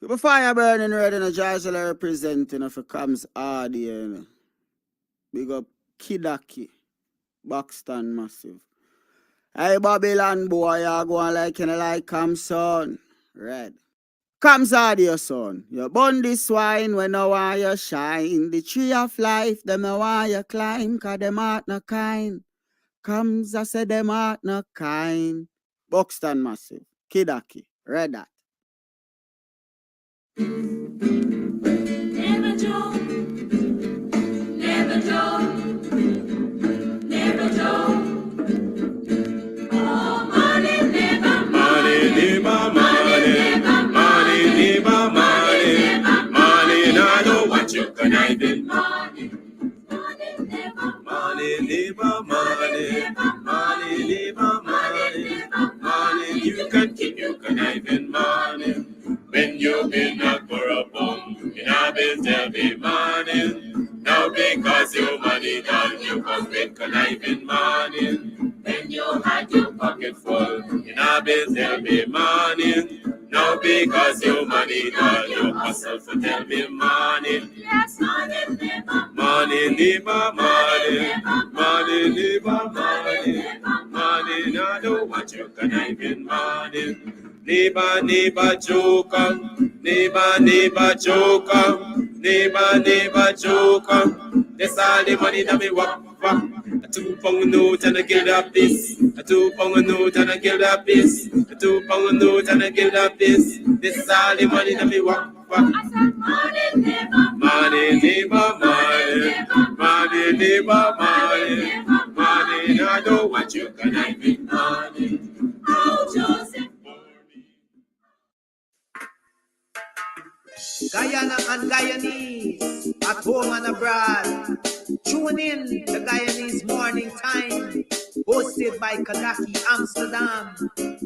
Keep a fire burning red in a Georgia representing if it comes hard here. You know. Big up Kidaki, Buxton Massive. Hey Babylon boy, you going like come son. Red. Comes hard your son. You burn this swine when I want you shine. The tree of life, them I want you climb, cause them heart no kind. Comes I say them heart no kind. Buxton Massive, Kidaki, Red Hat. Never joke, never joke, never joke. Oh, money never, money never, money never, money never, money never, money. I know what you conniving, money, money never, money never, money never, money never, money never, money. You can keep your conniving, money. When you've been up for a bum, you have been every morning. Now because your money done, you come with conniving morning. When you had your pocket full, you have been every morning. Now because your money done, you hustle for tell me morning. Yes, money never, money never, money, money never, money, money. Now I don't want you conniving money. Neighbor, neighbor, joker. Neighbor, neighbor, joker. Neighbor, neighbor, joker. That's all the money that me walk. A 2 pound note and I kill that piece. A 2 pound note and I kill that piece. A 2 pound note and I kill that piece. This is all the money that me walk. I said money neighbor, money neighbor, money, money neighbor, money, money. I don't want you conniving money. Oh, Joseph. Guyana and Guyanese, at home and abroad. Tune in to Guyanese Morning Time, hosted by Kadaki Amsterdam,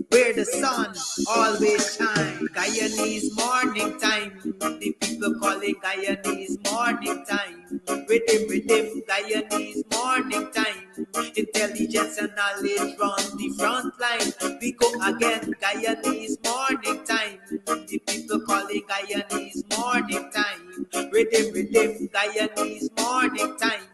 where the sun always shines. Guyanese Morning Time, the people call it Guyanese Morning Time. Rhythm, Guyanese Morning Time. Intelligence and knowledge run the front line. We go again, Guyanese Morning Time. The people call it Guyanese Morning Time. Rhythm, Guyanese Morning Time.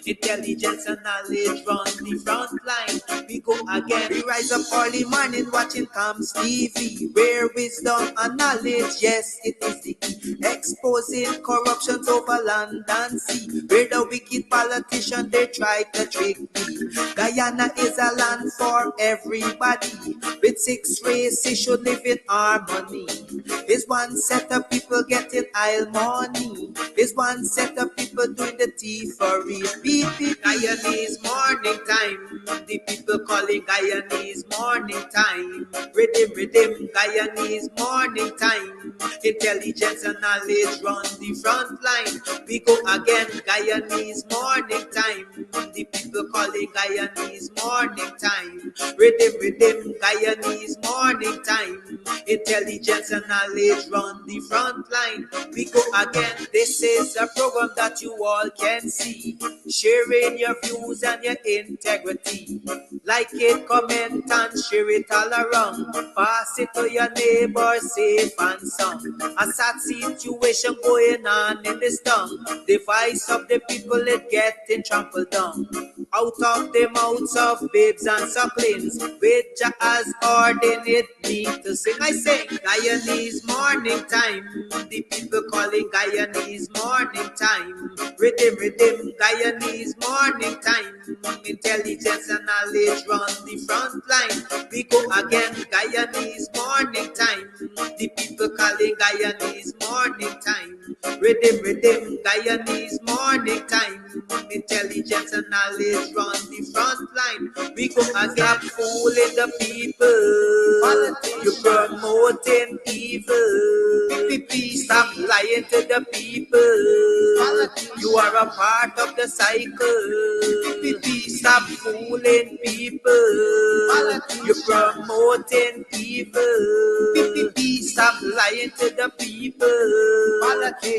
Intelligence and knowledge run the front line. We go again. We rise up early morning watching Comes TV, where wisdom and knowledge, yes, it is the key. Exposing corruption over land and sea, where the wicked politician they try to trick me. Guyana is a land for everybody. With 6 races should live in harmony. Is one set of people getting aisle money. Is one set of people doing the thievery. Guyanese Morning Time. The people calling Guyanese Morning Time. Rhythm, Guyanese Morning Time. Intelligence and knowledge run the front line. We go again, Guyanese Morning Time. The people calling Guyanese Morning Time. Rhythm, Guyanese Morning Time. Intelligence and knowledge run the front line. We go again. This is a program that you all can see, sharing your views and your integrity. Like it, comment and share it all around. Pass it to your neighbor, safe and sound. A sad situation going on in this town. The voice of the people is getting trampled down. Out of the mouths of babes and sucklings, which has ordained me to sing. I say Guyanese Morning Time. The people calling Guyanese Morning Time. Rhythm, Guyanese Morning Time. Intelligence and knowledge run the front line. We go again, Guyanese Morning Time. The people calling Guyanese Morning Time. Rhythm, Guyanese Morning Time. Intelligence and knowledge run the front line. We go again, fooling the people. You're promoting evil. Stop lying to the people. You are a part of the cycle. Stop fooling people. You're promoting evil. Stop lying to the people.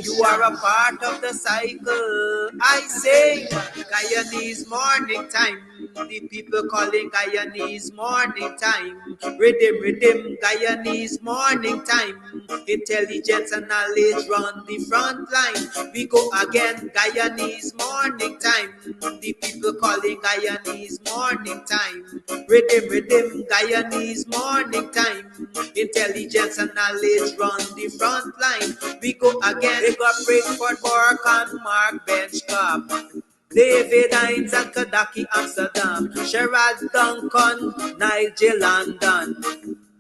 You are a part of the cycle. I say Guyanese Morning Time. The people calling Guyanese morning time. Rhythm, Guyanese morning time. Intelligence and knowledge run the front line. We go again, Guyanese morning time. The people calling Guyanese morning time. Rhythm, Guyanese morning time. Intelligence and knowledge run the front line. We go again. They got Breakford, Bork and Mark Benchcop. David Hines and Kadaki Amsterdam. Sherrod Duncan, Nigel London.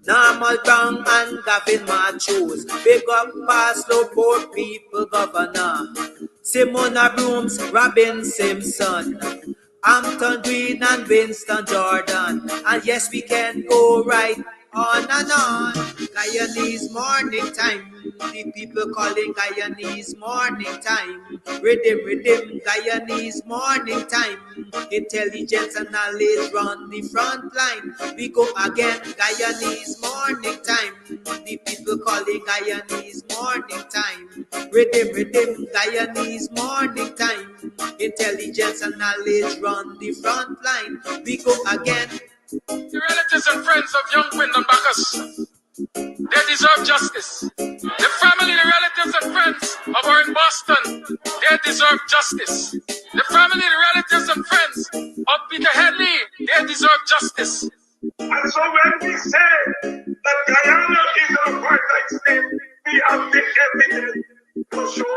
Normal Brown and Gavin Matthews. Big up Paslow, Poor People Governor. Simona Brooms, Robin Simpson. Hampton Green and Winston Jordan. And yes, we can go right on and on. Guyanese morning time. The people calling Guyanese morning time. Rhythm, Guyanese morning time. Intelligence and knowledge run the front line. We go again, Guyanese morning time. The people calling Guyanese morning time. Rhythm, Guyanese morning time. Intelligence and knowledge run the front line. We go again. The relatives and friends of young Wyndham Bacchus, they deserve justice. The family, the relatives and friends of our in Boston, they deserve justice. The family, the relatives and friends of Peter Headley, they deserve justice. And so when we say that Guyana is an apartheid state, we have the evidence to show.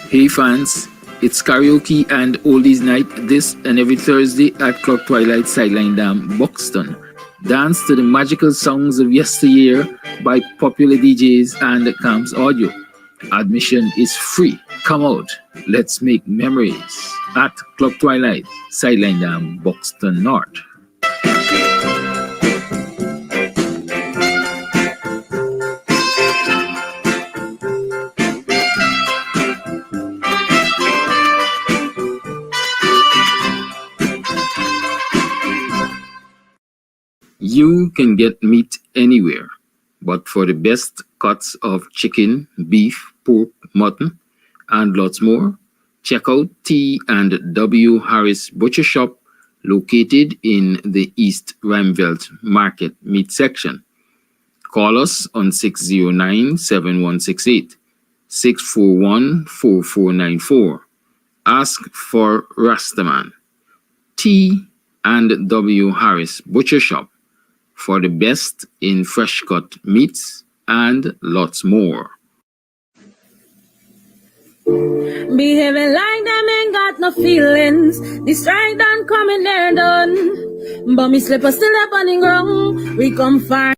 Hey fans, it's karaoke and oldies night this and every Thursday at Clock Twilight Sideline Dam, Buxton. Dance to the magical songs of yesteryear by popular DJs and Camps Audio. Admission is free. Come out, let's make memories at Clock Twilight Sideline Dam, Buxton North. You can get meat anywhere, but for the best cuts of chicken, beef, pork, mutton, and lots more, check out T&W Harris Butcher Shop located in the East Ramvelt Market Meat Section. Call us on 609-7168, 641-4494. Ask for Rastaman. T&W Harris Butcher Shop for the best in fresh cut meats and lots more. Behaving like them ain't got no feelings. This strike done coming there done. But me slipper still up on the ground. We come far.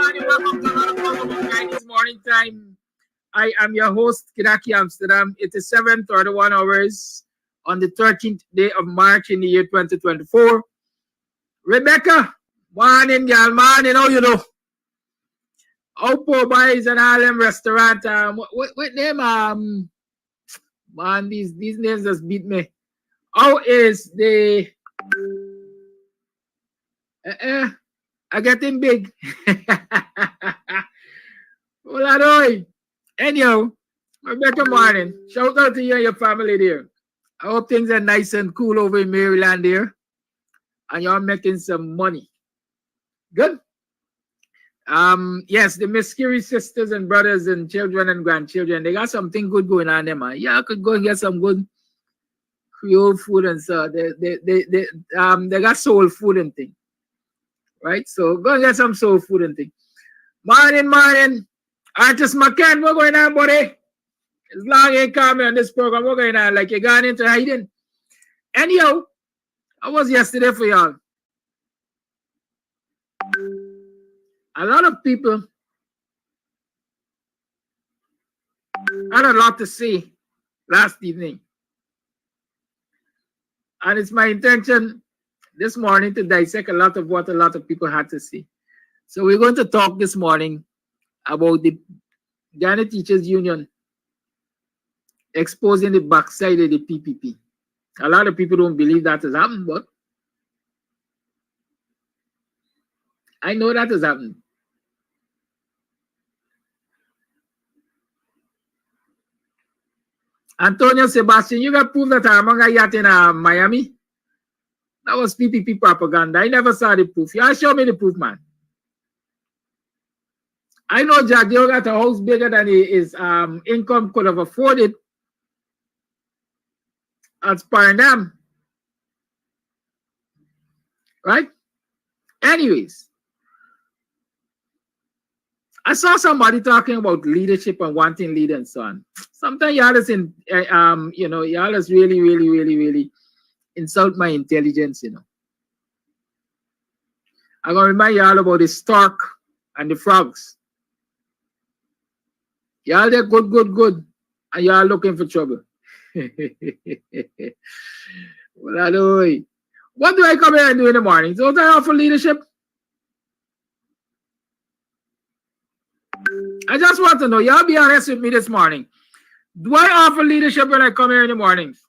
morning. Welcome to another program of Guyanese Morning Time. I am your host, Kidaki Amsterdam. It is 7:31 hours on the 13th day of March in the year 2024. Rebecca, morning, girl, morning. How you know? Poor Boys and Harlem Restaurant. What name? Man, these names just beat me. How is the? I getting big. Well, anyhow, Rebecca, morning. Shout out to you and your family there. I hope things are nice and cool over in Maryland there, and you're making some money. Good. Yes, the Miscuri sisters and brothers and children and grandchildren, they got something good going on there, man. Yeah, I could go and get some good Creole food and so they got soul food and thing. Right? So go and get some soul food and thing. Morning. Artist McCann, what's going on, buddy? As long as you call me on this program, what's going on? Like you gone into hiding. Anyhow, I was yesterday for y'all. A lot of people had a lot to say last evening. And it's my intention this morning to dissect a lot of what a lot of people had to say. So we're going to talk this morning about the Ghana Teachers Union exposing the backside of the PPP. A lot of people don't believe that has happened, but I know that has happened. Antonio Sebastian, you got proof that Amanga yacht in Miami? That was PPP propaganda. I never saw the proof. You show me the proof, man. I know Jack Dio got a house bigger than his income could have afforded at Paranam. Right? Anyways, I saw somebody talking about leadership and wanting leader and so on. Sometimes y'all is y'all is really insult my intelligence, you know. I'm gonna remind y'all about the stork and the frogs. Y'all they're good, and y'all looking for trouble. Well, I know. What do I come here and do in the morning? Don't I offer leadership? I just want to know, y'all be honest with me this morning. Do I offer leadership when I come here in the mornings?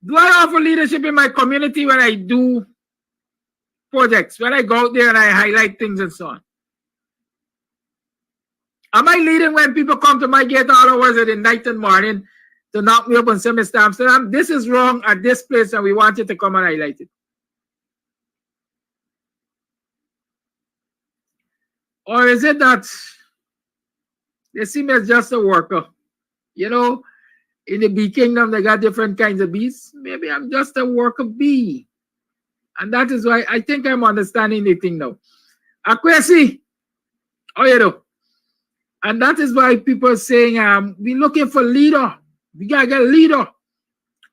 Do I offer leadership in my community when I do projects, when I go out there and I highlight things and so on? Am I leading when people come to my gate all hours of the night and morning to knock me up and say, Mr. Amsterdam, this is wrong at this place and we want you to come and highlight it? Or is it that they see me as just a worker? You know, in the bee kingdom, they got different kinds of bees. Maybe I'm just a worker bee. And that is why I think I'm understanding the thing now. Akwesi, oh, you know. And that is why people are saying, we're looking for leader. We got to get a leader.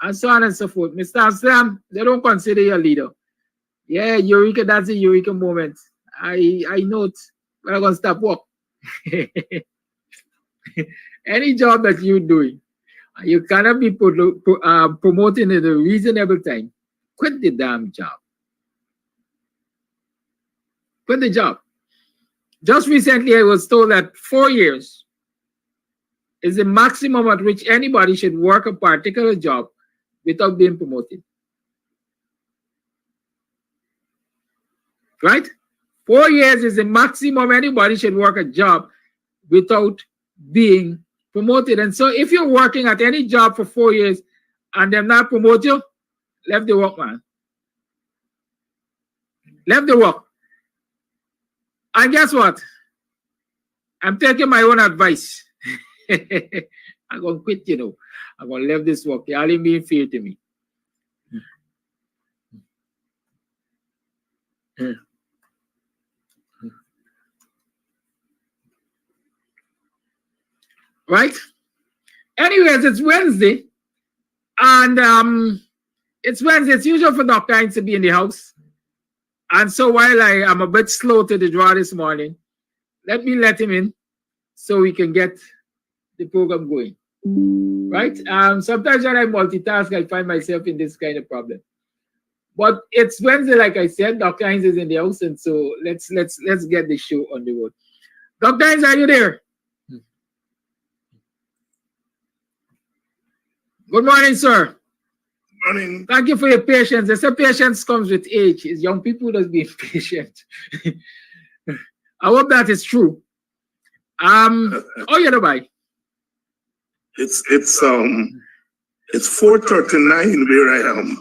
And so on and so forth. Mr. Amsterdam, they don't consider you a leader. Yeah, Eureka, that's a Eureka moment. I know it. We're going to stop work. Any job that you're doing, you cannot be promoting in a reasonable time. Quit the damn job. Quit the job. Just recently, I was told that 4 years is the maximum at which anybody should work a particular job without being promoted. Right? 4 years is the maximum anybody should work a job without being promoted. And so if you're working at any job for 4 years and they're not promote you, left the work, man. Left the work. And guess what? I'm taking my own advice. I'm going to quit, you know. I'm going to leave this work. Y'all ain't being fair to me. Right? Anyways, it's Wednesday. And It's Wednesday. It's usual for Dr. Hines to be in the house. And so while I am a bit slow to the draw this morning, let me let him in so we can get the program going. Right? Sometimes when I multitask, I find myself in this kind of problem. But it's Wednesday, like I said. Dr. Hines is in the house, and so let's get the show on the road. Dr. Hines, are you there? Good morning, sir. Morning. Thank you for your patience. They say patience comes with age. It's young people that's being patient. I hope that is true. Oh, you know, bye. It's 4:39 where I am.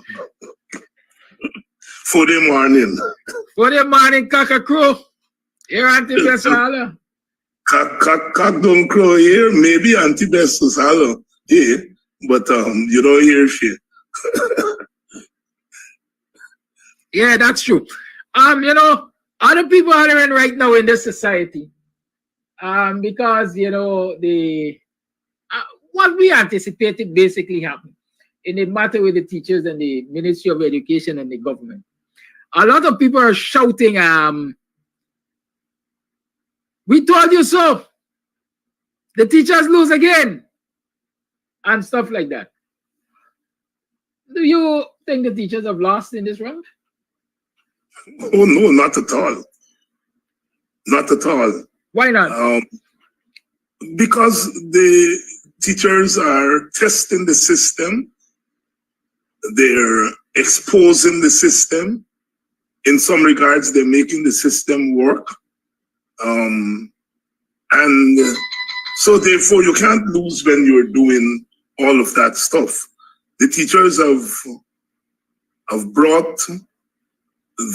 4 the morning. 4 the morning, cock a crow. Here, Auntie Bessala. Cock don't crow here. Maybe Auntie Bessala here, but you don't hear shit. Yeah, that's true. You know, other people are in right now in this society. Because you know the what we anticipated basically happened in the matter with the teachers and the Ministry of Education and the government. A lot of people are shouting, "We told you so! The teachers lose again!" and stuff like that. Do you think the teachers have lost in this round? Oh no, not at all. Not at all. Why not? Because the teachers are testing the system. They're exposing the system. In some regards, they're making the system work. And so therefore, you can't lose when you're doing all of that stuff. The teachers have brought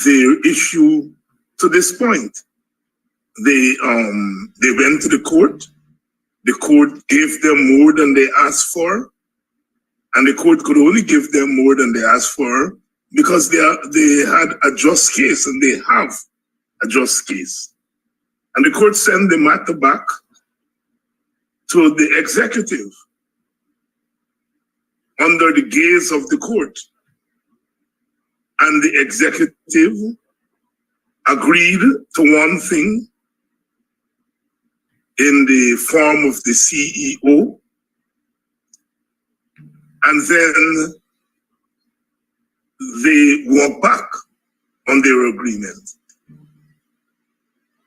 their issue to this point. They went to the court. The court gave them more than they asked for, and the court could only give them more than they asked for because they had a just case, and they have a just case. And the court sent the matter back to the executive under the gaze of the court. And the executive agreed to one thing in the form of the CEO, and then they walked back on their agreement.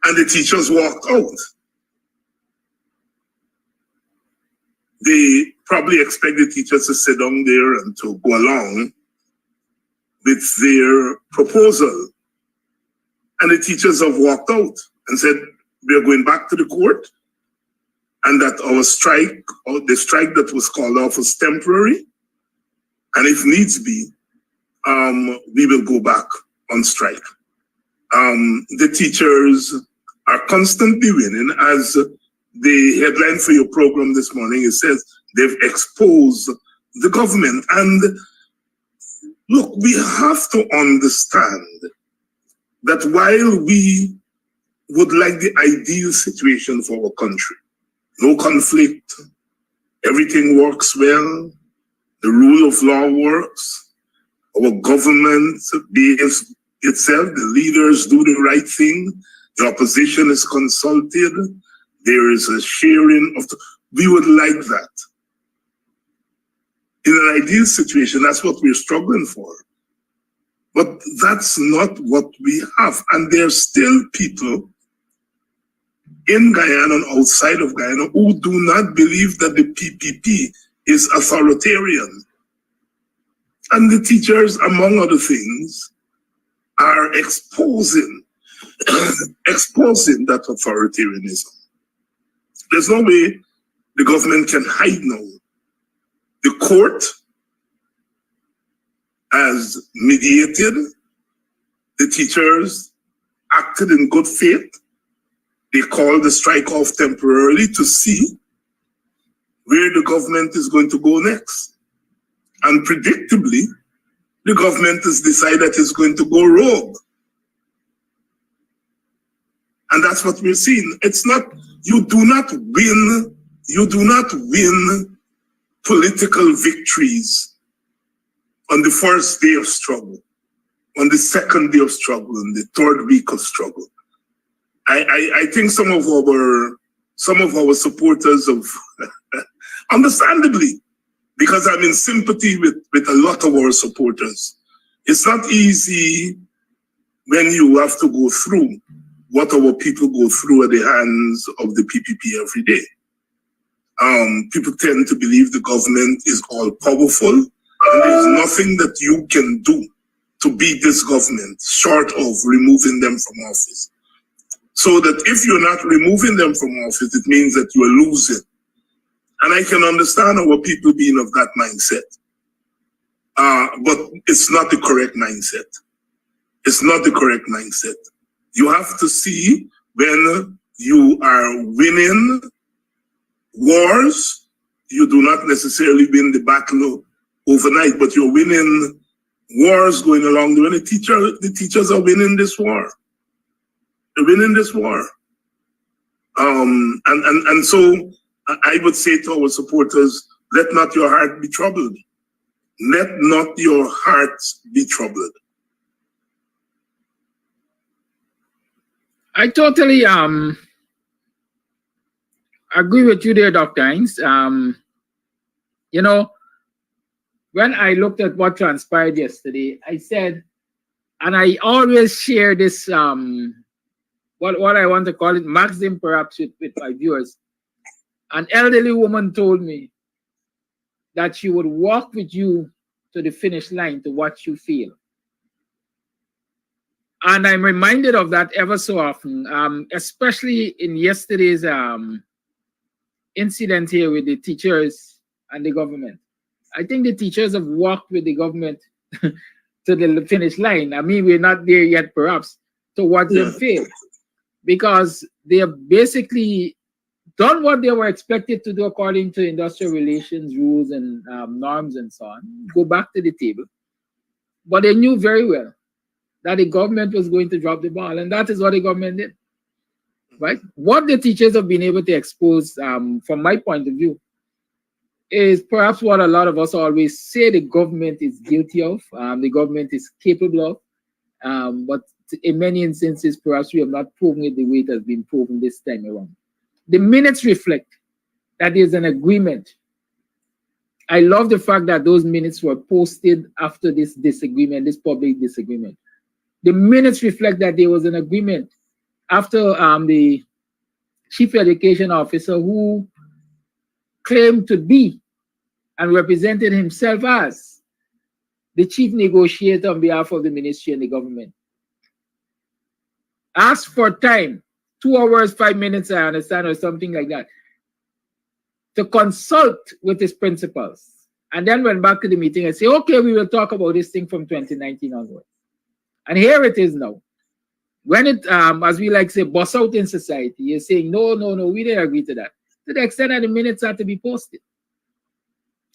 And the teachers walked out. They probably expect the teachers to sit down there and to go along with their proposal. And the teachers have walked out and said, we are going back to the court, and that our strike, or the strike that was called off, was temporary. And if needs be, we will go back on strike. The teachers are constantly winning. As the headline for your program this morning, it says they've exposed the government. And look, we have to understand that while we would like the ideal situation for our country, no conflict, everything works well, the rule of law works, our government behaves itself, the leaders do the right thing, the opposition is consulted, there is a sharing of we would like that. In an ideal situation, that's what we're struggling for. But that's not what we have. And there are still people in Guyana and outside of Guyana who do not believe that the PPP is authoritarian. And the teachers, among other things, are exposing that authoritarianism. There's no way the government can hide now. The court has mediated. The teachers acted in good faith. They called the strike off temporarily to see where the government is going to go next. And predictably, the government has decided it's going to go rogue. And that's what we're seeing. It's not, you do not win political victories on the first day of struggle, on the second day of struggle, and the third week of struggle. I think some of our supporters of understandably, because I'm in sympathy with a lot of our supporters. It's not easy when you have to go through what our people go through at the hands of the PPP every day. People tend to believe the government is all powerful, and there's nothing that you can do to beat this government short of removing them from office. So that if you're not removing them from office, it means that you are losing. And I can understand our people being of that mindset. But it's not the correct mindset. It's not the correct mindset. You have to see when you are winning wars, you do not necessarily win the battle overnight, but you're winning wars going along the way. The teachers are winning this war. They're winning this war. And so I would say to our supporters, let not your heart be troubled. Let not your heart be troubled. I totally agree with you there, Dr. Hines. You know, when I looked at what transpired yesterday, I said, and I always share this, what I want to call it, maxim perhaps with my viewers. An elderly woman told me that she would walk with you to the finish line to watch you fail. And I'm reminded of that ever so often, especially in yesterday's incident here with the teachers and the government. I think the teachers have walked with the government to the finish line. I mean, we're not there yet, perhaps, to watch them fail, because they have basically done what they were expected to do according to industrial relations rules and norms and so on, go back to the table. But they knew very well that the government was going to drop the ball, and that is what the government did, right? What the teachers have been able to expose, from my point of view, is perhaps what a lot of us always say the government is guilty of, the government is capable of, but in many instances, perhaps we have not proven it the way it has been proven this time around. The minutes reflect that there's an agreement. I love the fact that those minutes were posted after this disagreement, this public disagreement. The minutes reflect that there was an agreement after the chief education officer, who claimed to be and represented himself as the chief negotiator on behalf of the ministry and the government, asked for time, 2 hours, 5 minutes, I understand, or something like that, to consult with his principals, and then went back to the meeting and say, okay, we will talk about this thing from 2019 onwards. And here it is now. When it, as we like to say, bust out in society, you're saying, no, we didn't agree to that. To the extent that the minutes had to be posted.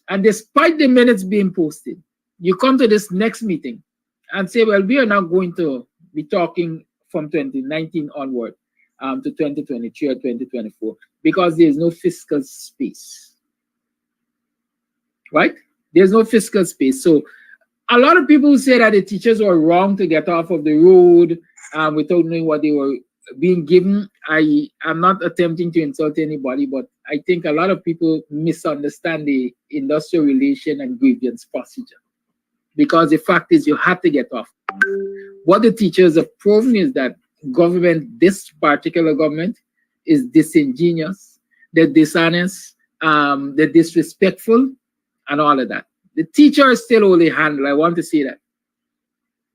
And despite the minutes being posted, you come to this next meeting and say, well, we are not going to be talking from 2019 onward to 2023 or 2024 because there's no fiscal space. Right? There's no fiscal space. So a lot of people say that the teachers were wrong to get off of the road without knowing what they were being given. I'm not attempting to insult anybody, but I think a lot of people misunderstand the industrial relation and grievance procedure, because the fact is you had to get off. What the teachers have proven is that government, this particular government, is disingenuous, they're dishonest, they're disrespectful, and all of that. The teachers still only handle, I want to say that.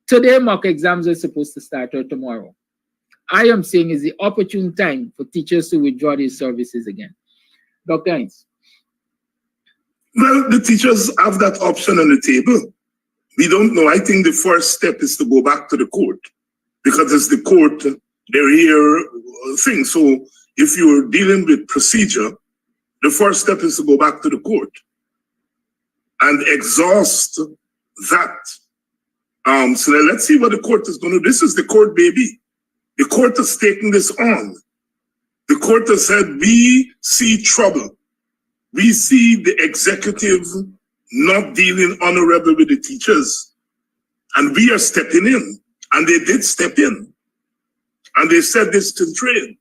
Today, mock exams are supposed to start, or tomorrow. I am saying is the opportune time for teachers to withdraw these services again. Dr. Hines. Well, the teachers have that option on the table. We don't know. I think the first step is to go back to the court, because it's the court, they're here thing. So if you're dealing with procedure, the first step is to go back to the court and exhaust that. So let's see what the court is going to do. This is the court, baby. The court is taking this on. The court has said, we see trouble. We see the executive not dealing honorably with the teachers. And we are stepping in. And they did step in. And they said this to the trade.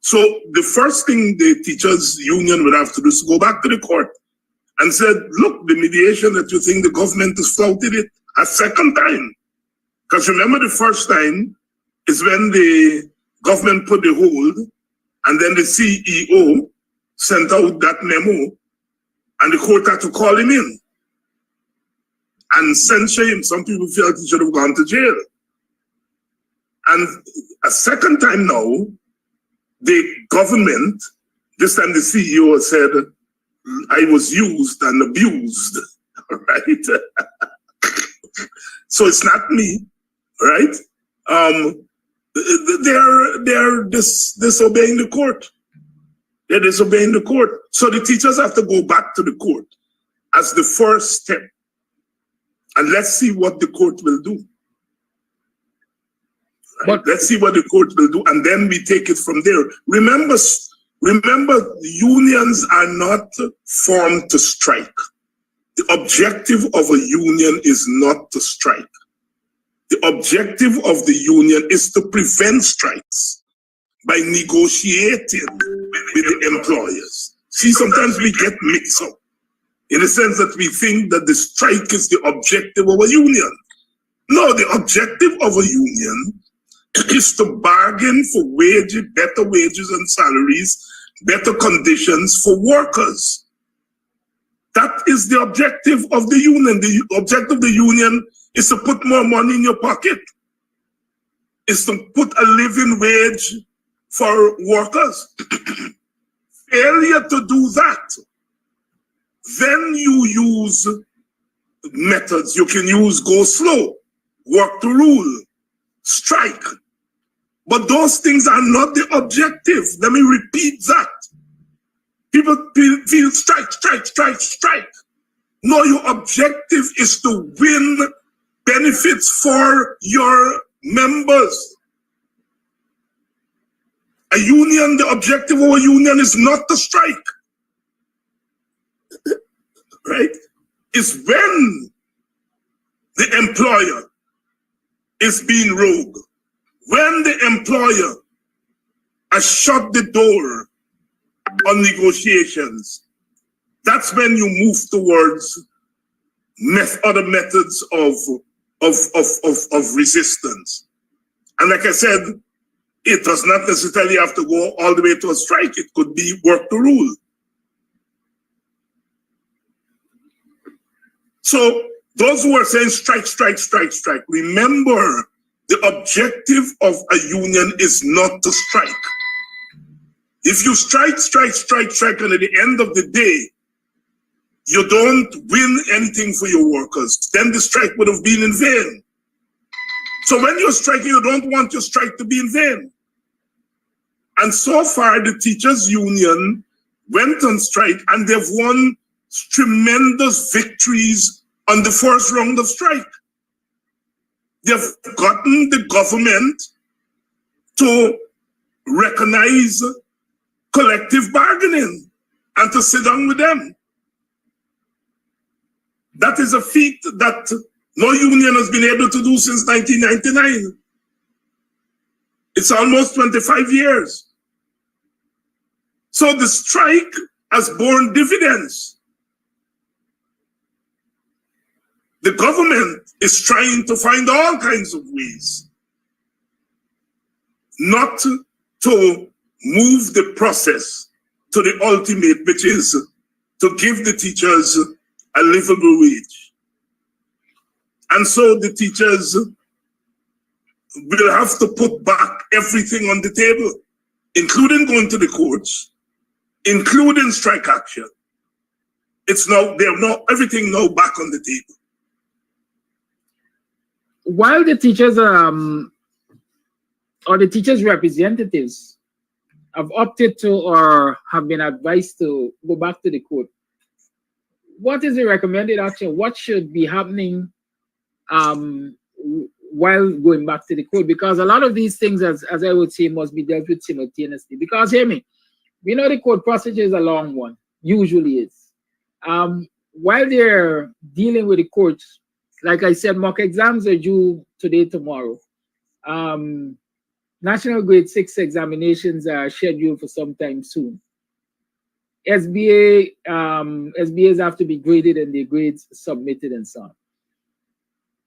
So the first thing the teachers union would have to do is go back to the court and said, look, the mediation that you think the government has flouted it a second time. Because remember, the first time is when the government put the hold, and then the CEO sent out that memo, and the court had to call him in and censure him. Some people felt he should have gone to jail. And a second time now, the government, this time the CEO said, I was used and abused, right? So it's not me, right? They're disobeying the court. They're disobeying the court. So the teachers have to go back to the court as the first step. And let's see what the court will do. Right? But let's see what the court will do, and then we take it from there. Remember, unions are not formed to strike. The objective of a union is not to strike. The objective of the union is to prevent strikes by negotiating with the employers. See, sometimes we get mixed up in the sense that we think that the strike is the objective of a union. No, the objective of a union is to bargain for wages, better wages and salaries, better conditions for workers. That is the objective of the union. The objective of the union is to put more money in your pocket. Is to put a living wage for workers. Failure to do that, then you use methods. You can use go slow, work the rule, strike. But those things are not the objective. Let me repeat that. People feel strike, strike, strike, strike. No, your objective is to win benefits for your members. A union, the objective of a union is not to strike. Right? It's when the employer is being rogue. When the employer has shut the door on negotiations, that's when you move towards other methods of resistance. And like I said, it does not necessarily have to go all the way to a strike. It could be work the rule. So those who are saying strike, strike, strike, strike, remember the objective of a union is not to strike. If you strike, strike, strike, strike, and at the end of the day, you don't win anything for your workers, then the strike would have been in vain. So when you're striking, you don't want your strike to be in vain. And so far, the teachers' union went on strike, and they've won tremendous victories on the first round of strike. They've gotten the government to recognize collective bargaining and to sit down with them. That is a feat that no union has been able to do since 1999. It's almost 25 years. So the strike has borne dividends. The government is trying to find all kinds of ways not to move the process to the ultimate, which is to give the teachers a livable wage. And so the teachers will have to put back everything on the table, including going to the courts, including strike action. It's now, they have now everything now back on the table. While the teachers or the teachers' representatives have opted to or have been advised to go back to the court, what is the recommended action? What should be happening while going back to the court? Because a lot of these things, as I would say, must be dealt with simultaneously. Because hear me, we know the court procedure is a long one, usually is. while they're dealing with the courts, like I said, mock exams are due today, tomorrow. National grade 6 examinations are scheduled for sometime soon. SBAs have to be graded and their grades submitted and so on.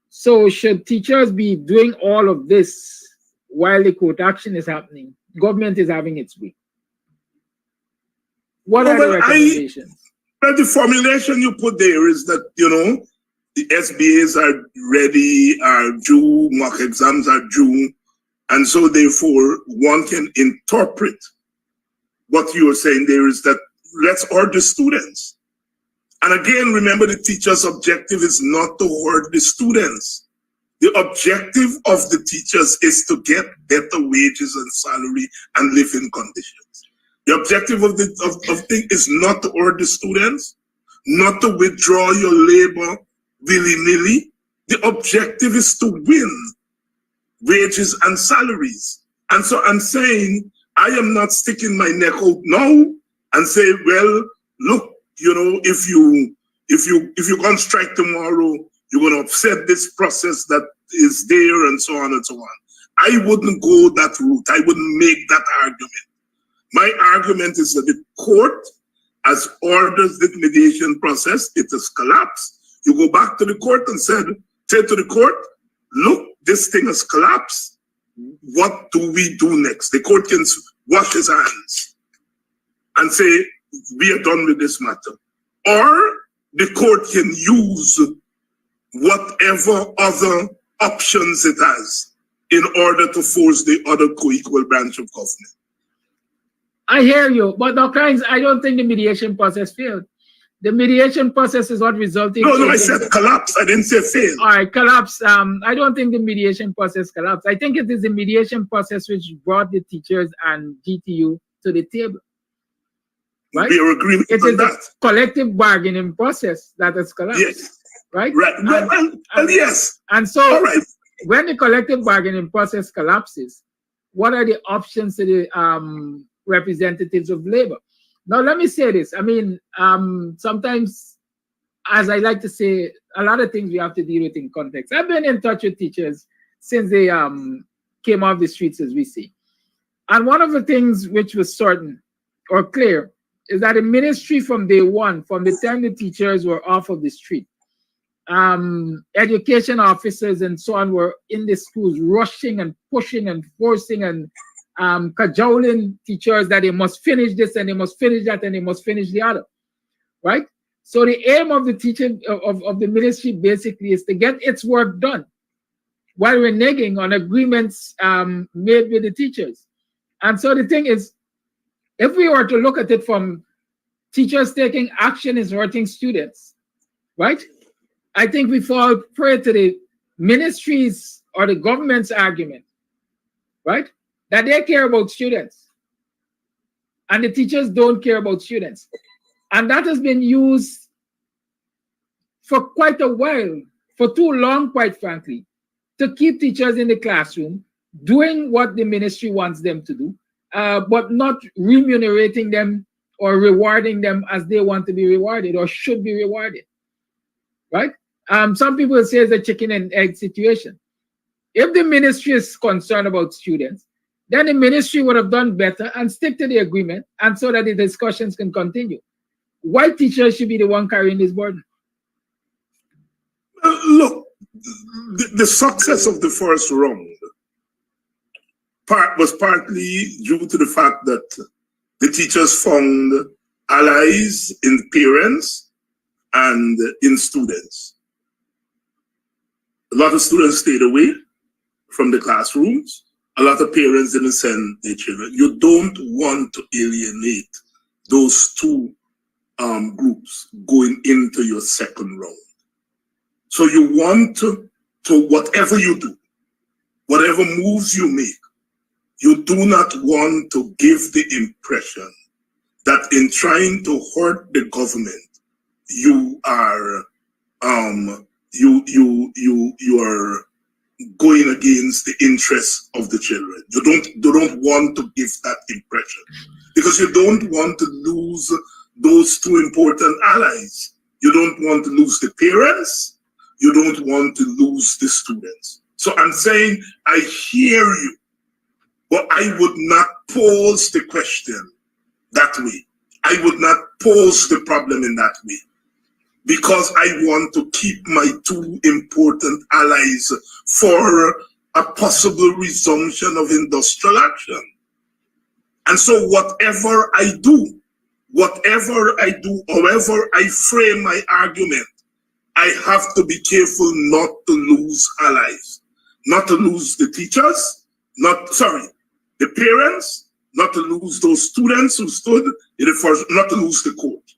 So should teachers be doing all of this while the court action is happening? Government is having its way. What are the recommendations? The formulation you put there is that, you know, the SBAs are ready, are due, mock exams are due, and so therefore one can interpret what you're saying there is that let's hurt the students. And again, remember, the teacher's objective is not to hurt the students. The objective of the teachers is to get better wages and salary and living conditions. The objective of the thing is not to hurt the students, not to withdraw your labor willy-nilly. The objective is to win wages and salaries. And so I'm saying, I am not sticking my neck out now and say, well, look, you know, if you can't strike tomorrow, you're going to upset this process that is there and so on and so on. I wouldn't go that route. I wouldn't make that argument. My argument is that the court has ordered the mediation process. It has collapsed. You go back to the court and say to the court, look, this thing has collapsed. What do we do next? The court can wash his hands and say, we are done with this matter. Or the court can use whatever other options it has in order to force the other co-equal branch of government. I hear you, but Dr. Hines, I don't think the mediation process failed. The mediation process is what resulted. No, I said collapse. I didn't say fail. All right, collapse. I don't think the mediation process collapsed. I think it is the mediation process which brought the teachers and GTU to the table. Right? We are agreeing it on is that. The collective bargaining process that has collapsed. Yes. Right? Right. And yes. And so all right. When the collective bargaining process collapses, what are the options to the representatives of labor? Now, let me say this. I mean, sometimes, as I like to say, a lot of things we have to deal with in context. I've been in touch with teachers since they came off the streets, as we see. And one of the things which was certain or clear is that the ministry from day one, from the time the teachers were off of the street, education officers and so on were in the schools rushing and pushing and forcing and cajoling teachers that they must finish this and they must finish that and they must finish the other, right? So the aim of the teaching of the ministry basically is to get its work done while reneging on agreements made with the teachers. And so the thing is, if we were to look at it from teachers taking action is hurting students, right? I think we fall prey to the ministry's or the government's argument, right? That they care about students and the teachers don't care about students. And that has been used for quite a while, for too long, quite frankly, to keep teachers in the classroom doing what the ministry wants them to do, but not remunerating them or rewarding them as they want to be rewarded or should be rewarded, right? Some people say it's a chicken and egg situation. If the ministry is concerned about students, then the ministry would have done better and stick to the agreement, and so that the discussions can continue. White teachers should be the one carrying this burden. Look, the success of the first round was partly due to the fact that the teachers found allies in parents and in students. A lot of students stayed away from the classrooms. A lot of parents didn't send their children. You don't want to alienate those two groups going into your second round. So you want to whatever you do, whatever moves you make, you do not want to give the impression that in trying to hurt the government, you are you are going against the interests of the children. You don't want to give that impression because you don't want to lose those two important allies You don't want to lose the parents. You don't want to lose the students. So I'm saying I hear you, but I would not pose the question that way. I would not pose the problem in that way, because I want to keep my two important allies for a possible resumption of industrial action. And so whatever I do, however I frame my argument, I have to be careful not to lose allies, not to lose the teachers, the parents, not to lose those students who stood in the first, not to lose the court.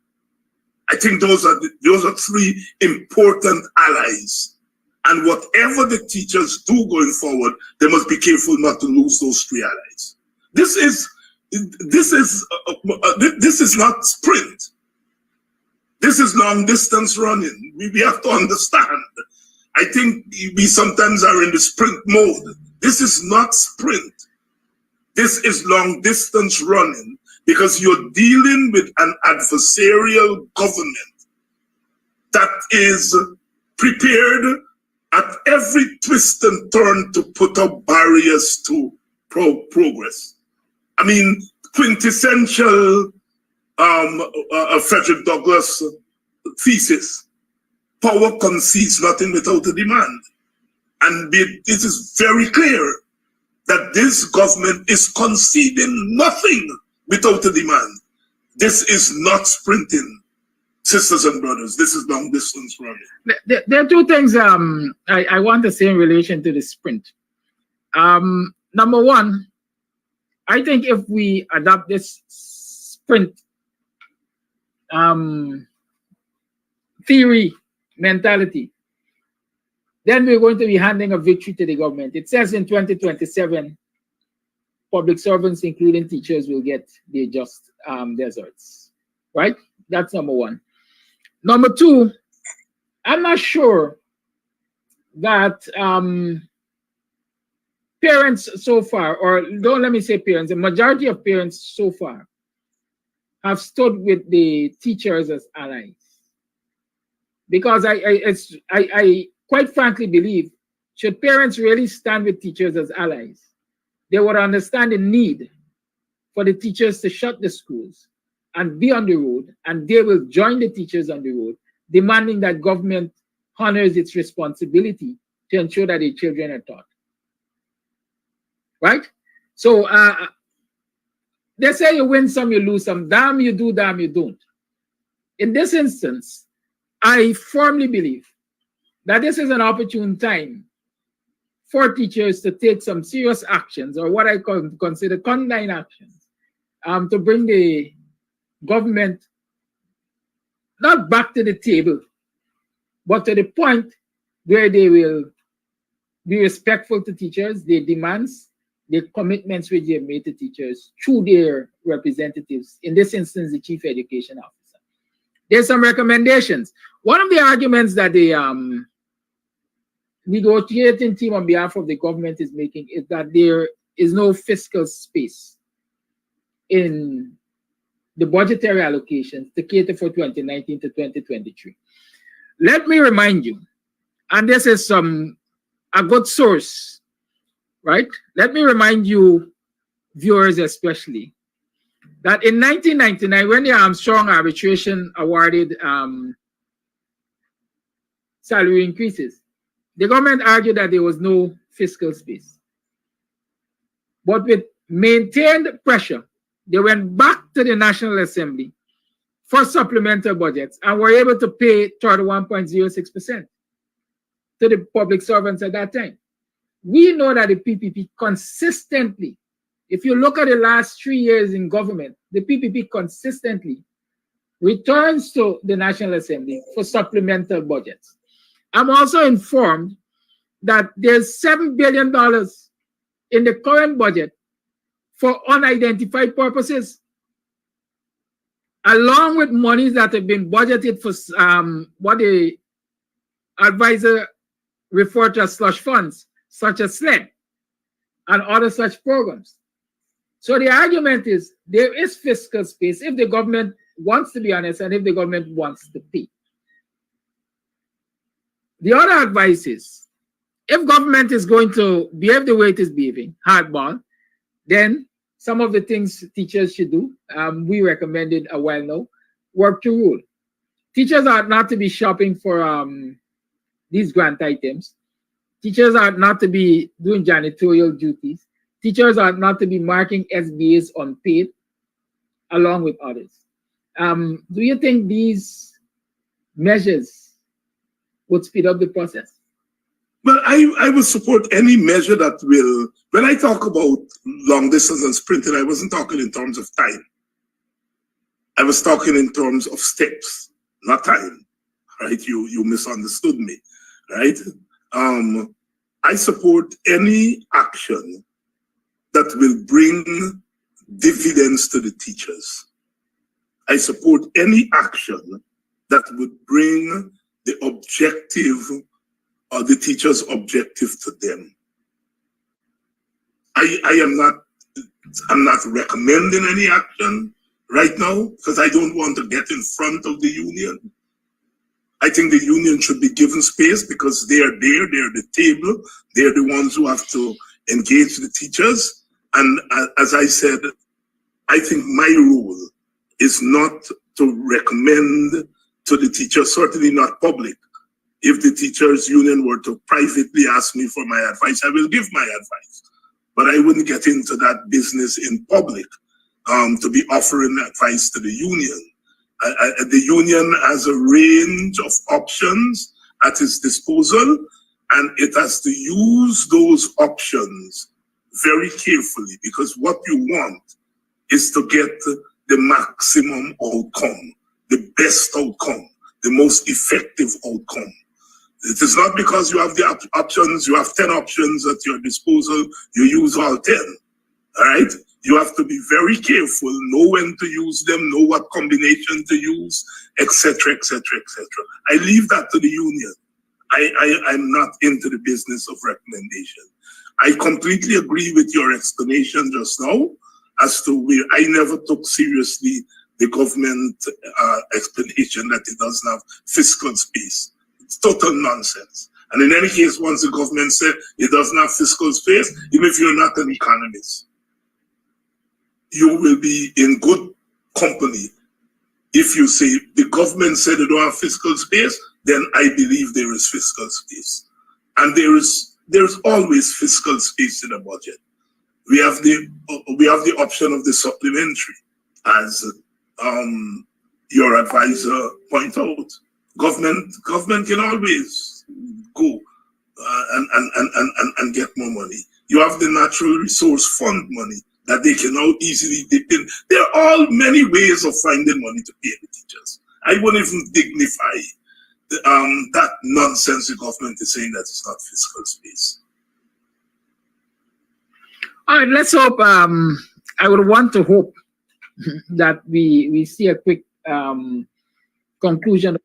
I think those are three important allies. And whatever the teachers do going forward, they must be careful not to lose those three allies. This is not sprint. This is long distance running. We have to understand. I think we sometimes are in the sprint mode. This is not sprint. This is long distance running, because you're dealing with an adversarial government that is prepared at every twist and turn to put up barriers to progress. I mean, quintessential Frederick Douglass thesis: power concedes nothing without a demand. And it is very clear that this government is conceding nothing without a demand. This is not sprinting, sisters and brothers. This is long distance running. There are two things I want to say in relation to the sprint. Number one, I think if we adopt this sprint theory mentality, then we're going to be handing a victory to the government. It says in 2027, public servants, including teachers, will get their just deserts, right? That's number one. Number two, I'm not sure that parents so far, or don't let me say parents, the majority of parents so far have stood with the teachers as allies. Because I quite frankly believe, should parents really stand with teachers as allies, they would understand the need for the teachers to shut the schools and be on the road, and they will join the teachers on the road, demanding that government honors its responsibility to ensure that the children are taught. Right? So they say you win some, you lose some. Damn you do, damn you don't. In this instance, I firmly believe that this is an opportune time for teachers to take some serious actions, or what I consider condign actions, to bring the government not back to the table, but to the point where they will be respectful to teachers, their demands, their commitments which they have made to teachers through their representatives, in this instance, the chief education officer. There's some recommendations. One of the arguments that the negotiating team on behalf of the government is making is that there is no fiscal space in the budgetary allocations to cater for 2019 to 2023. Let me remind you, and this is a good source, right? Let me remind you, viewers especially, that in 1999, when the Armstrong arbitration awarded salary increases, the government argued that there was no fiscal space. But with maintained pressure, they went back to the National Assembly for supplemental budgets and were able to pay 31.06% to the public servants at that time. We know that the PPP consistently, if you look at the last 3 years in government, the PPP consistently returns to the National Assembly for supplemental budgets. I'm also informed that there's $7 billion in the current budget for unidentified purposes, along with monies that have been budgeted for what the advisor referred to as slush funds, such as SLED and other such programs. So the argument is there is fiscal space if the government wants to be honest and if the government wants to pay. The other advice is, if government is going to behave the way it is behaving, hardball, then some of the things teachers should do, we recommended a while now, work to rule. Teachers are not to be shopping for these grant items. Teachers are not to be doing janitorial duties. Teachers are not to be marking SBAs unpaid along with others. Do you think these measures would speed up the process? Well, I will support any measure that will, when I talk about long distance and sprinting, I wasn't talking in terms of time. I was talking in terms of steps, not time, right? You misunderstood me, right? I support any action that will bring dividends to the teachers. I support any action that would bring the objective or the teacher's objective to them. I'm not recommending any action right now because I don't want to get in front of the union. I think the union should be given space because they are there, they're the table, they're the ones who have to engage the teachers. And as I said, I think my role is not to recommend to the teachers, certainly not public. If the teachers union were to privately ask me for my advice, I will give my advice. But I wouldn't get into that business in public to be offering advice to the union. The union has a range of options at its disposal, and it has to use those options very carefully, because what you want is to get the maximum outcome, the best outcome, the most effective outcome. It is not because you have the options, you have 10 options at your disposal, you use all 10, all right? You have to be very careful, know when to use them, know what combination to use, etc., etc., etc. I leave that to the union. I'm not into the business of recommendation. I completely agree with your explanation just now as to where I never took seriously the government explanation that it doesn't have fiscal space. It's total nonsense. And in any case, once the government said it doesn't have fiscal space, even if you're not an economist, you will be in good company. If you say the government said they don't have fiscal space, then I believe there is fiscal space. And there's always fiscal space in a budget. We have the option of the supplementary, as your advisor pointed out. Government can always go and get more money. You have the natural resource fund money that they can now easily dip in. There are all many ways of finding money to pay the teachers. I wouldn't even dignify that nonsense the government is saying that it's not fiscal space. All right, let's hope. I would want to hope that we see a quick conclusion,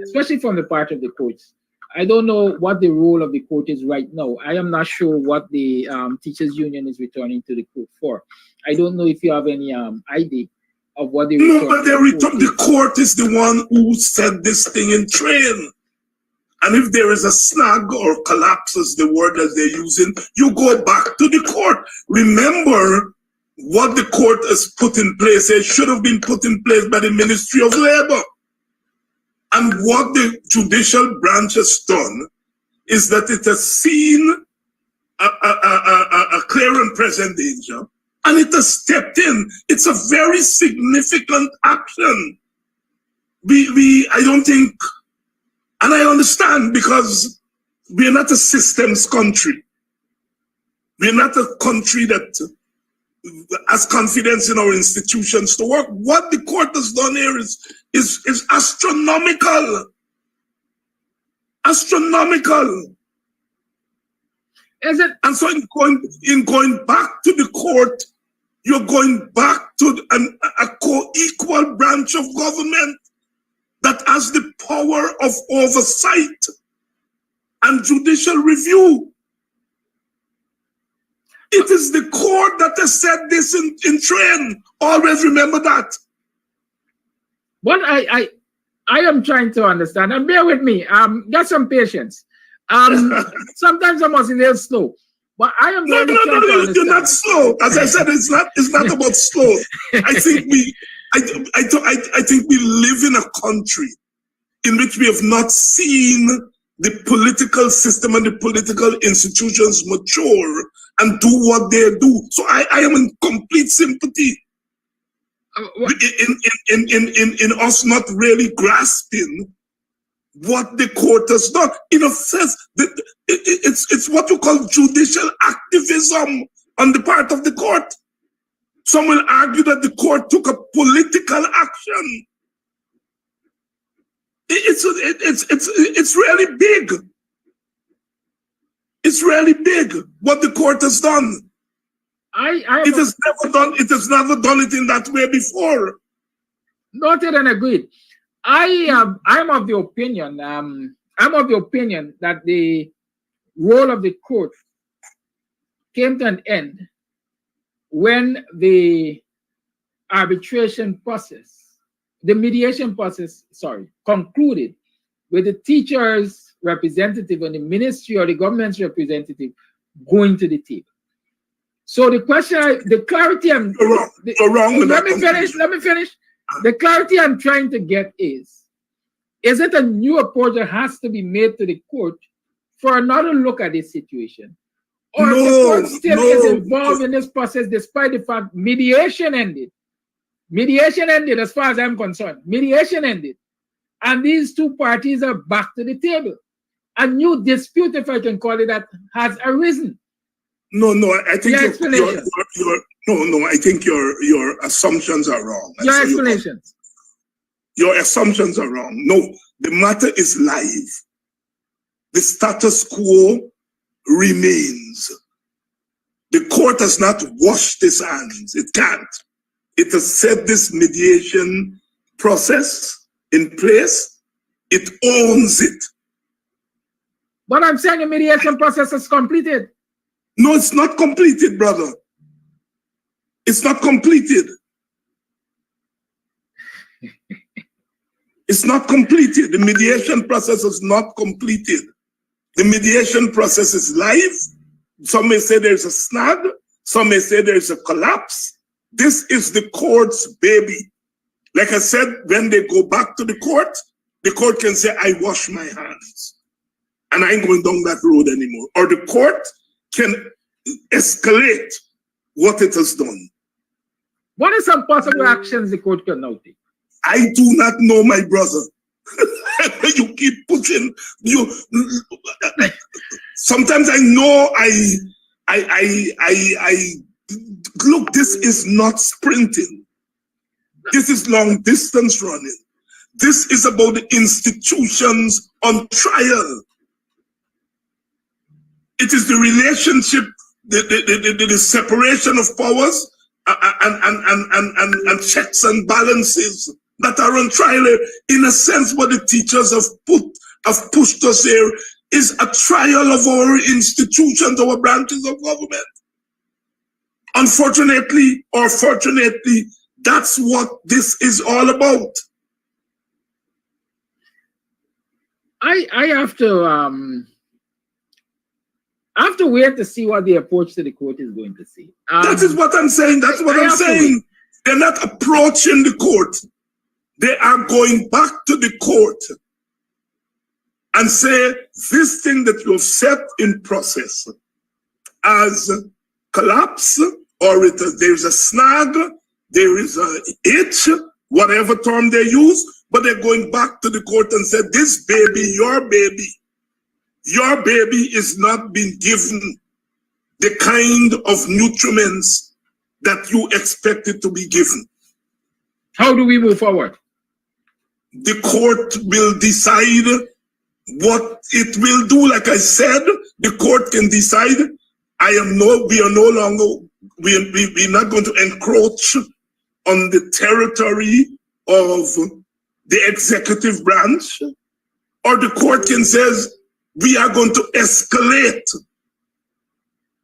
especially from the part of the courts. I don't know what the role of the court is right now. I am not sure what the teachers union is returning to the court for. I don't know if you have any idea of what they return. No, but the court is the one who set this thing in train. And if there is a snag or collapse, is the word that they're using, you go back to the court. Remember what the court has put in place. It should have been put in place by the Ministry of Labor. And what the judicial branch has done is that it has seen a clear and present danger, and it has stepped in. It's a very significant action. I don't think, and I understand, because we're not a systems country. We're not a country that has confidence in our institutions to work. What the court has done here is astronomical. Astronomical. Is it? And so in going back to the court, you're going back to a co-equal branch of government that has the power of oversight and judicial review. It is the court that has set this in train. Always remember that. What I am trying to understand, and bear with me. Get some patience. Sometimes I must be a little slow, but I am No, really trying to understand. you're not slow. As I said, it's not about slow. I think we live in a country in which we have not seen the political system and the political institutions mature and do what they do. So I am in complete sympathy in us not really grasping what the court has done. In a sense, it's what you call judicial activism on the part of the court. Some will argue that the court took a political action. It's really big. It's really big what the court has done. It has never done it in that way before. Noted and agreed. I'm of the opinion. I'm of the opinion that the role of the court came to an end when the arbitration process, the mediation process, concluded with the teachers' representative and the ministry or the government's representative going to the table. So the question, the clarity I'm let me finish. The clarity I'm trying to get is it a new approach that has to be made to the court for another look at this situation? Or the court still is involved in this process despite the fact mediation ended? Mediation ended as far as I'm concerned. Mediation ended. And these two parties are back to the table. A new dispute, if I can call it that, has arisen. No, I think I think your assumptions are wrong. Your explanations. Your assumptions are wrong. No, the matter is live. The status quo remains. The court has not washed its hands. It can't. It has set this mediation process in place. It owns it. But I'm saying the mediation process is completed. No, it's not completed, brother. It's not completed. It's not completed. The mediation process is not completed. The mediation process is live. Some may say there's a snag. Some may say there's a collapse. This is the court's baby. Like I said, when they go back to the court can say, I wash my hands. And I ain't going down that road anymore. Or the court can escalate what it has done. What are some possible actions the court can now take? I do not know, my brother. You keep pushing. Sometimes I know I look, this is not sprinting. This is long distance running. This is about the institutions on trial. It is the relationship, the separation of powers and checks and balances that are on trial. In a sense, what the teachers have pushed us here is a trial of our institutions, our branches of government. Unfortunately or fortunately, that's what this is all about. I have to wait to see what the approach to the court is going to see. That is what I'm saying. That's what I'm saying. They're not approaching the court. They are going back to the court and say, this thing that you've set in process as collapse, or there's a snag, there is a itch, whatever term they use, but they're going back to the court and say, this baby, your baby is not being given the kind of nutriments that you expect it to be given. How do we move forward? The court will decide what it will do. Like I said, the court can we're not going to encroach on the territory of the executive branch, or the court can say, we are going to escalate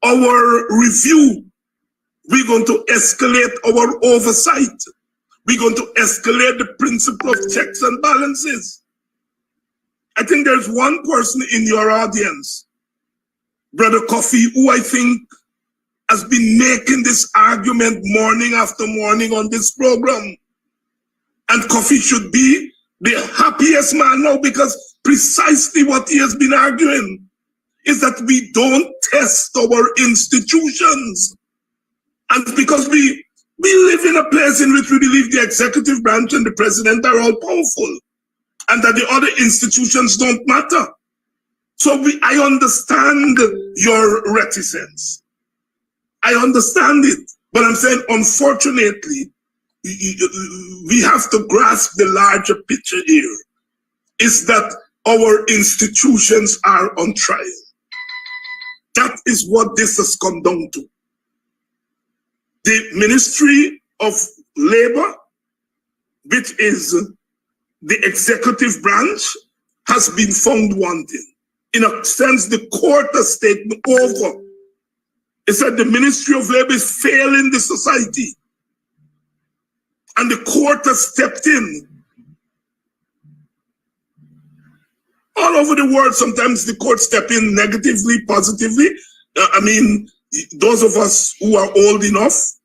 our review. We're going to escalate our oversight. we're going to escalate the principle of checks and balances. I think there's one person in your audience, Brother Coffee, who I think has been making this argument morning after morning on this program. And Coffee should be the happiest man now, because precisely what he has been arguing is that we don't test our institutions. And because we live in a place in which we believe the executive branch and the president are all powerful, and that the other institutions don't matter. So I understand your reticence. I understand it. But I'm saying, unfortunately, we have to grasp the larger picture here. Is that our institutions are on trial. That is what this has come down to. The Ministry of Labor, which is the executive branch, has been found wanting. In a sense, the court has taken over. It said the Ministry of Labor is failing the society. And the court has stepped in. All over the world, sometimes the court step in negatively, positively. I mean, those of us who are old enough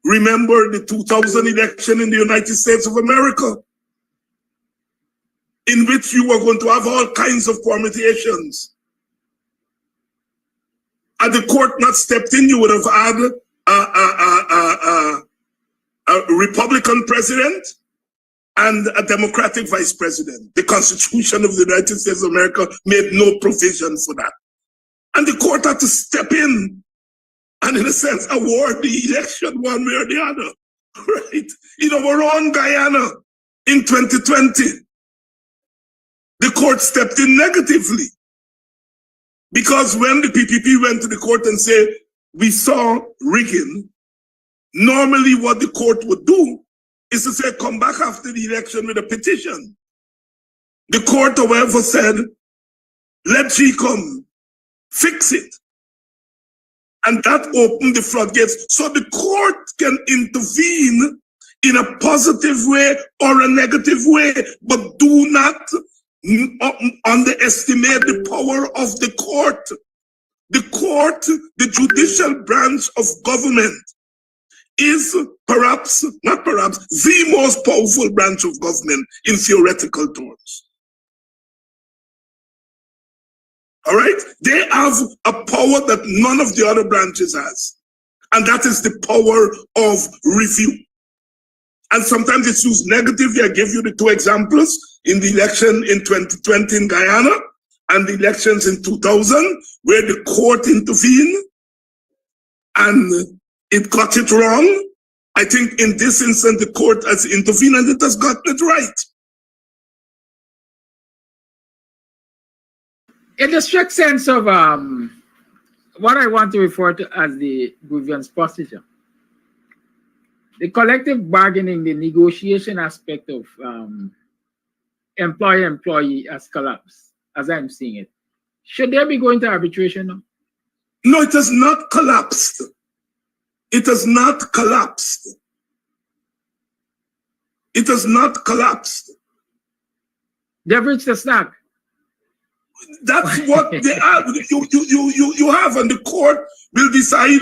remember the 2000 election in the United States of America, in which you were going to have all kinds of permutations. Had the court not stepped in, you would have had a Republican president and a Democratic vice president. The Constitution of the United States of America made no provision for that. And the court had to step in and, in a sense, award the election one way or the other. Right? In our own Guyana in 2020, the court stepped in negatively. Because when the PPP went to the court and said, we saw rigging, normally what the court would do is to say, come back after the election with a petition. The court, however, said, let G come, fix it. And that opened the floodgates. So the court can intervene in a positive way or a negative way, but do not underestimate the power of the court. The court, the judicial branch of government, is perhaps, not perhaps, the most powerful branch of government in theoretical terms. All right? They have a power that none of the other branches has. And that is the power of review. And sometimes it's used negatively. I gave you the two examples in the election in 2020 in Guyana and the elections in 2000, where the court intervened and it got it wrong. I think in this instance, the court has intervened and it has gotten it right. In the strict sense of what I want to refer to as the grievance procedure, the collective bargaining, the negotiation aspect of employer-employee has collapsed, as I'm seeing it. Should they be going to arbitration now? No, it has not collapsed. It has not collapsed. It has not collapsed. They've reached the snag. That's what they are. You have, and the court will decide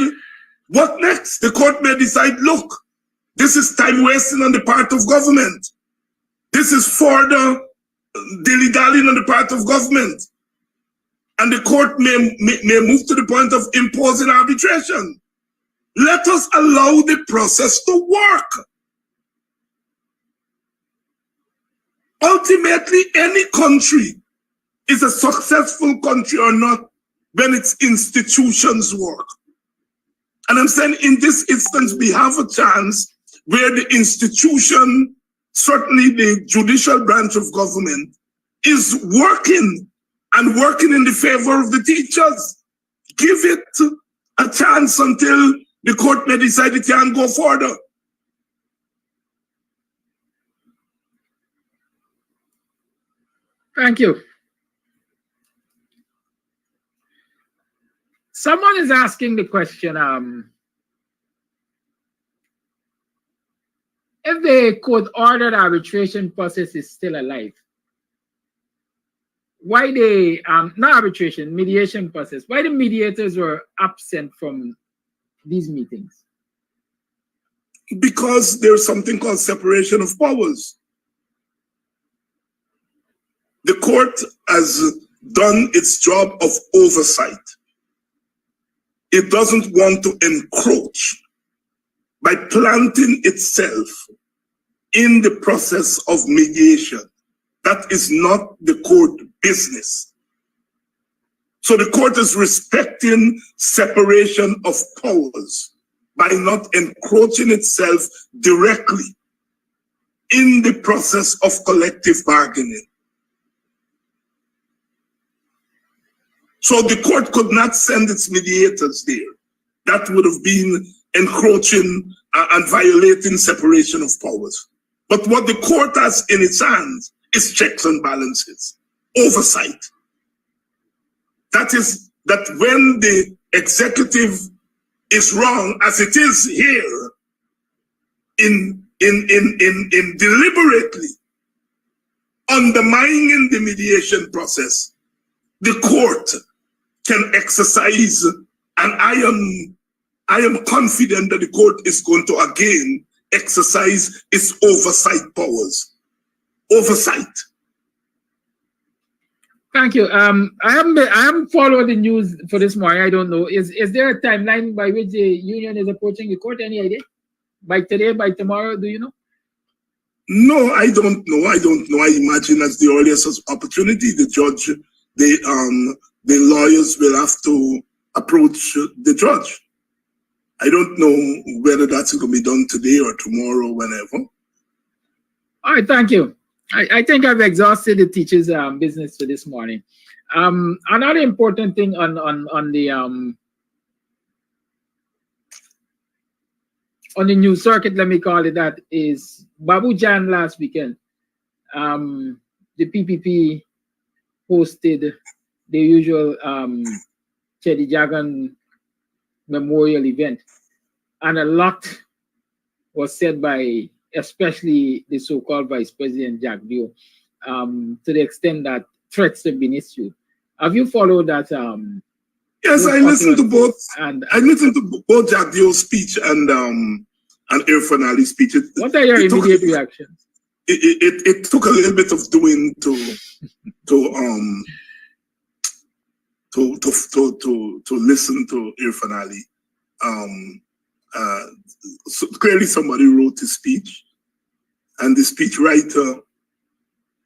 what next. The court may decide, look, this is time wasting on the part of government. This is further dilly-dallying on the part of government. And the court may move to the point of imposing arbitration. Let us allow the process to work. Ultimately, any country is a successful country or not when its institutions work. And I'm saying in this instance, we have a chance where the institution, certainly the judicial branch of government, is working and working in the favor of the teachers. Give it a chance until the court may decide it can go further. Thank you. Someone is asking the question, if the court-ordered arbitration process is still alive, why the not arbitration, mediation process, why the mediators were absent from these meetings? Because there's something called separation of powers. The court has done its job of oversight. It doesn't want to encroach by planting itself in the process of mediation. That is not the court business. So the court is respecting separation of powers by not encroaching itself directly in the process of collective bargaining. So the court could not send its mediators there. That would have been encroaching and violating separation of powers. But what the court has in its hands is checks and balances, oversight. That is, that when the executive is wrong, as it is here, in deliberately undermining the mediation process, the court can exercise, and I am confident that the court is going to again exercise its oversight powers. Oversight. Thank you. I haven't followed the news for this morning. I don't know. Is there a timeline by which the union is approaching the court? Any idea? By today, by tomorrow? Do you know? No, I don't know. I don't know. I imagine as the earliest opportunity, the judge, the lawyers will have to approach the judge. I don't know whether that's going to be done today or tomorrow, whenever. All right, thank you. I think I've exhausted the teachers' business for this morning. Another important thing on the news circuit, let me call it that, is Babu Jan last weekend. The PPP hosted the usual Chedi Jagan memorial event, and a lot was said by especially the so-called Vice President Jack Dio, to the extent that threats have been issued. Have you followed that? Yes, I listened to both. And I listened to both Jack Dio's speech and Irfan Ali's speech. What are your immediate reactions? It took a little bit of doing to listen to Irfan Ali. So clearly somebody wrote the speech, and the speechwriter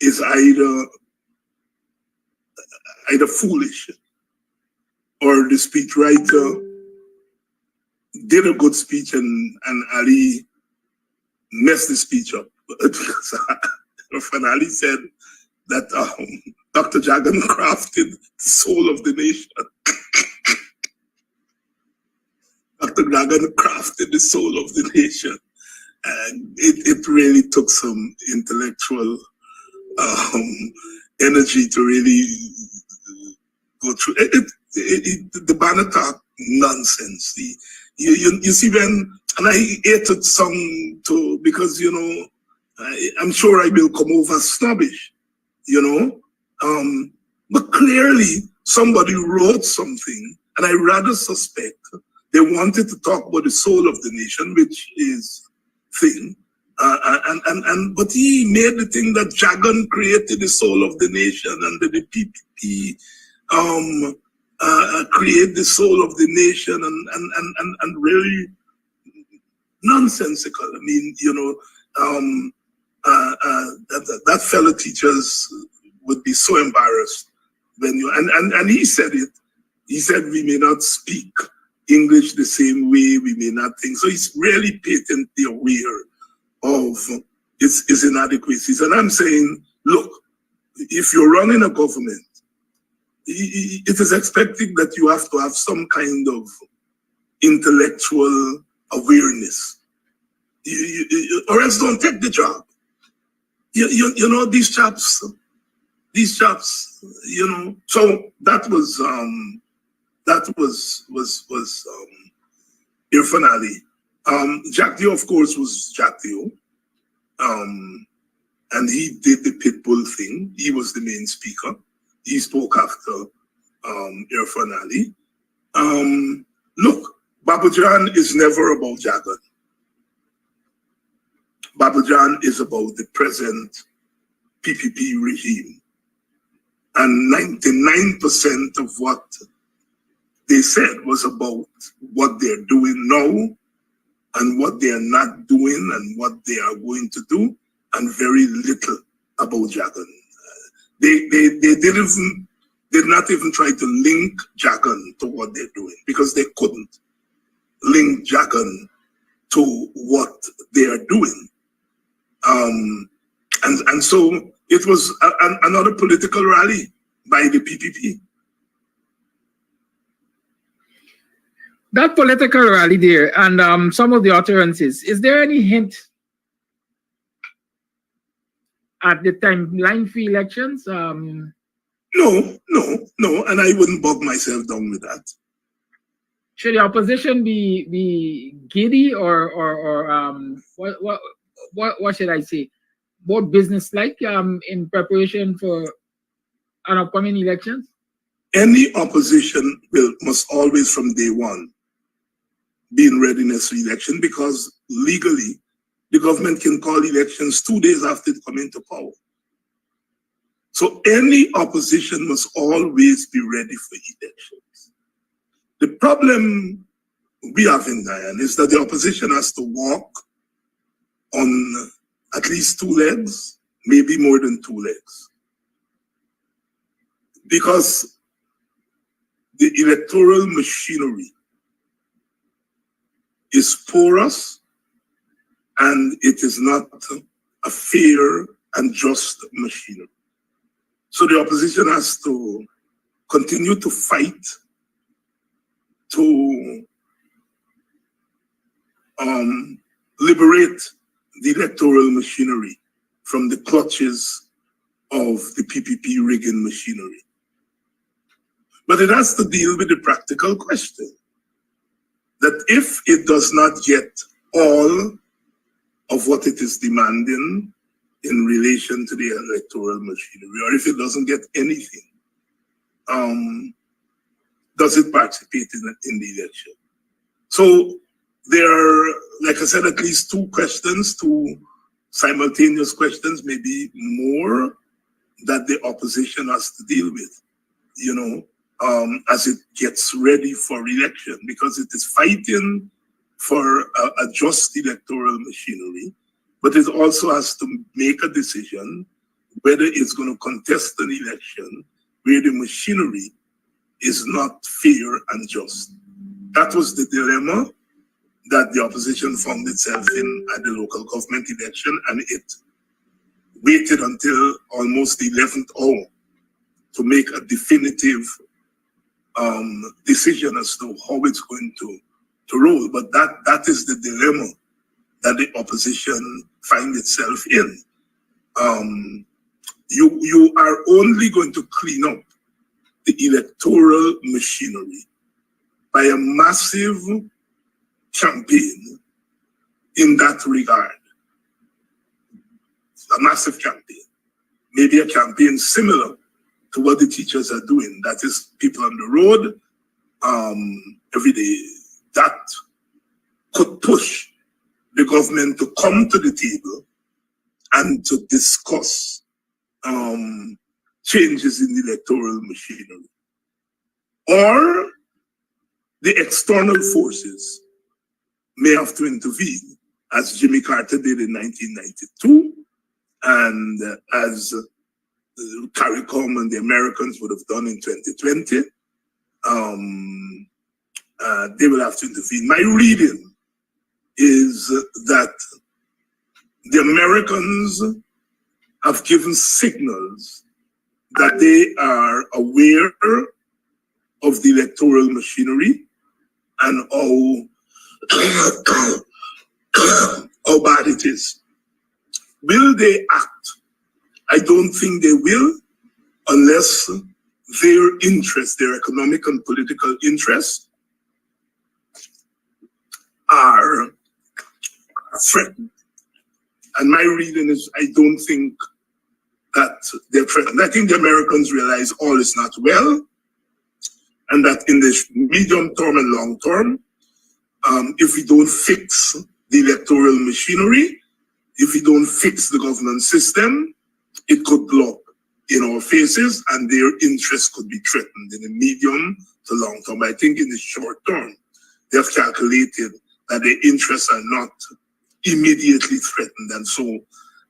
is either foolish, or the speechwriter did a good speech and Ali messed the speech up. Because Irfan Ali said that Dr. Jagan crafted the soul of the nation. Dr. Jagan crafted the soul of the nation. And it really took some intellectual energy to really go through the banner talk nonsense. You see, when, and I hated some too, because, you know, I'm sure I will come over snobbish, you know. But clearly somebody wrote something, and I rather suspect they wanted to talk about the soul of the nation, which is thing. But he made the thing that Jagan created the soul of the nation, and the PPP create the soul of the nation, and really nonsensical. I mean, you know, that fellow teachers would be so embarrassed when you, and he said it. He said we may not speak English the same way, we may not think. So he's really patently aware of its inadequacies. And I'm saying, look, if you're running a government, it is expected that you have to have some kind of intellectual awareness, or else don't take the job. You know, these chaps, you know. So that was Irfan Ali. Jack Dio, of course, was Jack Dio. And he did the pit bull thing. He was the main speaker. He spoke after Irfan Ali. Look, Babajan is never about Jagan. Babajan is about the present PPP regime. And 99% of what they said was about what they're doing now and what they are not doing and what they are going to do, and very little about Jagan. They did not even try to link Jagan to what they're doing, because they couldn't link Jagan to what they are doing. And so it was another political rally by the PPP. That political rally there and some of the utterances, is there any hint at the timeline for elections? No, and I wouldn't bog myself down with that. Should the opposition be giddy or what should I say? More business-like in preparation for an upcoming elections? Any opposition must always, from day one, be in readiness for election, because legally the government can call elections 2 days after they come into power. So any opposition must always be ready for elections. The problem we have in Guyana is that the opposition has to walk on at least 2 legs, maybe more than 2 legs. Because the electoral machinery is porous, and it is not a fair and just machinery. So the opposition has to continue to fight to liberate the electoral machinery from the clutches of the PPP rigging machinery. But it has to deal with the practical question that if it does not get all of what it is demanding in relation to the electoral machinery, or if it doesn't get anything, does it participate in the election? So there are, like I said, at least 2 questions, 2 simultaneous questions, maybe more, that the opposition has to deal with, you know, as it gets ready for election, because it is fighting for a just electoral machinery, but it also has to make a decision whether it's going to contest an election where the machinery is not fair and just. That was the dilemma that the opposition found itself in at the local government election, and it waited until almost the 11th hour to make a definitive decision as to how it's going to roll. But that is the dilemma that the opposition find itself in. You are only going to clean up the electoral machinery by a massive campaign in that regard. A massive campaign. Maybe a campaign similar to what the teachers are doing. That is, people on the road every day. That could push the government to come to the table and to discuss changes in the electoral machinery. Or the external forces may have to intervene, as Jimmy Carter did in 1992, and as CARICOM and the Americans would have done in 2020. They will have to intervene. My reading is that the Americans have given signals that they are aware of the electoral machinery and how bad it is. Will they act? I don't think they will, unless their interests, their economic and political interests, are threatened. And my reading is, I don't think that they're threatened. I think the Americans realize all is not well, and that in the medium term and long term, if we don't fix the electoral machinery, if we don't fix the governance system, it could blow up in our faces, and their interests could be threatened in the medium to long term. I think in the short term, they have calculated that their interests are not immediately threatened, and so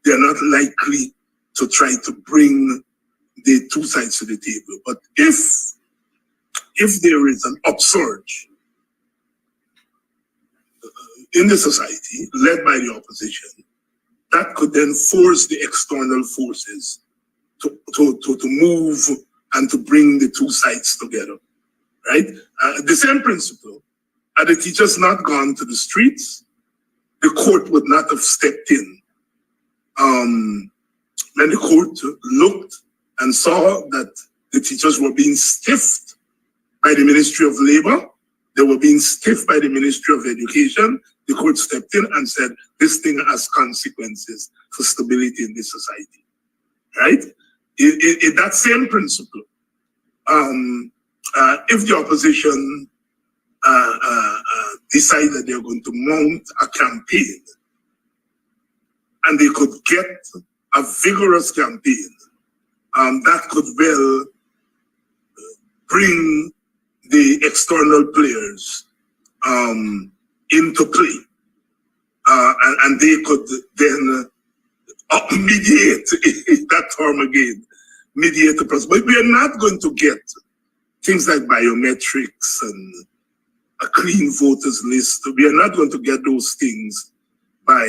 they're not likely to try to bring the two sides to the table. But if there is an upsurge in the society led by the opposition, that could then force the external forces to move and to bring the two sides together, right? The same principle, had the teachers not gone to the streets, the court would not have stepped in. When the court looked and saw that the teachers were being stiffed by the Ministry of Labor, they were being stiffed by the Ministry of Education, the court stepped in and said, this thing has consequences for stability in this society, right? In that same principle, if the opposition decide that they're going to mount a campaign, and they could get a vigorous campaign, that could well bring the external players into play, and they could then mediate that term again, mediate the process. But we are not going to get things like biometrics and a clean voters list. We are not going to get those things by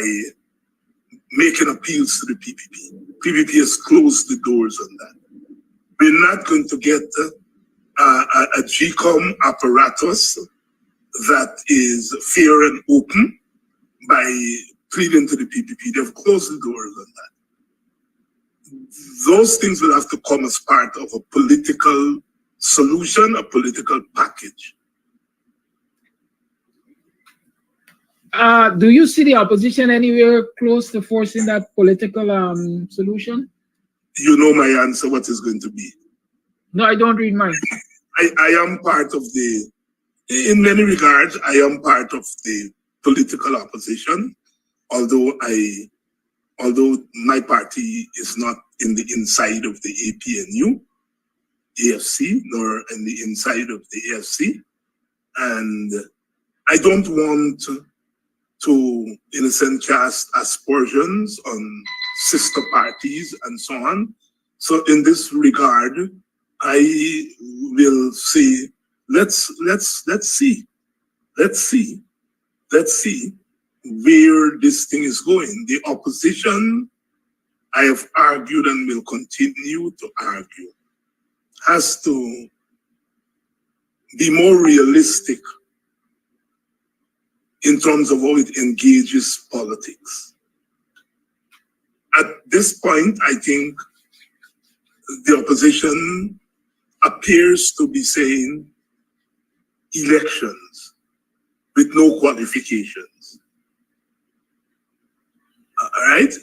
making appeals to the PPP. PPP has closed the doors on that. We're not going to get a GCOM apparatus that is fair and open by pleading to the PPP. They've closed the doors on that. Those things will have to come as part of a political solution, a political package. Do you see the opposition anywhere close to forcing that political solution? You know my answer, what is going to be. No, I don't read mine. I am part of the, in many regards, I am part of the political opposition, although my party is not in the inside of the APNU, AFC, nor in the inside of the AFC. And I don't want to, in a sense, cast aspersions on sister parties and so on. So in this regard, I will say, let's see where this thing is going. The opposition, I have argued and will continue to argue, has to be more realistic in terms of how it engages politics. At this point, I think the opposition appears to be saying elections with no qualifications. All right?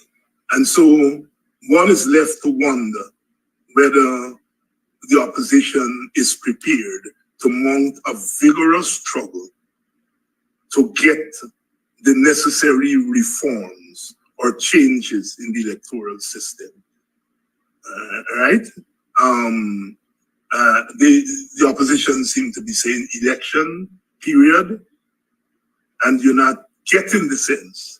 And so one is left to wonder whether the opposition is prepared to mount a vigorous struggle to get the necessary reforms or changes in the electoral system. Right? The opposition seem to be saying election period, and you're not getting the sense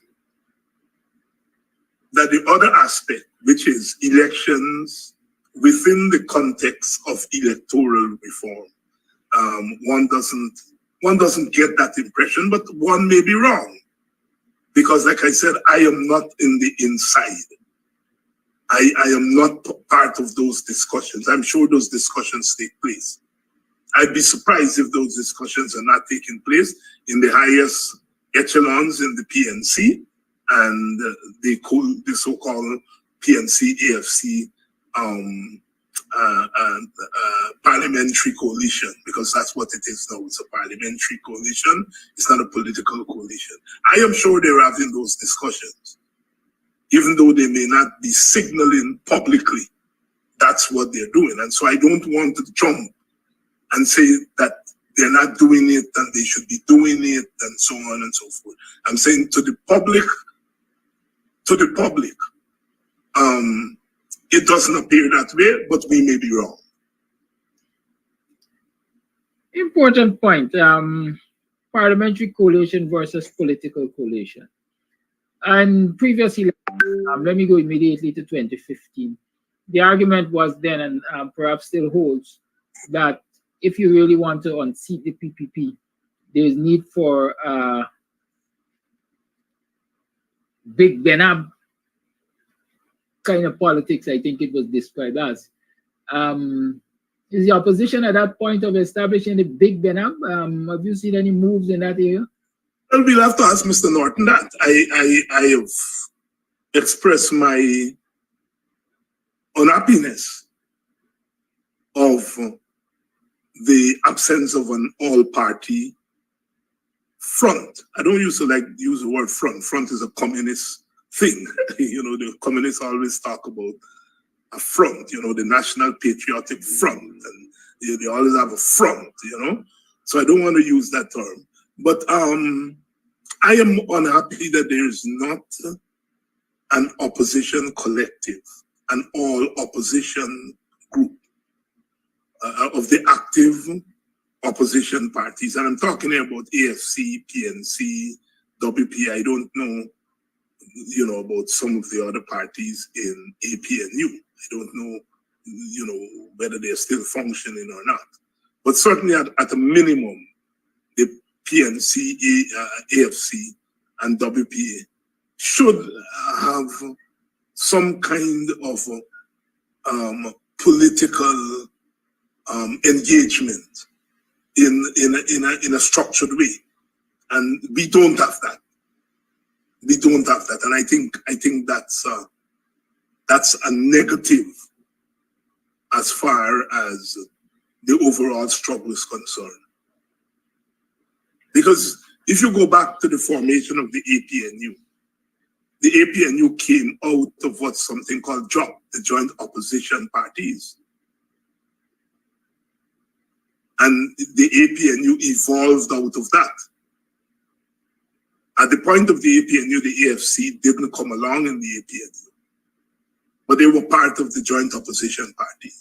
that the other aspect, which is elections within the context of electoral reform, one doesn't get that impression, but one may be wrong. Because like I said, I am not in the inside. I am not part of those discussions. I'm sure those discussions take place. I'd be surprised if those discussions are not taking place in the highest echelons in the PNC and the so-called PNC AFC parliamentary coalition, because that's what it is now. It's a parliamentary coalition. It's not a political coalition. I am sure they're having those discussions. even though they may not be signaling publicly that's what they're doing. And so I don't want to jump and say that they're not doing it and they should be doing it and so on and so forth. I'm saying to the public, it doesn't appear that way, but we may be wrong. Important point. Parliamentary coalition versus political coalition. And previously, let me go immediately to 2015. The argument was then, and perhaps still holds, that if you really want to unseat the PPP, there is need for Big Benab kind of politics, I think it was described as. Is the opposition at that point of establishing the Big Benab? Have you seen any moves in that area? Well, we'll have to ask Mr. Norton that. I have expressed my unhappiness of the absence of an all-party front. I don't use the word front. Front is a communist thing. You know, the communists always talk about a front, you know, the National Patriotic Front, and they always have a front, you know. So I don't want to use that term. But I am unhappy that there is not an opposition collective, an all-opposition group of the active opposition parties. And I'm talking here about AFC, PNC, WP. I don't know, you know, about some of the other parties in APNU. I don't know, you know, whether they're still functioning or not. But certainly at a minimum, the PNC, AFC, and WPA should have some kind of political engagement in a structured way, and we don't have that. We don't have that, and I think that's a negative as far as the overall struggle is concerned. Because if you go back to the formation of the APNU came out of what's something called JOP, the Joint Opposition Parties. And the APNU evolved out of that. At the point of the APNU, the AFC didn't come along in the APNU, but they were part of the Joint Opposition Party,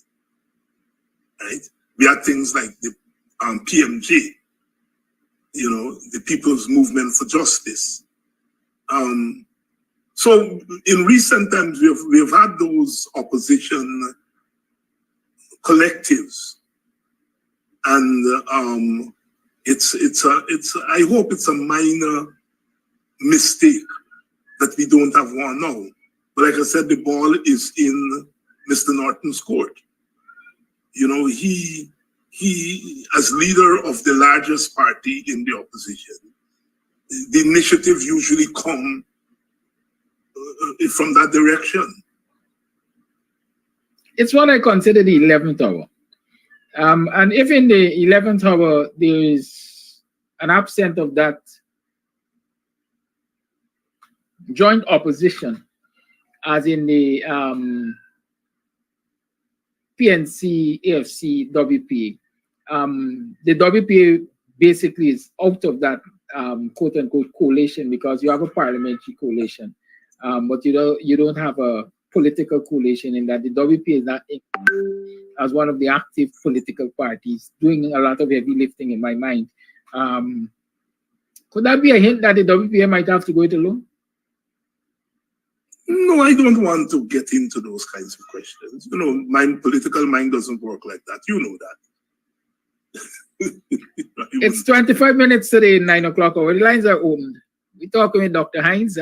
right? We had things like the PMJ, you know, the People's Movement for Justice. So in recent times, we've had those opposition collectives, and I hope it's a minor mistake that we don't have one now. But like I said, the ball is in Mr. Norton's court. You know, he as leader of the largest party in the opposition, the initiative usually come from that direction. It's what I consider the 11th hour. And if in the 11th hour there is an absence of that joint opposition, as in the PNC, AFC, WPA, the WPA basically is out of that quote-unquote coalition, because you have a parliamentary coalition, but you don't have a political coalition in that. The WPA is not as one of the active political parties doing a lot of heavy lifting in my mind. Could that be a hint that the WPA might have to go it alone? No, I don't want to get into those kinds of questions. You know, my political mind doesn't work like that. You know that. It's 25 minutes today, 9 o'clock hour. The lines are opened. We're talking with Dr. Hines.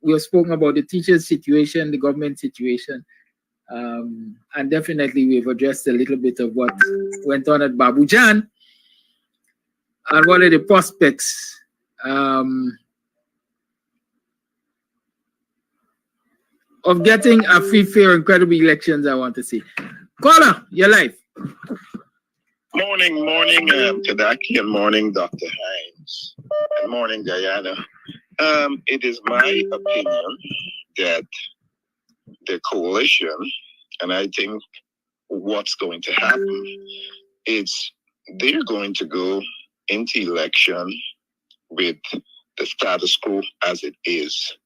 We have spoken about the teachers' situation, the government situation, and definitely we've addressed a little bit of what went on at Babu Jan and what are the prospects of getting a free, fair, and credible elections, I want to see. Caller, you're live. Morning, Kadaki, and morning, Dr. Hines. And morning, Guyana. It is my opinion that the coalition, and I think what's going to happen is they're going to go into election with the status quo as it is.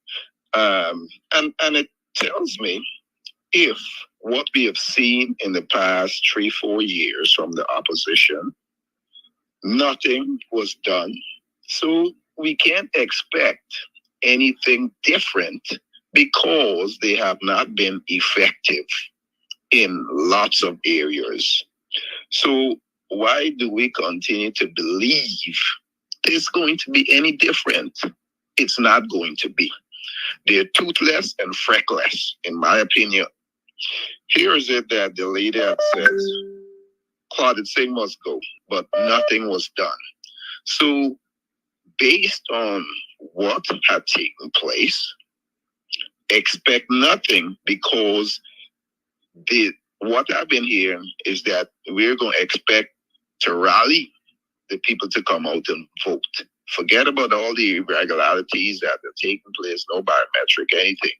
And it tells me if what we have seen in the past 3-4 years from the opposition, nothing was done. So we can't expect anything different because they have not been effective in lots of areas. So why do we continue to believe it's going to be any different? It's not going to be. They're toothless and freckless, in my opinion. Here is it that the leader says, Claudette Singh must go, but nothing was done. So based on what had taken place, expect nothing, because what I've been hearing is that we're going to expect to rally the people to come out and vote. Forget about all the irregularities that are taking place, no biometric, anything.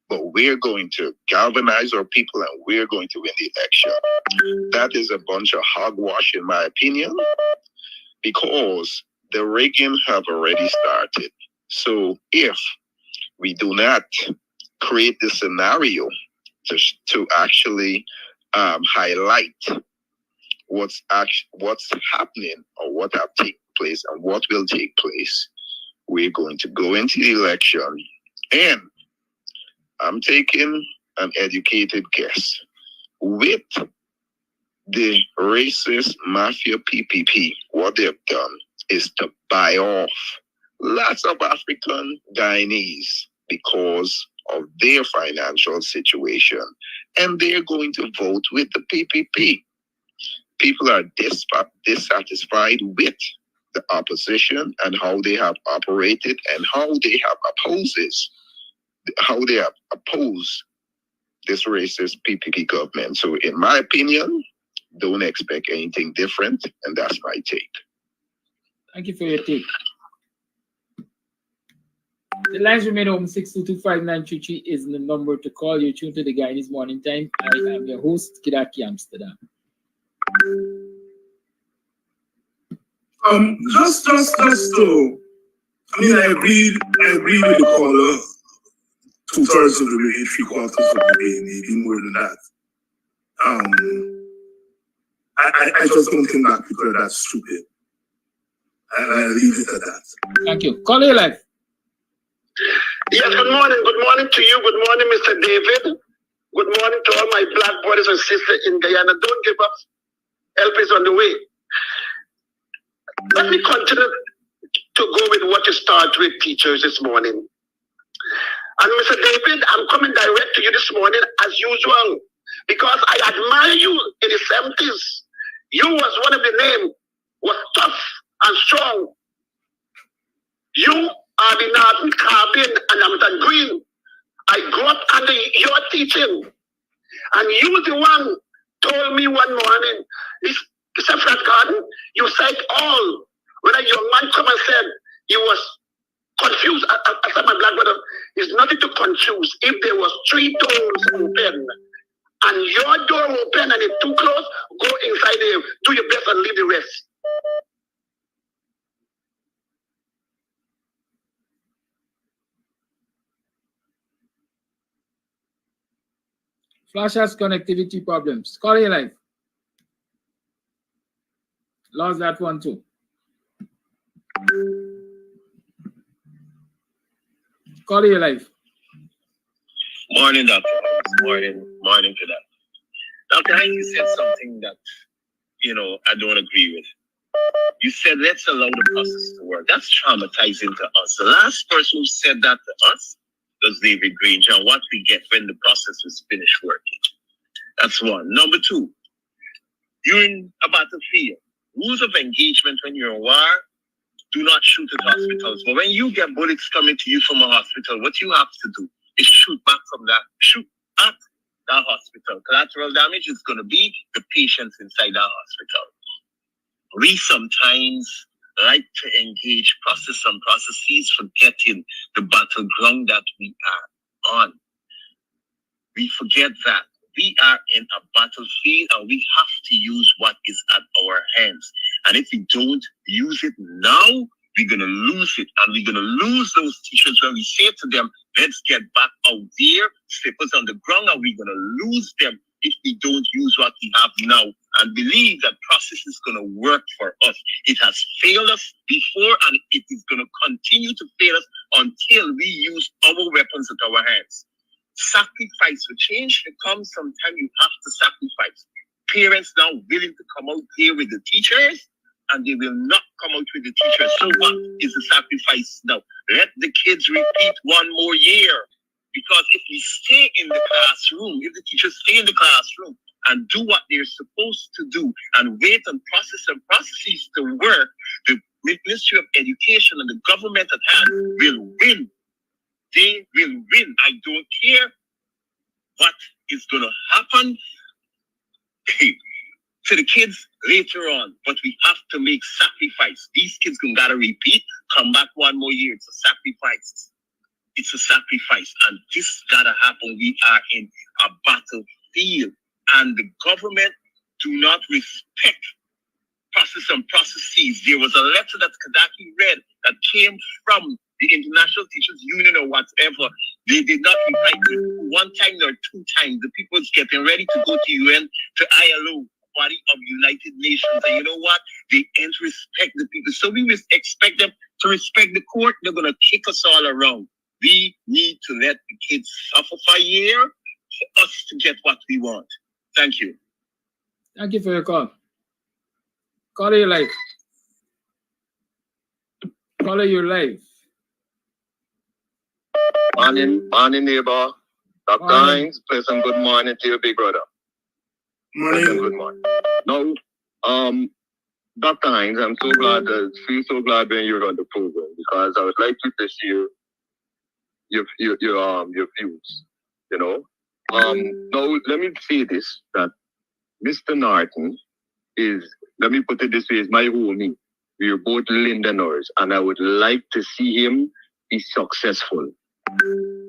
But we're going to galvanize our people and we're going to win the election. That is a bunch of hogwash, in my opinion, because the rigging have already started. So if we do not create the scenario to actually highlight what's happening or what have taken place and what will take place, we're going to go into the election, and I'm taking an educated guess. With the racist mafia PPP, what they've done is to buy off lots of African Guyanese because of their financial situation, and they're going to vote with the PPP. People are dissatisfied with the opposition and how they have operated and how they have opposed this racist PPP government. So in my opinion, don't expect anything different, and that's my take. Thank you for your take. The lines remain open. 6225933 is the number to call. You're tuned to the Guyanese Morning Time. I am your host, Kidaki Amsterdam. Just to, I mean, I agree with the caller. 2/3 of the way, 3/4 of the way, maybe more than that. I just don't think that people are that stupid. I leave it at that. Thank you. Call your life. Yes, good morning. Good morning to you. Good morning, Mr. David. Good morning to all my black brothers and sisters in Guyana. Don't give up. Help is on the way. Let me continue to go with what you start with, teachers, this morning. And Mr. David, I'm coming direct to you this morning as usual, because I admire you in the 70s. You was one of the names, was tough and strong. You are the Northern Carbon and Amazon Green. I grew up under your teaching. And you the one told me one morning, Mr. Flat Garden, you said all. When a young man come and said he was confused, I said, my black brother, it's nothing to confuse. If there was 3 doors open, and your door open and it's too close, go inside there, do your best and leave the rest. Flash has connectivity problems. Call your life. Lost that one too. Call your life. Morning, Dr. Morning to that. Dr. Hank, said something that, I don't agree with. You said, let's allow the process to work. That's traumatizing to us. The last person who said that to us was David Granger, and what we get when the process is finished working. That's one. Number 2, you're in a battlefield. Rules of engagement when you're in war, do not shoot at hospitals. But when you get bullets coming to you from a hospital, what you have to do is shoot at that hospital. Collateral damage is going to be the patients inside that hospital. We sometimes like to engage process and processes, forgetting the battleground that we are on. We forget that we are in a battlefield and we have to use what is at our hands. And if we don't use it now, we're going to lose it. And we're going to lose those teachers when we say to them, let's get back out there, slippers on the ground, and we're going to lose them if we don't use what we have now and believe that process is going to work for us. It has failed us before and it is going to continue to fail us until we use our weapons at our hands. Sacrifice for change to come sometime. You have to sacrifice. Parents now willing to come out here with the teachers, and they will not come out with the teachers. So what is the sacrifice now? Let the kids repeat one more year. Because if we stay in the classroom, if the teachers stay in the classroom and do what they're supposed to do and wait on process and processes to work, the Ministry of Education and the government at hand will win. They will win. I don't care what is going to happen to the kids later on, but we have to make sacrifice. These kids gotta repeat, come back one more year. It's a sacrifice. It's a sacrifice, and this gotta happen. We are in a battlefield, and the government do not respect process and processes. There was a letter that Kadaki read that came from the International Teachers Union or whatever. They did not reply to it one time nor two times. The people is getting ready to go to UN, to ILO, body of United Nations, and you know what? They ain't respect the people. So we expect them to respect the court. They're gonna kick us all around. We need to let the kids suffer for a year for us to get what we want. Thank you. Thank you for your call. Call your life. Call your life. Morning, neighbor. Dr. Hines, pleasant good morning to your big brother. Morning. Good morning. No, Dr. Hines, I'm so glad, feel so glad when you're on the program because I would like you to share your views. You know, now let me say this: that Mr. Norton is, let me put it this way, is my homie. We are both Londoners, and I would like to see him be successful.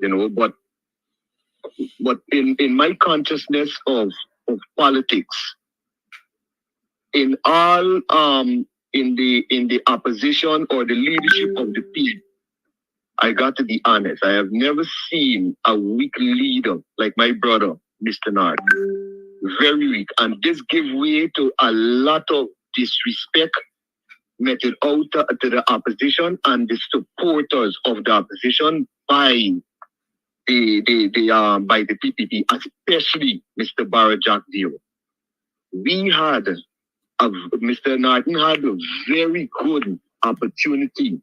You know, but in my consciousness of politics, in all in the opposition or the leadership of the people, I got to be honest, I have never seen a weak leader like my brother, Mr. Nard. Very weak. And this give way to a lot of disrespect meted out to the opposition and the supporters of the opposition by the PPP, especially Mr. Barajak Dio. Mr. Norton had a very good opportunity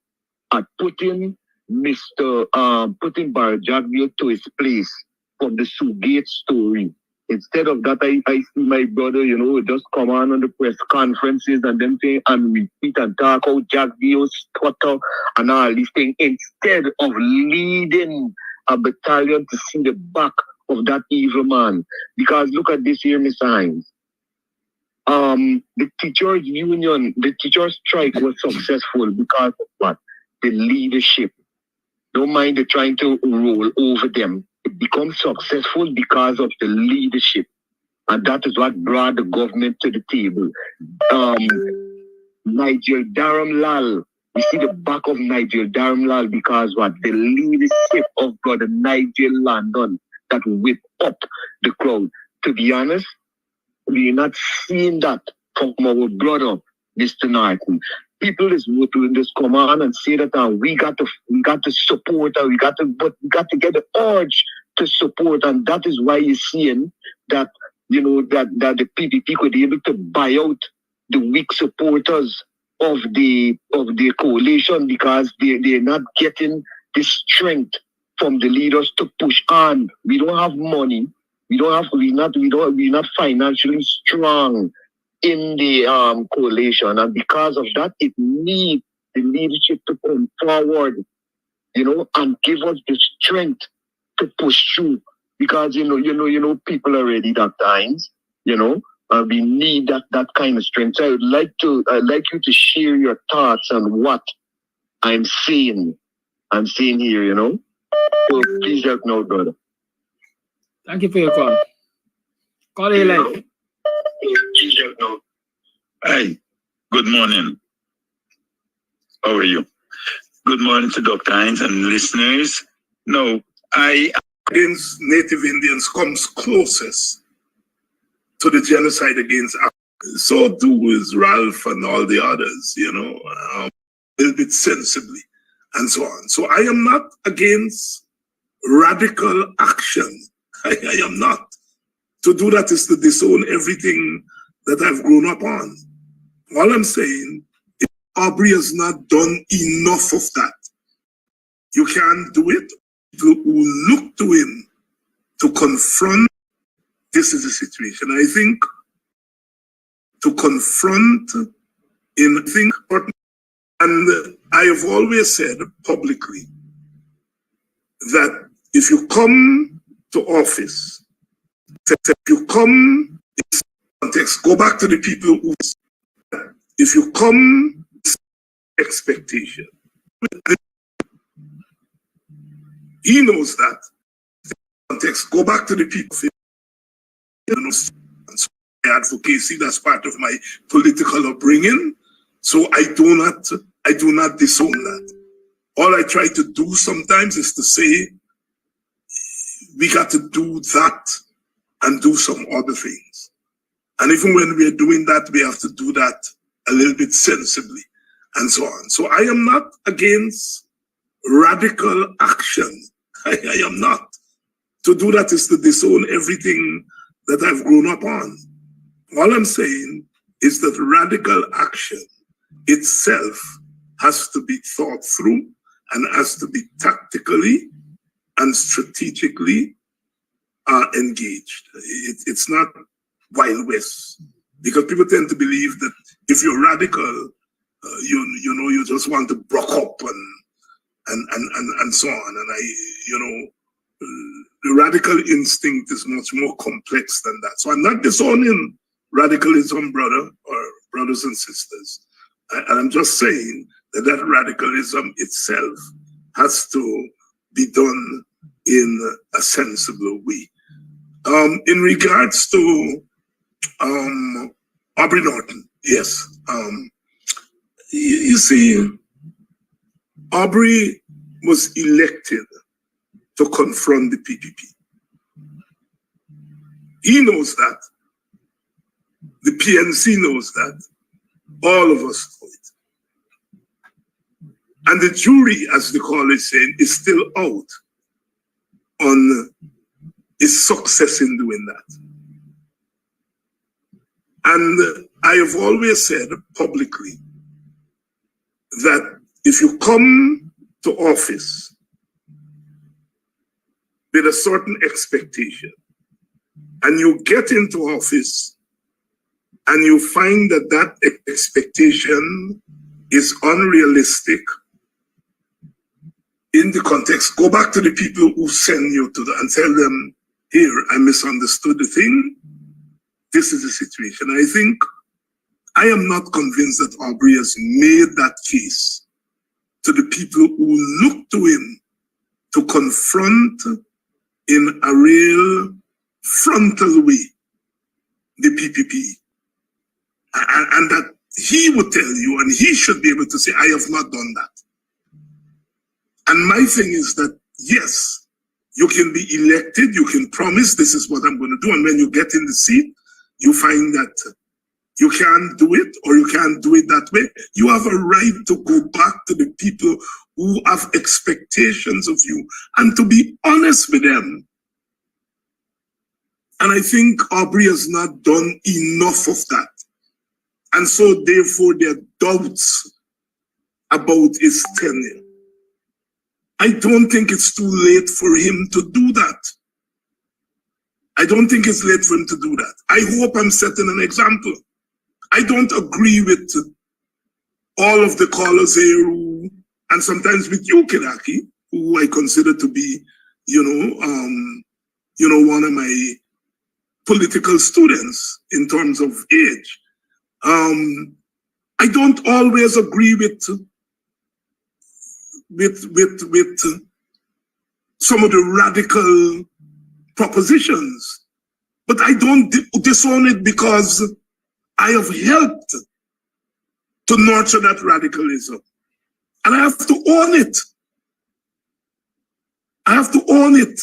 at putting Barajak Dio to his place from the Sugate story. Instead of that, I see my brother, you know, just come on the press conferences and then say and repeat and talk out Jack Dio's stutter and all these things, instead of leading a battalion to see the back of that evil man. Because look at this here, Mr. Hines. The teachers union, the teachers strike was successful because of what? The leadership. Don't mind the trying to roll over them. It becomes successful because of the leadership. And that is what brought the government to the table. Nigel Dharamlal, we see the back of Nigel Dharamlal because what? The leadership of brother Nigel Landon that whipped up the crowd. To be honest, we're not seeing that from our brother, Mr. Norton. People is doing this come on and say that we got to support and we got to get the urge to support, and that is why you're seeing that, you know, that the PPP could be able to buy out the weak supporters of the coalition because they're not getting the strength from the leaders to push on. We don't have money. We're not financially strong in the coalition, and because of that, it needs the leadership to come forward, you know, and give us the strength to push through. Because you know, people already that times, you know, We need that kind of strength. So I'd like you to share your thoughts on what I'm seeing here, you know. So please help me out, brother. Thank you for your call. Call A Live. Please help me out. Hi, good morning. How are you? Good morning to Dr. Hines and listeners. No, against Native Indians comes closest to the genocide against Africans. So too is Ralph and all the others, you know, a little bit sensibly and so on. So I am not against radical action. I am not. To do that is to disown everything that I've grown up on. All I'm saying is Aubrey has not done enough of that. You can't do it. People who look to him to confront, this is the situation. I think to confront in think, and I have always said publicly that if you come to office, if you come in this context, go back to the people who, if you come with expectation, he knows that. Context, go back to the people. You know, advocacy, that's part of my political upbringing. So I do not disown that. All I try to do sometimes is to say, we got to do that and do some other things. And even when we are doing that, we have to do that a little bit sensibly and so on. So I am not against radical action. I am not. To do that is to disown everything that I've grown up on. All I'm saying is that radical action itself has to be thought through and has to be tactically and strategically engaged. It's not Wild West, because people tend to believe that if you're radical, you know, you just want to brook up and so on. And the radical instinct is much more complex than that. So I'm not disowning radicalism, brother, or brothers and sisters. And I'm just saying that radicalism itself has to be done in a sensible way. In regards to Aubrey Norton, yes. You see, Aubrey was elected to confront the PPP. He knows that. The PNC knows that. All of us know it. And the jury, as the call is saying, is still out on his success in doing that. And I have always said publicly that if you come to office with a certain expectation and you get into office and you find that that expectation is unrealistic, in the context, go back to the people who send you to and tell them, here, I misunderstood the thing. This is the situation. I think I am not convinced that Aubrey has made that case to the people who look to him to confront in a real frontal way the PPP. And that he would tell you, and he should be able to say, I have not done that. And my thing is that, yes, you can be elected, you can promise this is what I'm going to do, and when you get in the seat, you find that you can't do it, or you can't do it that way. You have a right to go back to the people who have expectations of you and to be honest with them. And I think Aubrey has not done enough of that. And so therefore there are doubts about his tenure. I don't think it's too late for him to do that. I don't think it's late for him to do that. I hope I'm setting an example. I don't agree with all of the callers here who, and sometimes with you, Kidaki, who I consider to be, one of my political students in terms of age. I don't always agree with some of the radical propositions, but I don't disown it because I have helped to nurture that radicalism. And I have to own it. I have to own it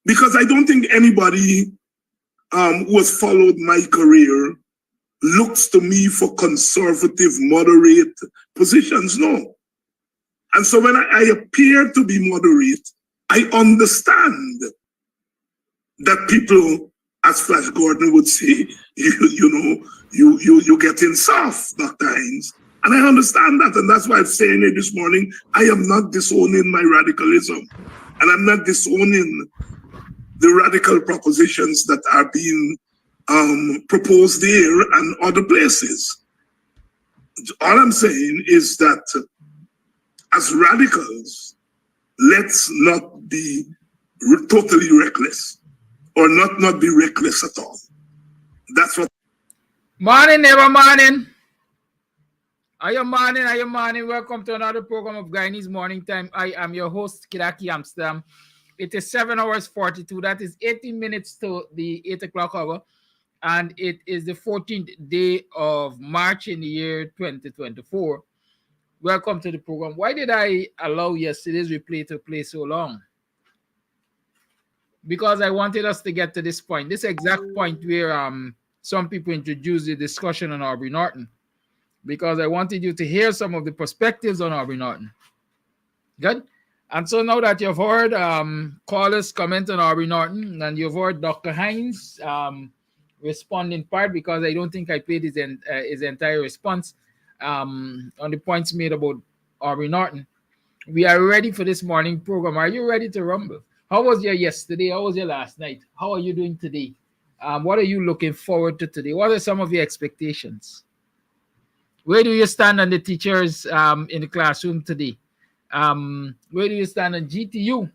because I don't think anybody who has followed my career looks to me for conservative, moderate positions. No. And so when I appear to be moderate, I understand that people, as Flash Gordon would say, you're getting soft, Dr. Hines. And I understand that, and that's why I'm saying it this morning. I am not disowning my radicalism, and I'm not disowning the radical propositions that are being proposed here and other places. All I'm saying is that as radicals, let's not be totally reckless, or not be reckless at all. That's what. Morning, never morning. Are you morning? Welcome to another program of Guyanese Morning Time. I am your host, Kidaki Amsterdam. It is 7 hours 42. That is 18 minutes to the 8 o'clock hour. And it is the 14th day of March in the year 2024. Welcome to the program. Why did I allow yesterday's replay to play so long? Because I wanted us to get to this point, this exact point where some people introduced the discussion on Aubrey Norton. Because I wanted you to hear some of the perspectives on Aubrey Norton. Good? And so now that you've heard callers comment on Aubrey Norton, and you've heard Dr. Hines respond in part, because I don't think I played his entire response on the points made about Aubrey Norton, we are ready for this morning program. Are you ready to rumble? How was your yesterday? How was your last night? How are you doing today? What are you looking forward to today? What are some of your expectations? Where do you stand on the teachers in the classroom today? Where do you stand on GTU?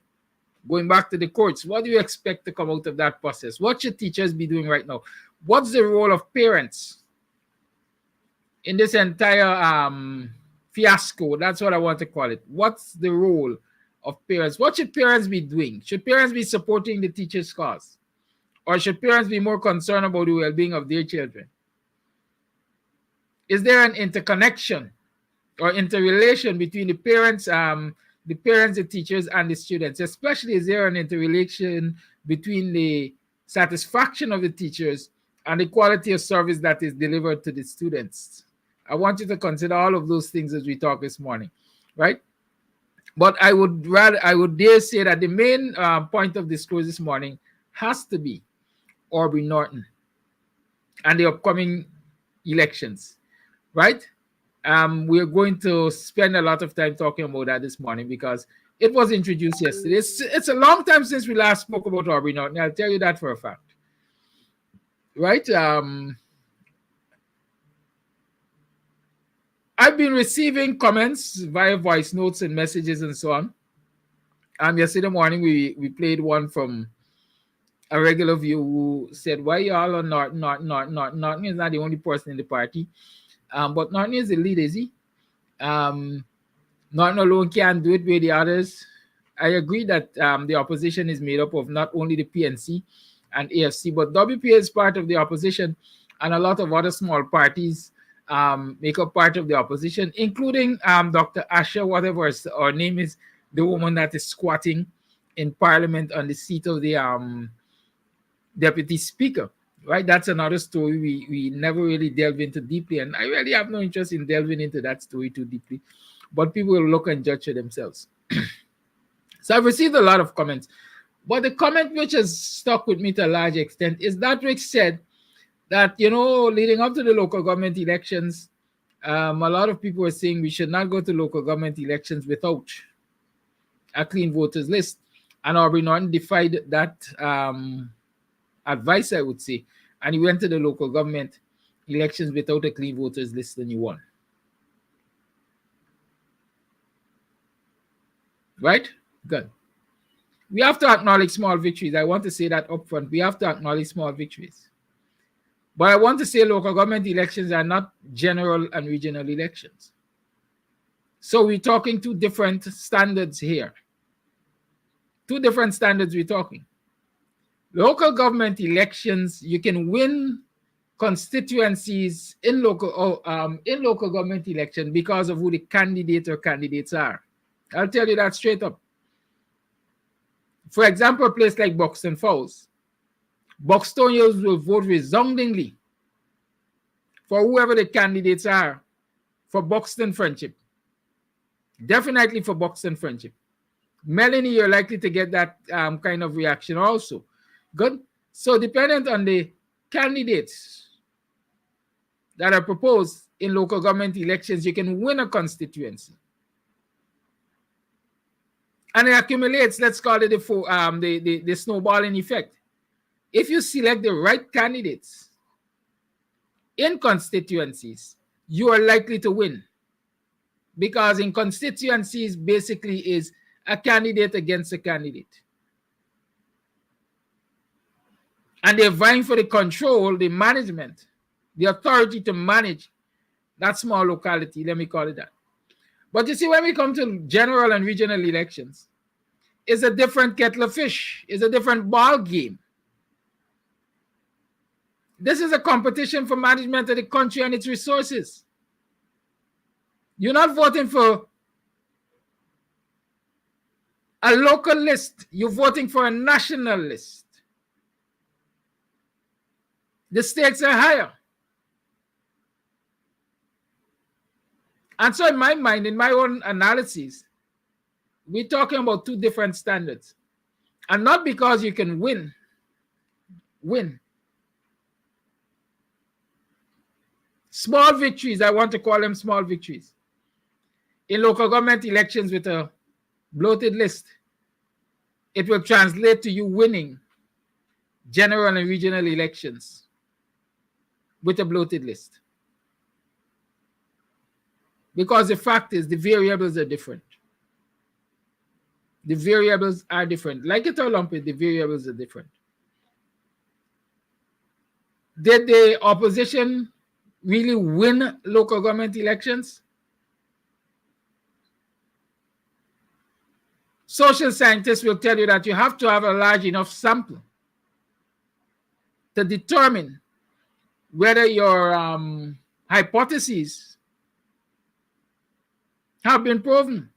Going back to the courts, what do you expect to come out of that process? What should teachers be doing right now? What's the role of parents in this entire fiasco? That's what I want to call it. What's the role of parents? What should parents be doing? Should parents be supporting the teachers' cause? Or should parents be more concerned about the well-being of their children? Is there an interconnection or interrelation between the parents, the teachers, and the students? Especially, is there an interrelation between the satisfaction of the teachers and the quality of service that is delivered to the students? I want you to consider all of those things as we talk this morning, right? But I would dare say that the main point of discourse this morning has to be Aubrey Norton and the upcoming elections. Right? We're going to spend a lot of time talking about that this morning because it was introduced yesterday. It's a long time since we last spoke about Aubrey Norton. I'll tell you that for a fact. Right? I've been receiving comments via voice notes and messages and so on. Yesterday morning, we played one from a regular viewer who said, why y'all are Norton? Norton is not the only person in the party. But Norton is the lead, is he? Norton alone can't do it with the others. I agree that the opposition is made up of not only the PNC and AFC, but WPA is part of the opposition, and a lot of other small parties make up part of the opposition, including Dr. Asha, whatever her name is, the woman that is squatting in Parliament on the seat of the Deputy Speaker. Right, that's another story we never really delve into deeply, and I really have no interest in delving into that story too deeply. But people will look and judge for themselves. So I've received a lot of comments, but the comment which has stuck with me to a large extent is that which said that, leading up to the local government elections, a lot of people were saying we should not go to local government elections without a clean voters list, and Aubrey Norton defied that advice, I would say, and he went to the local government elections without a clean voters list and he won. Right? Good. We have to acknowledge small victories. I want to say that up front. We have to acknowledge small victories. But I want to say local government elections are not general and regional elections. So we're talking two different standards here. Two different standards we're talking. Local government elections, you can win constituencies in local government election because of who the candidate or candidates are. I'll tell you that straight up. For example, a place like Buxton Falls, Buxtonians will vote resoundingly for whoever the candidates are for Buxton Friendship. Definitely for Buxton Friendship. Melanie, you're likely to get that kind of reaction also. Good. So dependent on the candidates that are proposed in local government elections, you can win a constituency. And it accumulates, let's call it the snowballing effect. If you select the right candidates in constituencies, you are likely to win. Because in constituencies, basically is a candidate against a candidate. And they're vying for the control, the management, the authority to manage that small locality, let me call it that. But you see, when we come to general and regional elections, it's a different kettle of fish. It's a different ball game. This is a competition for management of the country and its resources. You're not voting for a local list. You're voting for a national list. The stakes are higher. And so in my mind, in my own analysis, we're talking about two different standards. And not because you can win. Small victories, I want to call them small victories. In local government elections with a bloated list, it will translate to you winning general and regional elections with a bloated list. Because the fact is, the variables are different. The variables are different. Like it or lump it, the variables are different. Did the opposition really win local government elections? Social scientists will tell you that you have to have a large enough sample to determine whether your hypotheses have been proven.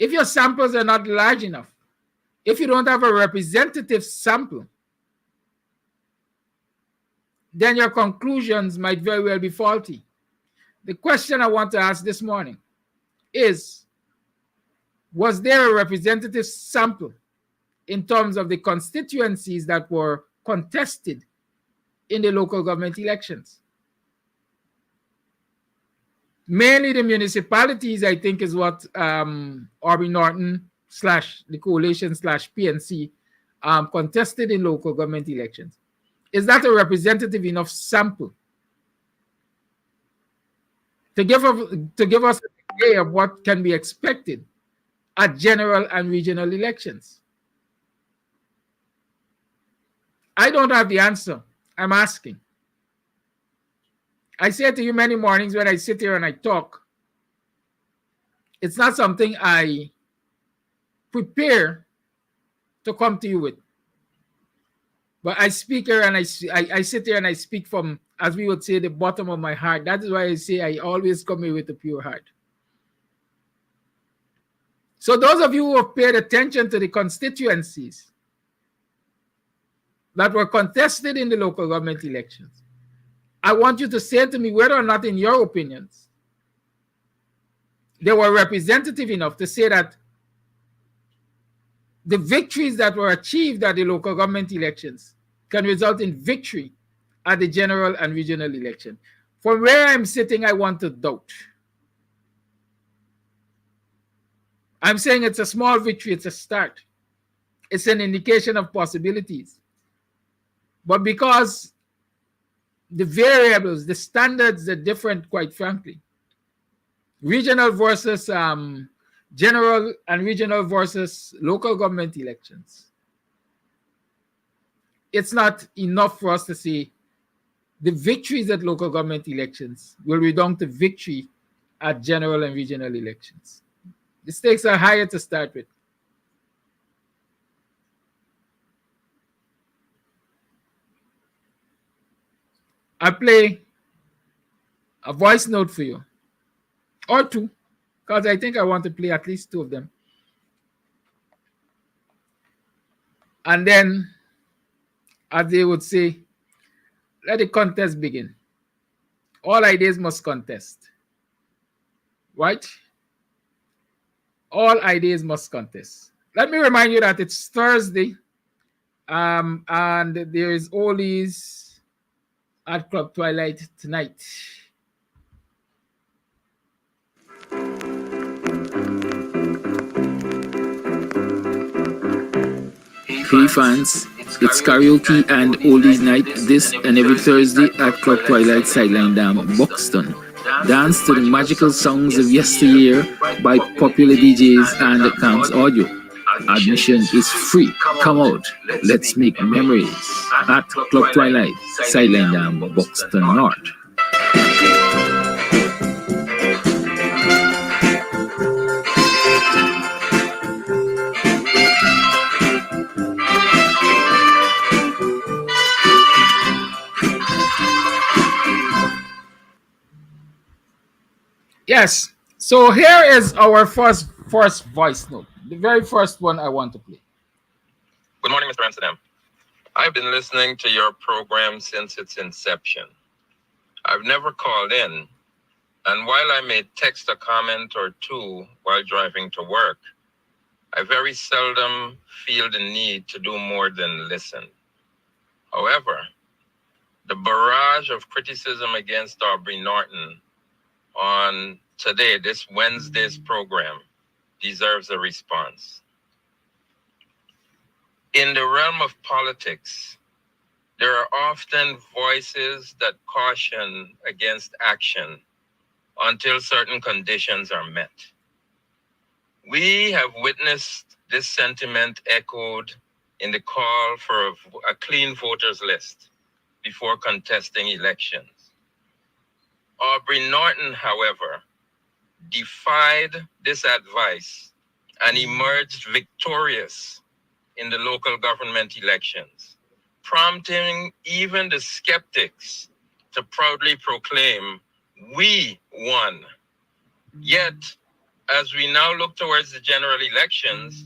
If your samples are not large enough, if you don't have a representative sample, then your conclusions might very well be faulty. The question I want to ask this morning is, was there a representative sample in terms of the constituencies that were contested in the local government elections? Mainly the municipalities, I think, is what Aubrey Norton / the coalition / PNC contested in local government elections. Is that a representative enough sample to give us an idea of what can be expected at general and regional elections? I don't have the answer. I'm asking. I say to you many mornings when I sit here and I talk, it's not something I prepare to come to you with. But I speak here and I sit here and I speak from, as we would say, the bottom of my heart. That is why I say I always come here with a pure heart. So those of you who have paid attention to the constituencies that were contested in the local government elections, I want you to say to me whether or not, in your opinions, they were representative enough to say that the victories that were achieved at the local government elections can result in victory at the general and regional election. From where I'm sitting, I want to doubt. I'm saying it's a small victory, it's a start. It's an indication of possibilities. But because the variables, the standards are different, quite frankly. Regional versus general and regional versus local government elections. It's not enough for us to say the victories at local government elections will redound to victory at general and regional elections. The stakes are higher to start with. I play a voice note for you, or two, because I think I want to play at least two of them. And then, as they would say, let the contest begin. All ideas must contest. Right? All ideas must contest. Let me remind you that it's Thursday, and there is Oldies at Club Twilight tonight. Hey fans, it's karaoke and oldies night this and every Thursday at Club Twilight Sideline Dam, Buxton. Dance to the magical songs of yesteryear by popular DJs and Camps Audio. Admission is free. Come out, let's make memories at Club Twilight Sideline Dam, Buxton North. Yes. So here is our first voice note. The very first one I want to play. Good morning, Mr. Amsterdam. I've been listening to your program since its inception. I've never called in, and while I may text a comment or two while driving to work, I very seldom feel the need to do more than listen. However, the barrage of criticism against Aubrey Norton on today, this Wednesday's program, deserves a response. In the realm of politics, there are often voices that caution against action until certain conditions are met. We have witnessed this sentiment echoed in the call for a clean voters list before contesting elections. Aubrey Norton, however, defied this advice and emerged victorious in the local government elections, prompting even the skeptics to proudly proclaim, "We won." Yet, as we now look towards the general elections,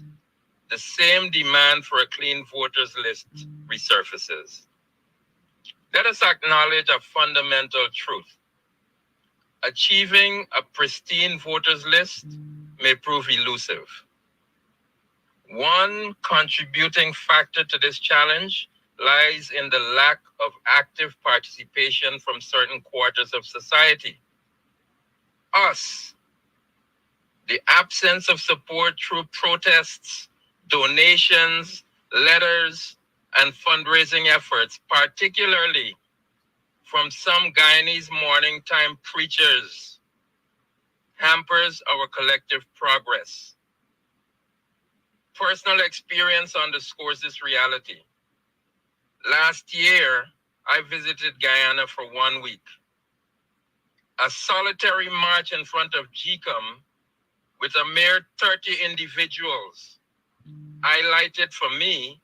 the same demand for a clean voters list resurfaces. Let us acknowledge a fundamental truth. Achieving a pristine voters list may prove elusive. One contributing factor to this challenge lies in the lack of active participation from certain quarters of society. Us, the absence of support through protests, donations, letters, and fundraising efforts, particularly from some Guyanese morning time preachers, hampers our collective progress. Personal experience underscores this reality. Last year, I visited Guyana for 1 week. A solitary march in front of GCOM with a mere 30 individuals highlighted for me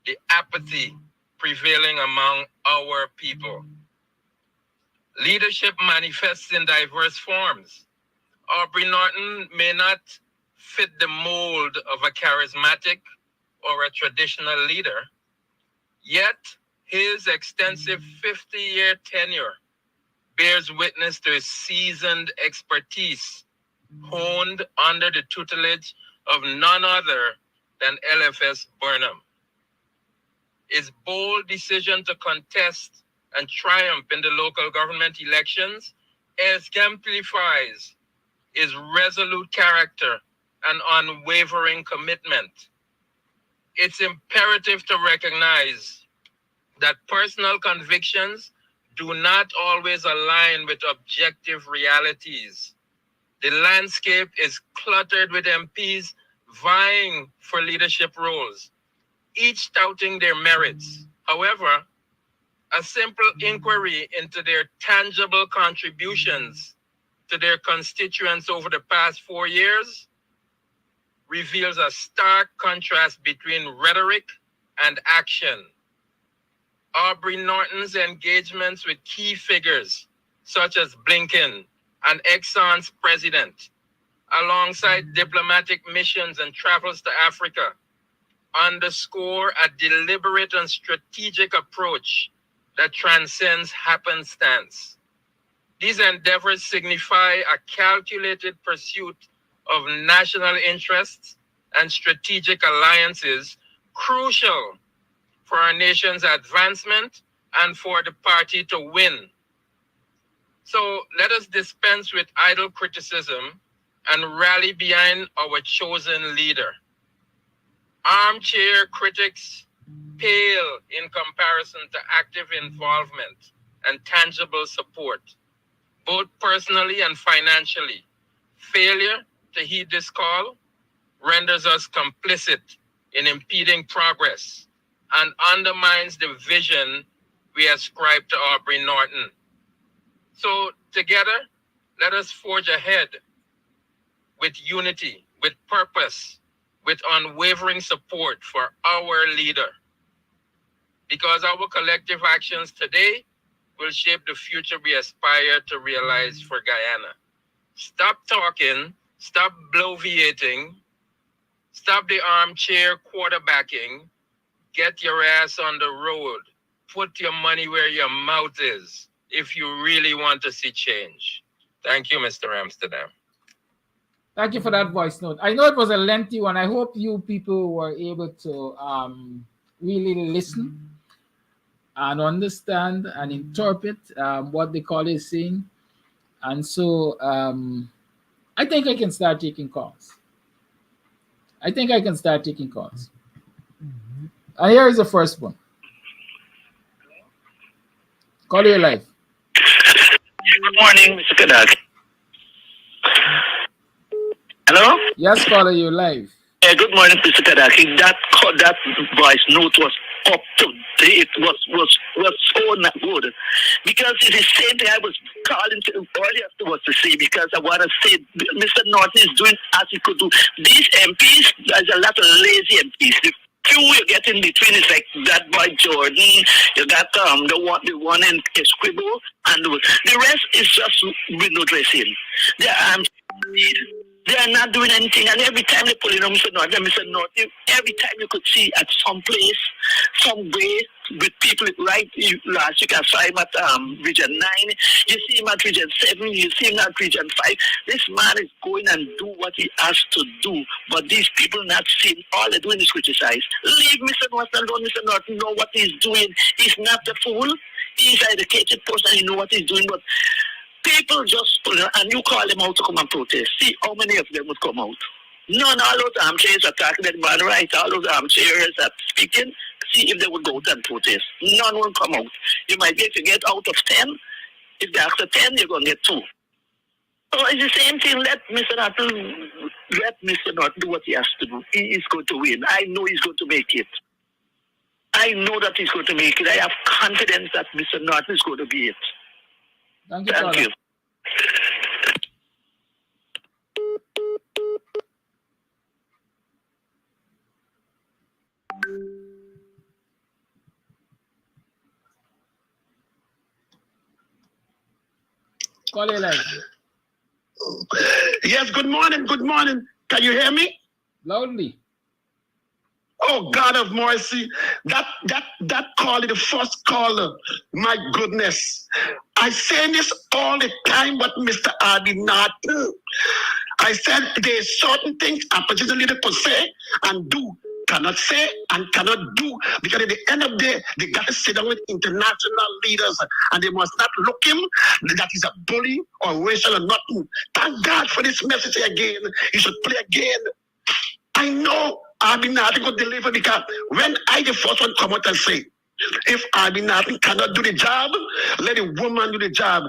the apathy prevailing among our people. Leadership manifests in diverse forms. Aubrey Norton may not fit the mold of a charismatic or a traditional leader, yet his extensive 50-year tenure bears witness to his seasoned expertise, honed under the tutelage of none other than LFS Burnham. His bold decision to contest and triumph in the local government elections exemplifies his resolute character and unwavering commitment. It's imperative to recognize that personal convictions do not always align with objective realities. The landscape is cluttered with MPs vying for leadership roles, each touting their merits. However, a simple inquiry into their tangible contributions to their constituents over the past 4 years reveals a stark contrast between rhetoric and action. Aubrey Norton's engagements with key figures such as Blinken and Exxon's president, alongside diplomatic missions and travels to Africa, underscore a deliberate and strategic approach that transcends happenstance. These endeavors signify a calculated pursuit of national interests and strategic alliances crucial for our nation's advancement and for the party to win. So let us dispense with idle criticism and rally behind our chosen leader. Armchair critics pale in comparison to active involvement and tangible support, both personally and financially. Failure to heed this call renders us complicit in impeding progress and undermines the vision we ascribe to Aubrey Norton. So together, let us forge ahead with unity, with purpose, with unwavering support for our leader. Because our collective actions today will shape the future we aspire to realize for Guyana. Stop talking, stop bloviating, stop the armchair quarterbacking, get your ass on the road, put your money where your mouth is if you really want to see change. Thank you, Mr. Amsterdam. Thank you for that voice note. I know it was a lengthy one. I hope you people were able to really listen and understand and interpret what the caller is saying. And so I think I can start taking calls. And here is the first one. Call you live. Good morning, Mr. Kadak. Hello? Yes, caller, you live. Yeah, good morning, Mr. Kadaki. That voice note was up to date, was so not good. Because it's the same thing I was calling to earlier was to say, because I want to say Mr. Norton is doing as he could do. These MPs, there's a lot of lazy MPs. The few you get in between is like that boy Jordan, you got the one in Escribo, and the rest is just window dressing. They are not doing anything, and every time they pull in on Mr. Norton, every time you could see at some place, some way, with people right last week I saw him at Region 9, you see him at Region 7, you see him at Region 5. This man is going and do what he has to do, but these people not seeing, all they're doing is criticize. Leave Mr. Norton alone. Mr. Norton know what he's doing. He's not a fool. He's an educated person, he know what he's doing, but people just pull it, and you call them out to come and protest. See how many of them would come out. None, all those armchairs attacking that man, right? All those armchairs are speaking. See if they would go out and protest. None will come out. You might get to get out of 10. If they're after 10, you're going to get 2. So it's the same thing. Let Mr. Norton do what he has to do. He is going to win. I know he's going to make it. I know that he's going to make it. I have confidence that Mr. Norton is going to be it. Thank you. Call it live. Yes, good morning. Can you hear me? Loudly. Oh, God of mercy. That caller, the first caller, my goodness. I say this all the time, but Mr. Adi not. I said there's certain things a particular leader could say and do, cannot say and cannot do, because at the end of the day, they got to sit down with international leaders and they must not look him that he's a bully or racial or nothing. Thank God for this message again. He should play again. I know Abi Natin could deliver, because when I the first one come out and say, if Abi Natin cannot do the job, let a woman do the job.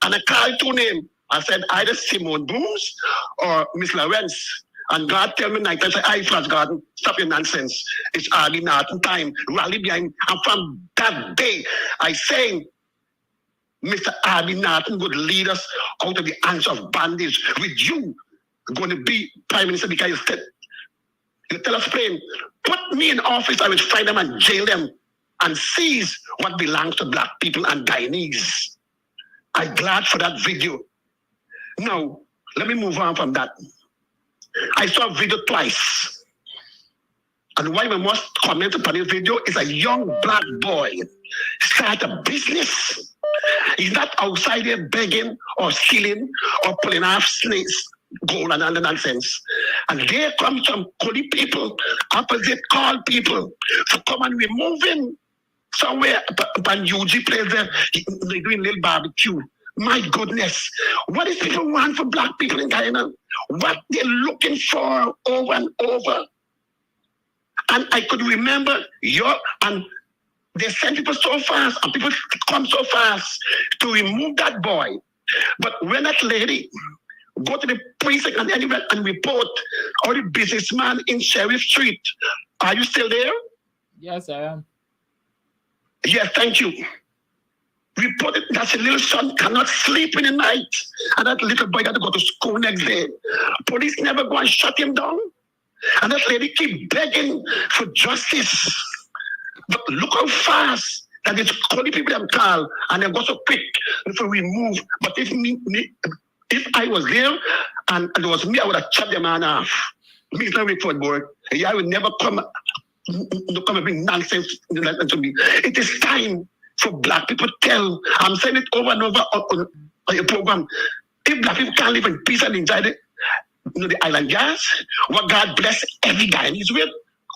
And I call to name I said either Simone Booms or Miss Lawrence. And God tell me night, I say, I flash God, stop your nonsense. It's early Norton time, rally behind. And from that day, I say, Mr. Arby Norton would lead us out of the hands of bondage. With you going to be Prime Minister because you tell us plain, put me in office, I will find them and jail them and seize what belongs to black people and Guyanese. I'm glad for that video. Now, let me move on from that. I saw a video twice. And why we must comment upon this video is a young black boy start a business. He's not outside there begging or stealing or pulling off snakes, gold and all the nonsense. And there comes some coolie people, opposite call people, to come and remove him somewhere. But UG plays there, they're doing a little barbecue. My goodness, what is people want for black people in Guyana? What they're looking for over and over. And I could remember and they send people so fast, and people come so fast to remove that boy. But when that lady go to the precinct and anywhere and report all the businessman in Sheriff Street, are you still there? Yes, I am. Yes, thank you. Reported that the little son cannot sleep in the night, and that little boy got to go to school next day. Police never go and shut him down, and that lady keep begging for justice. But look how fast that it's calling people them call, and they go so quick to remove. But if I was there and it was me, I would have chopped the man off. Me is not report board. I would never come and bring nonsense to me. It is time for black people to tell. I'm saying it over and over on your program. If black people can't live in peace and enjoy the island gas, what God bless every guy in his will.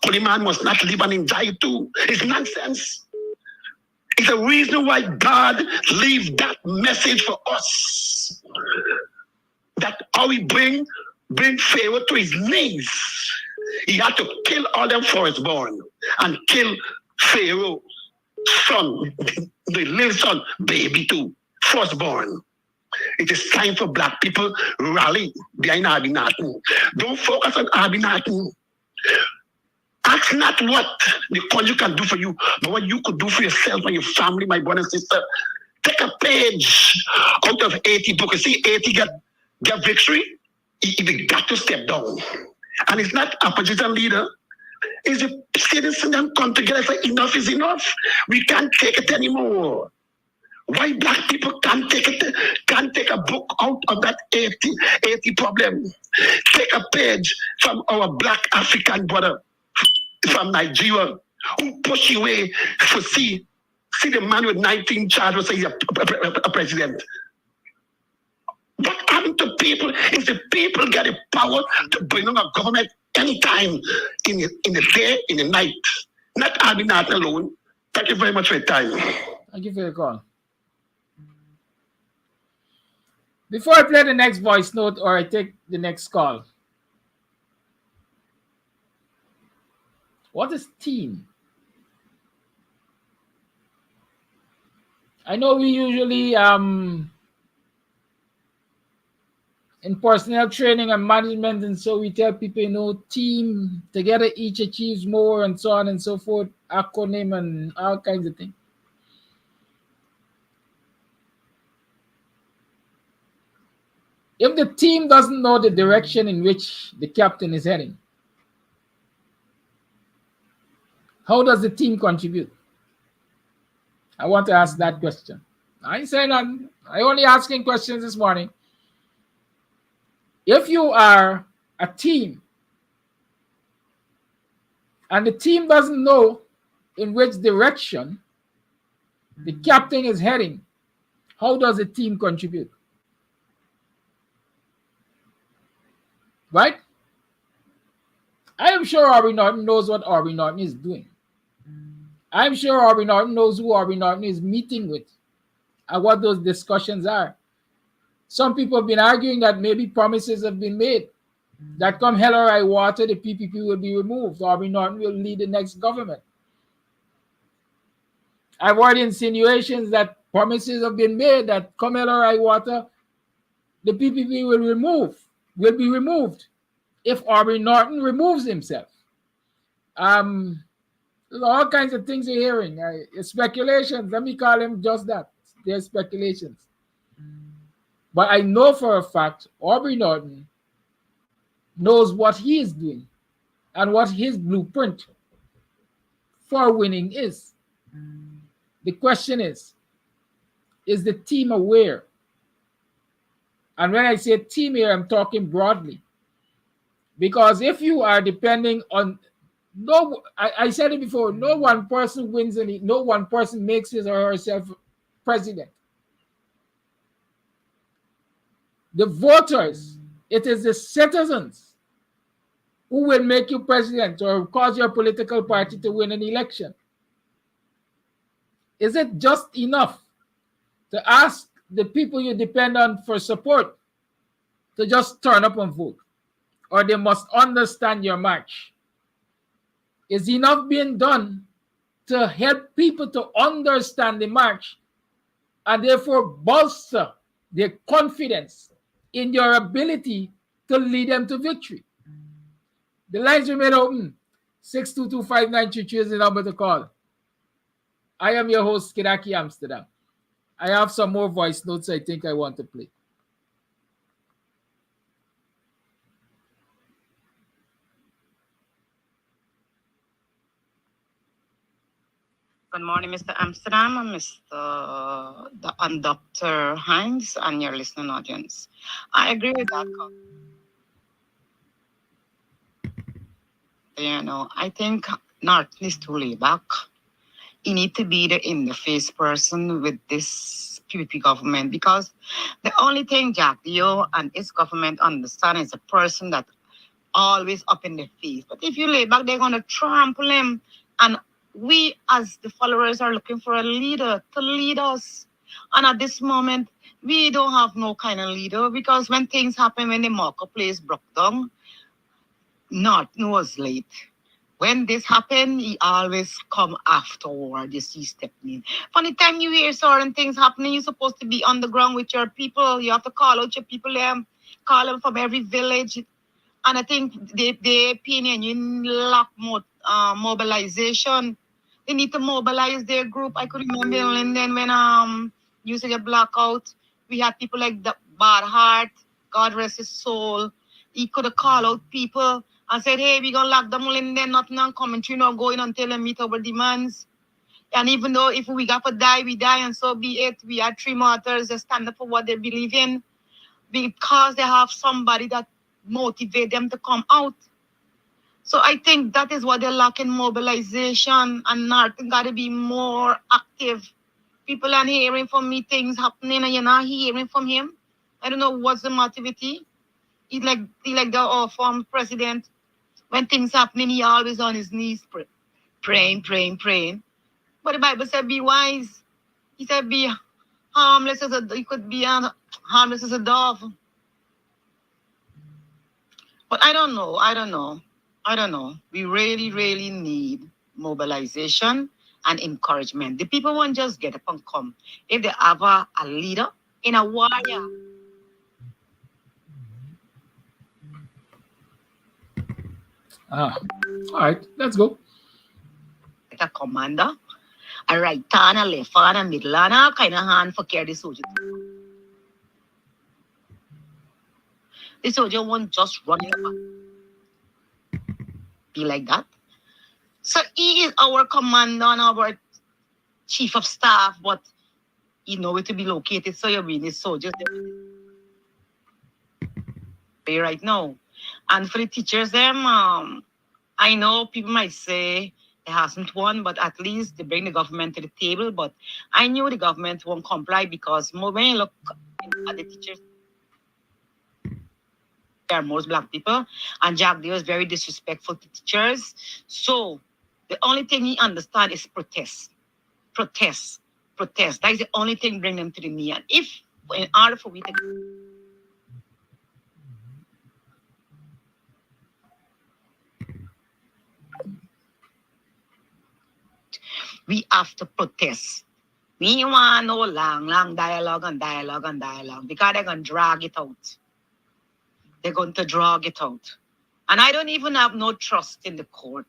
Holy man must not live and enjoy it too. It's nonsense. It's a reason why God leave that message for us. That how he bring Pharaoh to his knees. He had to kill all them firstborn and kill Pharaoh's son, the little son, baby too, firstborn. It is time for black people rally behind Arby Norton. Don't focus on Arby Norton. Ask not what the country can do for you, but what you could do for yourself and your family, my brother and sister. Take a page out of 80 books. You see 80 get victory, he got to step down. And it's not opposition leader. It's the citizens that come together and say enough is enough. We can't take it anymore. Why black people can't take a book out of that 80 problem? Take a page from our black African brother from Nigeria who push away to see the man with 19 charges say he's a president. What happened to people if the people get the power to bring on a government anytime in the day, in the night? Not Arby Norton alone. Thank you very much for your time. Thank you for your call. Before I play the next voice note or I take the next call, what is team? I know we usually in personnel training and management, and so we tell people, team together each achieves more, and so on and so forth, acronym and all kinds of things. If the team doesn't know the direction in which the captain is heading, how does the team contribute? I want to ask that question. I ain't saying nothing. I only asking questions this morning. If you are a team and the team doesn't know in which direction the captain is heading, how does the team contribute? Right? I am sure Arby Norton knows what Arby Norton is doing. I'm sure Arby Norton knows who Arby Norton is meeting with and what those discussions are. Some people have been arguing that maybe promises have been made that come hell or high water, the PPP will be removed. Arby Norton will lead the next government. I've heard insinuations that promises have been made that come hell or high water, the PPP will be removed if Aubrey Norton removes himself. There's all kinds of things you're hearing. Speculations. Let me call them just that. They're speculations. But I know for a fact Aubrey Norton knows what he is doing and what his blueprint for winning is. The question is the team aware? And when I say team here, I'm talking broadly. Because if you are depending on I said it before, no one person wins no one person makes his or herself president. The voters, it is the citizens who will make you president or cause your political party to win an election. Is it just enough to ask the people you depend on for support to just turn up and vote? Or they must understand your march? Is enough being done to help people to understand the march and therefore bolster their confidence in your ability to lead them to victory? The lines remain open. 6225933 is the number to call. I am your host, Kidaki Amsterdam. I have some more voice notes I think I want to play. Good morning, Mr. Amsterdam and Dr. Hines and your listening audience. I agree with that. I think North needs to lay back. He needs to be the interface person with this PPP government, because the only thing Jack Dio and his government understand is a person that always up in the face. But if you lay back, they're going to trample him. And we as the followers are looking for a leader to lead us. And at this moment, we don't have no kind of leader, because when things happen, when the marketplace broke down, North was late. When this happened, he always come afterward. You see, stepping in. From the time you hear certain things happening, you're supposed to be on the ground with your people. You have to call out your people, call them from every village. And I think the opinion, you lack mobilization. They need to mobilize their group. I could remember in London when used to get blackout, we had people like the Bad Heart, God rest his soul. He could have called out people and said, hey, we're going to lock them London, nothing on commentary, not going until they meet our demands. And even though if we got to die, we die, and so be it. We had 3 martyrs that stand up for what they believe in, because they have somebody that motivate them to come out. So I think that is what they're lacking, mobilization, and North got to be more active. People are hearing from me things happening and you're not hearing from him. I don't know what's the motivity. He like the former president. When things happening, he always on his knees praying. But the Bible said, be wise. He said, be harmless as harmless as a dove. But I don't know. We really need mobilization and encouragement. The people won't just get up and come. If they have a leader in a warrior. All right, let's go. A commander, a right hand, a left hand, a middle hand, a kind of hand for carry the soldier. The soldier won't just run in the back. Be like that. So he is our commander and our chief of staff, but he know where to be located. So you mean the soldiers right now. And for the teachers, I know people might say they hasn't won, but at least they bring the government to the table. But I knew the government won't comply, because when you look at the teachers, there are most black people, and Jack Dio is very disrespectful to teachers. So the only thing he understands is protest. That is the only thing bring them to the knee. And if in order for we to we have to protest. We want no long dialogue and dialogue and dialogue because they're going to drag it out. They're going to drag it out. And I don't even have no trust in the court.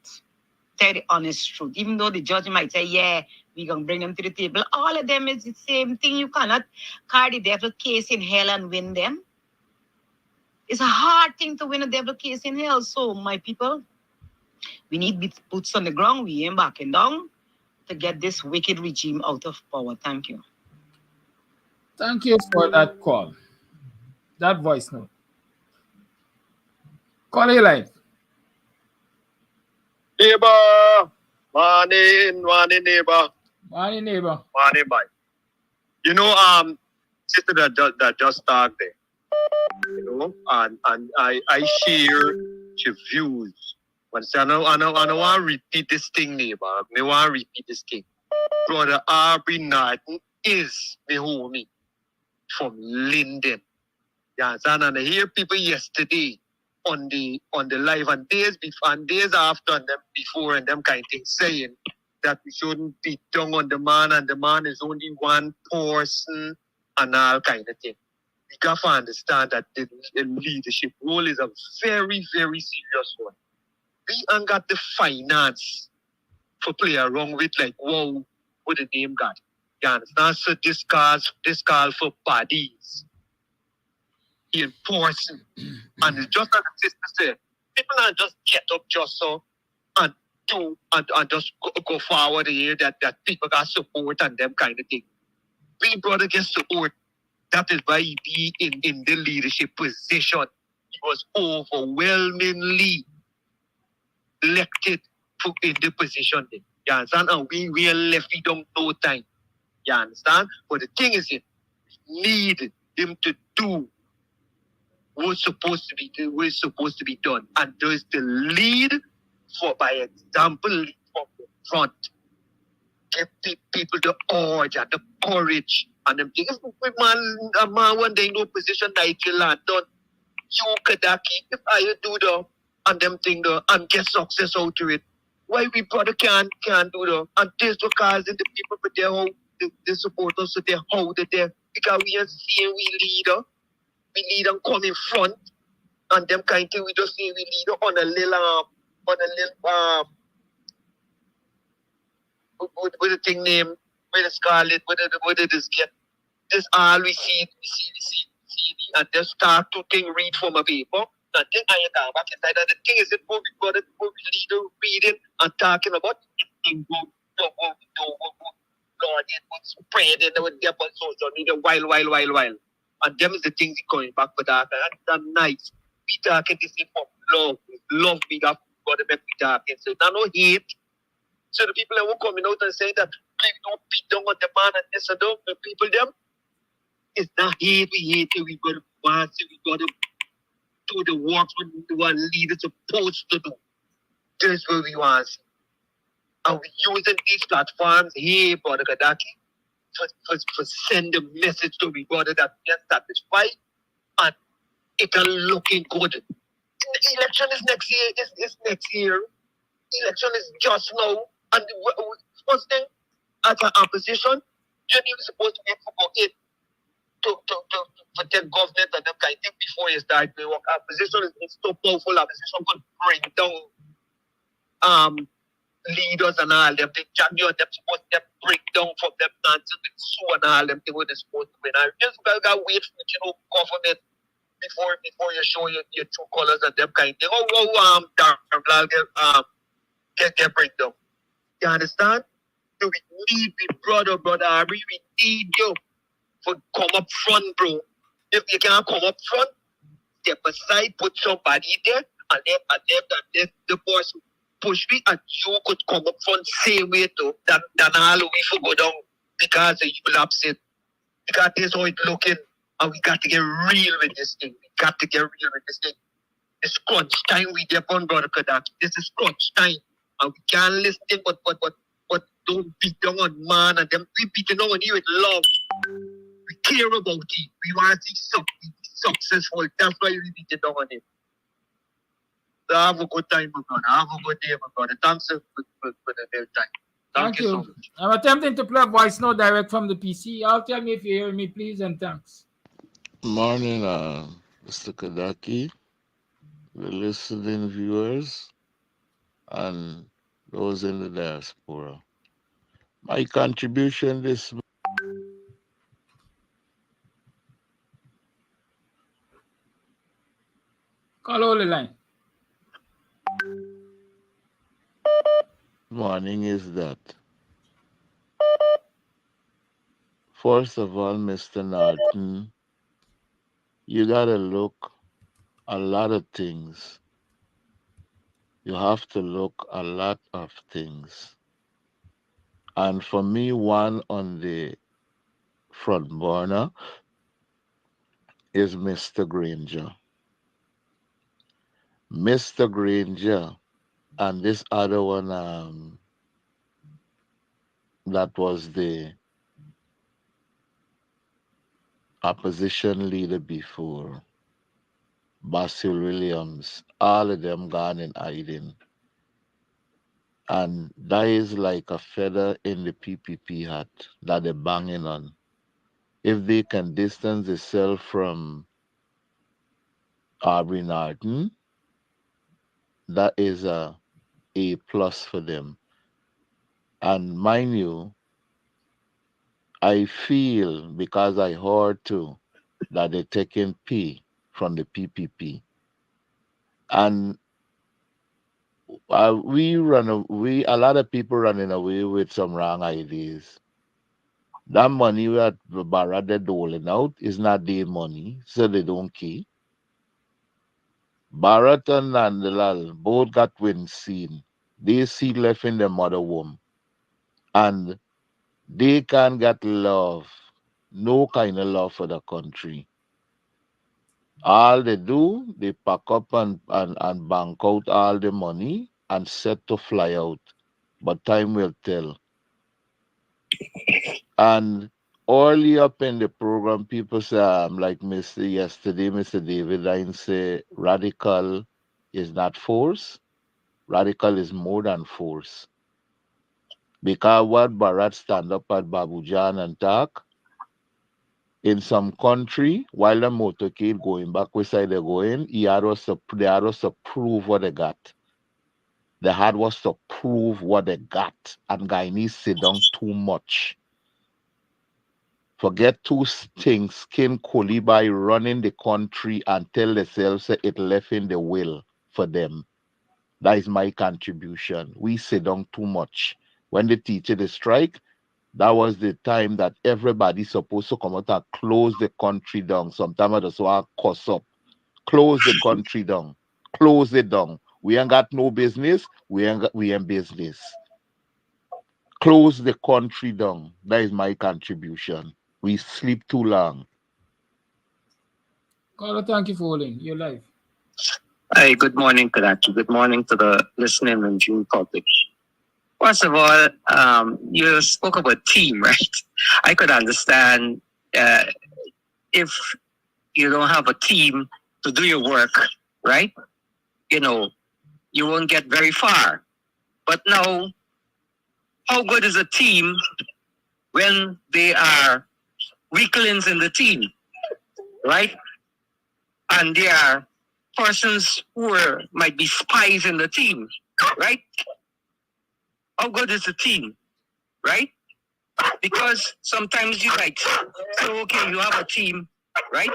Tell the honest truth. Even though the judge might say, yeah, we're going to bring them to the table. All of them is the same thing. You cannot carry the devil case in hell and win them. It's a hard thing to win a devil case in hell. So, my people, we need boots on the ground. We ain't backing down to get this wicked regime out of power. Thank you. Thank you for that call. That voice note. Call your line. Neighbor, morning, neighbor. Morning, neighbor. Morning, bye. You know, sister that just talked there. You know, and I share your views. But I don't want to repeat this thing, neighbor. I want to repeat this thing. Brother Aubrey Norton is the homie from Linden. Yeah, and I hear people yesterday on the live and days before and days after and them before and them kind of things saying that we shouldn't beat down on the man and the man is only one person and all kind of thing. We got to understand that the leadership role is a very, very serious one. We ain't got the finance for play around with like, whoa, what the name got. You understand? So this call for bodies in person. And it's just like the sister said, people not just get up just so and do and just go forward here that people got support and them kind of thing. We brother get support. That is why he be in the leadership position. He was overwhelmingly elected in the position there. You understand? And we are left with them no time. You understand? But the thing is, we need him to do what's supposed to be done. And there's the lead for by example lead from the front. Give people the urge and the courage and them things. A man one day in no position like you land done. You Kadaki, if I do the and them thing the and get success out of it. Why we brother can't do the and this because the people but their home the supporters so they're how they're because we are seeing we lead and come in front and them kind of thing we just see we lead on a little with the thing name with the scarlet with the this get this all we see and just start to think read from a paper and then I come back inside and the thing is that we got it leader reading and talking about thing go Lord it would spread and would get on social media while and them is the things going back for that and that's nice we talking this thing from love we got to make we talking so now no hate. So the people that were coming out and saying that please don't beat down on the man and this and that, the people them, it's not hate, we got to pass it, we got to do the work when one leader supposed to do. That's what we want. And we're using these platforms here, Brother Gadaki, for send a message to the brother that we are satisfied and it's looking good. The election is next year, is next year. Election is just now. And first thing, as an opposition, you're even supposed to be for it to take government and them kind of thing before you start doing work. Opposition is so powerful. Opposition could bring down leaders and all them. They champion them supposed to break down from them nonsense with sue and all them things what they're supposed to win. I just gotta wait for government before you show your true colors and them kind of thing. Get breakdown. You understand? So we need the brother, we need you to come up front, bro. If you can't come up front, step aside, put somebody there, and let the boss push me, and you could come up front same way too. Than all we for go down because you will upset. Because this is how it's looking, and we got to get real with this thing. It's crunch time we get on, brother Kadak. This is crunch time. And we can't listen, but don't beat down on man and them. We beat down on you with love. We care about it. We want to see something successful. That's why we beat down on it. So have a good time, my brother. Have a good day, my brother. Thanks for the time. Thank so you. much. I'm attempting to play a voice note direct from the PC. I'll tell me if you hear me, please, and thanks. Morning, Mr. Kadaki, the listening viewers, and those in the diaspora. My contribution this Call all the line. morning is that, first of all, Mr. Norton, you gotta look a lot of things. You have to look a lot of things. And for me, one on the front burner is Mr. Granger. Mr. Granger and this other one, that was the opposition leader before, Basil Williams, all of them gone in hiding. And that is like a feather in the PPP hat that they're banging on. If they can distance themselves from Aubrey Norton, that is a plus for them. And mind you, I feel, because I heard too, that they're taking P from the PPP. And a lot of people running away with some wrong ideas. That money that Barra they're doling out is not their money, so they don't care. Barrett and Nandalal both got wind seen. They see left in their mother womb. And they can't get love, no kind of love for the country. All they do, they pack up and bank out all the money and set to fly out. But time will tell. And early up in the program, people say, like Mr. David Line say, radical is not force. Radical is more than force. Because what Bharat stand up at Babujan and talk, in some country, while the motorcade going back which side they're going, they had us to prove what they got. They had us to prove what they got. And Guyanese sit down too much. Forget two things, Skin Kolibai running the country and tell themselves that it left in the will for them. That is my contribution. We sit down too much. When the teacher the strike, that was the time that everybody's supposed to come out and close the country down. Sometimes I just want to cuss up. Close the country down. Close it down. We ain't got no business. We ain't business. Close the country down. That is my contribution. We sleep too long. Caller, thank you for holding. You're live. Hi, good morning, Kadachi. Good morning to the listening and viewing public. First of all, you spoke about team, right? I could understand if you don't have a team to do your work, right? You know, you won't get very far. But now, how good is a team when they are weaklings in the team, right? And they are persons who might be spies in the team, right? How good is the team, right? Because sometimes you might say, okay, you have a team, right?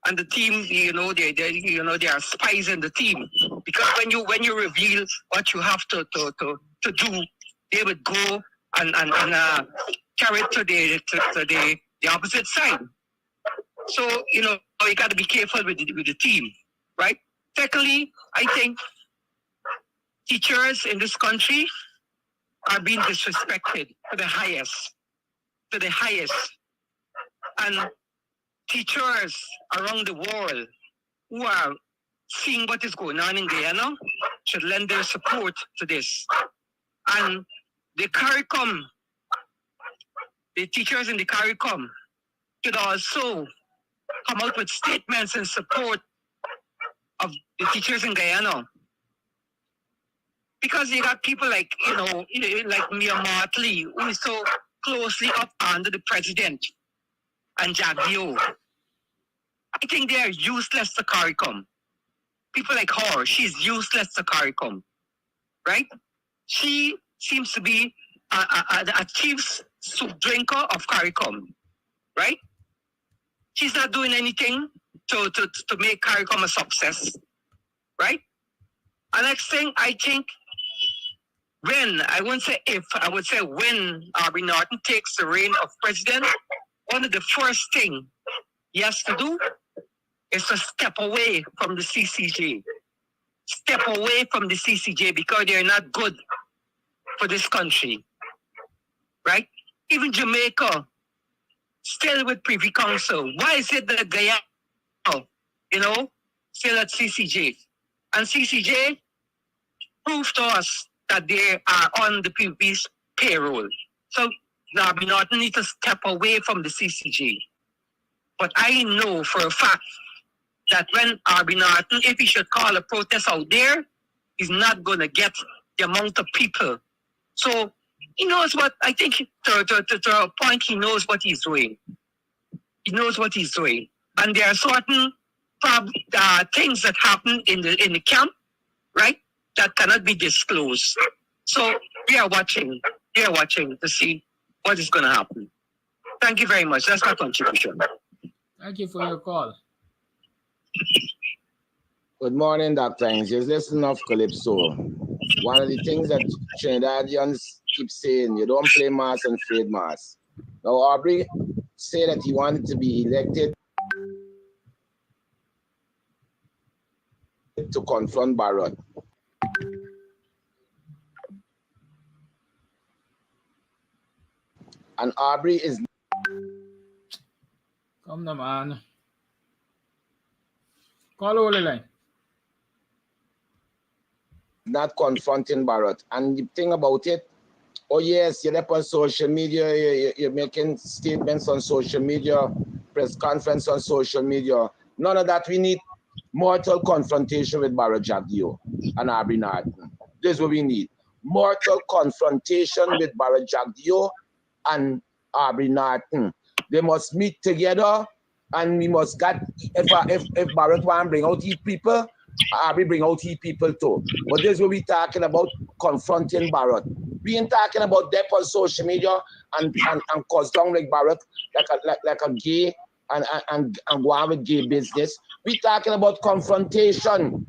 And the team, they are spies in the team. Because when you reveal what you have to do, they would go and carry it to the opposite side. So you got to be careful with the team, right? Secondly, I think teachers in this country are being disrespected to the highest, and teachers around the world who are seeing what is going on in Guyana should lend their support to this. And the teachers in the CARICOM should also come out with statements in support of the teachers in Guyana. Because you got people like, like Mia Martley, who is so closely up under the president, and Jagdio. I think they are useless to CARICOM. People like her, she's useless to CARICOM, right? She seems to be a chief soup drinker of CARICOM, right? She's not doing anything to make CARICOM a success, right? And next thing, I think when, I wouldn't say if, I would say when Aubrey Norton takes the reign of president, one of the first thing he has to do is to step away from the CCJ. Step away from the CCJ because they're not good for this country, right? Even Jamaica, still with Privy Council. Why is it that Guyana, still at CCJ? And CCJ proved to us that they are on the PVP's payroll. So Aubrey Norton needs to step away from the CCJ. But I know for a fact that when Aubrey Norton, if he should call a protest out there, he's not going to get the amount of people. So he knows what, I think to a point, he knows what he's doing. He knows what he's doing. And there are certain things that happen in the camp, right, that cannot be disclosed. So we are watching to see what is going to happen. Thank you very much. That's my contribution. Thank you for your call. Good morning, Dr. Hines. Just listen of Calypso. One of the things that Trinidadians keep saying, you don't play mass and fade mass. Now, Aubrey said that he wanted to be elected to confront Barrett. And Aubrey is... Come on, man. Call over the line. Not confronting Barrett. And the thing about it, oh yes, you're up on social media, you're making statements on social media, press conference on social media. None of that. We need mortal confrontation with Barrett Jagdio and Aubrey Norton. This is what we need. Mortal confrontation with Barrett Jagdio and Aubrey Norton. They must meet together, and we must get, if Barrett want to bring out his people, Aubrey bring out his people too. But this is what we're talking about, confronting Barrett. We ain't talking about them on social media and cause down like Barrett, like a gay and go on with gay business. We're talking about confrontation.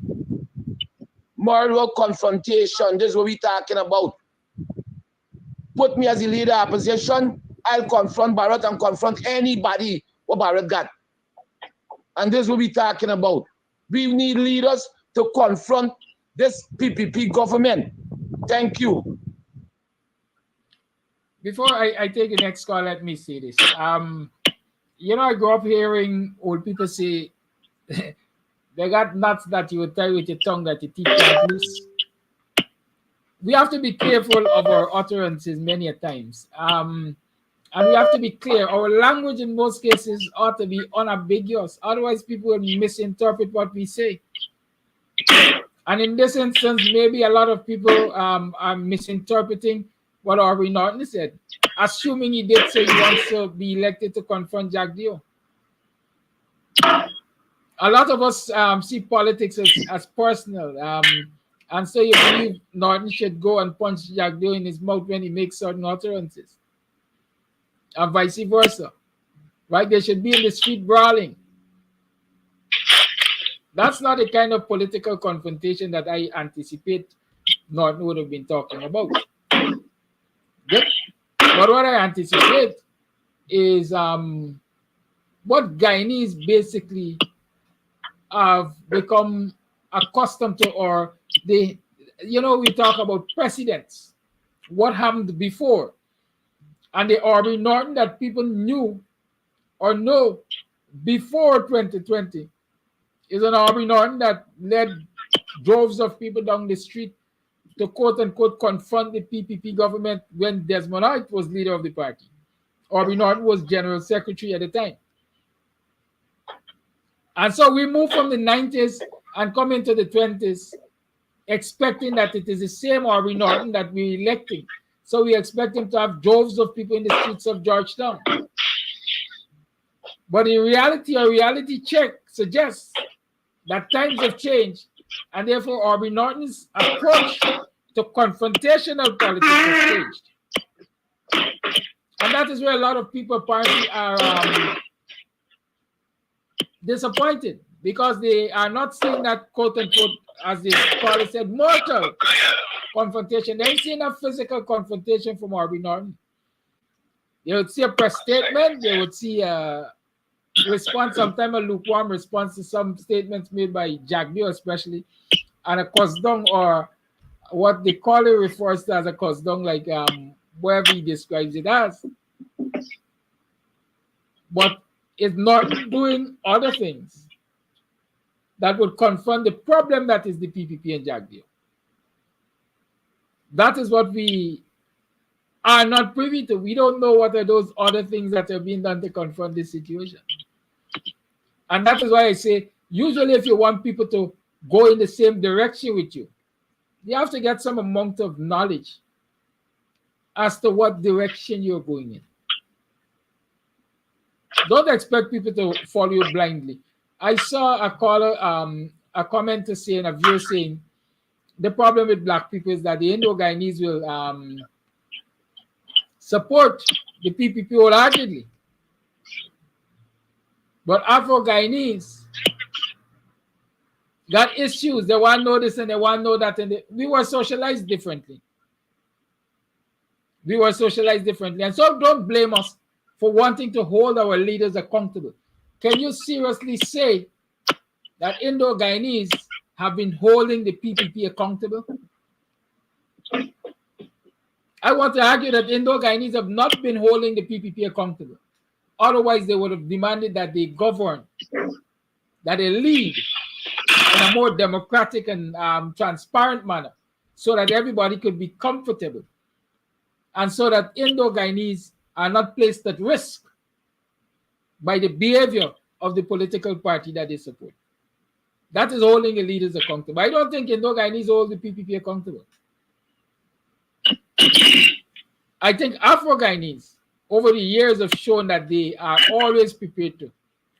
Moral confrontation. This is what we're talking about. Put me as a leader of opposition, I'll confront Barrett and confront anybody what Barrett got. And this is what we're talking about. We need leaders to confront this PPP government. Thank you. Before I take the next call, let me say this. I grew up hearing old people say, they got nuts that you would tie with your tongue that you teach can't loose. We have to be careful of our utterances many a times. And we have to be clear. Our language in most cases ought to be unambiguous. Otherwise, people will misinterpret what we say. And in this instance, maybe a lot of people are misinterpreting what Aubrey Norton said, assuming he did say he wants to be elected to confront Jagdio. A lot of us see politics as personal. And so you believe Norton should go and punch Jagdio in his mouth when he makes certain utterances. And vice versa. Right? They should be in the street brawling. That's not the kind of political confrontation that I anticipate Norton would have been talking about. Good. But what I anticipate is what Guyanese basically have become accustomed to, or we talk about precedents, what happened before. And the Aubrey Norton that people knew or know before 2020 is an Aubrey Norton that led droves of people down the street to quote unquote confront the PPP government when Desmond Hart was leader of the party. Aubrey Norton was general secretary at the time. And so we move from the 90s and come into the 20s, expecting that it is the same Aubrey Norton that we're electing. So we expect him to have droves of people in the streets of Georgetown. But in reality, a reality check suggests that times have changed, and therefore Aubrey Norton's approach to confrontational politics has changed. And that is where a lot of people apparently are disappointed, because they are not seeing that, quote unquote, as the caller said, mortal confrontation. They ain't seeing a physical confrontation from Aubrey Norton. They would see a press statement, they would see a response, sometimes a lukewarm response to some statements made by Jagdio especially, and a cosdong, or what the caller refers to as a cosdong, like wherever he describes it as. But it's not doing other things that would confront the problem that is the PPP and Jagdio. That is what we are not privy to. We don't know what are those other things that are being done to confront this situation. And that is why I say, usually if you want people to go in the same direction with you, you have to get some amount of knowledge as to what direction you're going in. Don't expect people to follow you blindly. I saw a caller, a commenter saying, a viewer saying, the problem with black people is that the Indo-Guyanese will support the PPP wholeheartedly. But Afro-Guyanese got issues. They want to know this and they want to know that. And we were socialized differently. We were socialized differently. And so don't blame us for wanting to hold our leaders accountable. Can you seriously say that Indo-Guyanese have been holding the PPP accountable? I want to argue that Indo-Guyanese have not been holding the PPP accountable. Otherwise, they would have demanded that they govern, that they lead in a more democratic and transparent manner, so that everybody could be comfortable, and so that Indo-Guyanese are not placed at risk by the behavior of the political party that they support. That is holding the leaders accountable. I don't think Indo-Guyanese hold the PPP accountable. I think Afro-Guyanese over the years have shown that they are always prepared to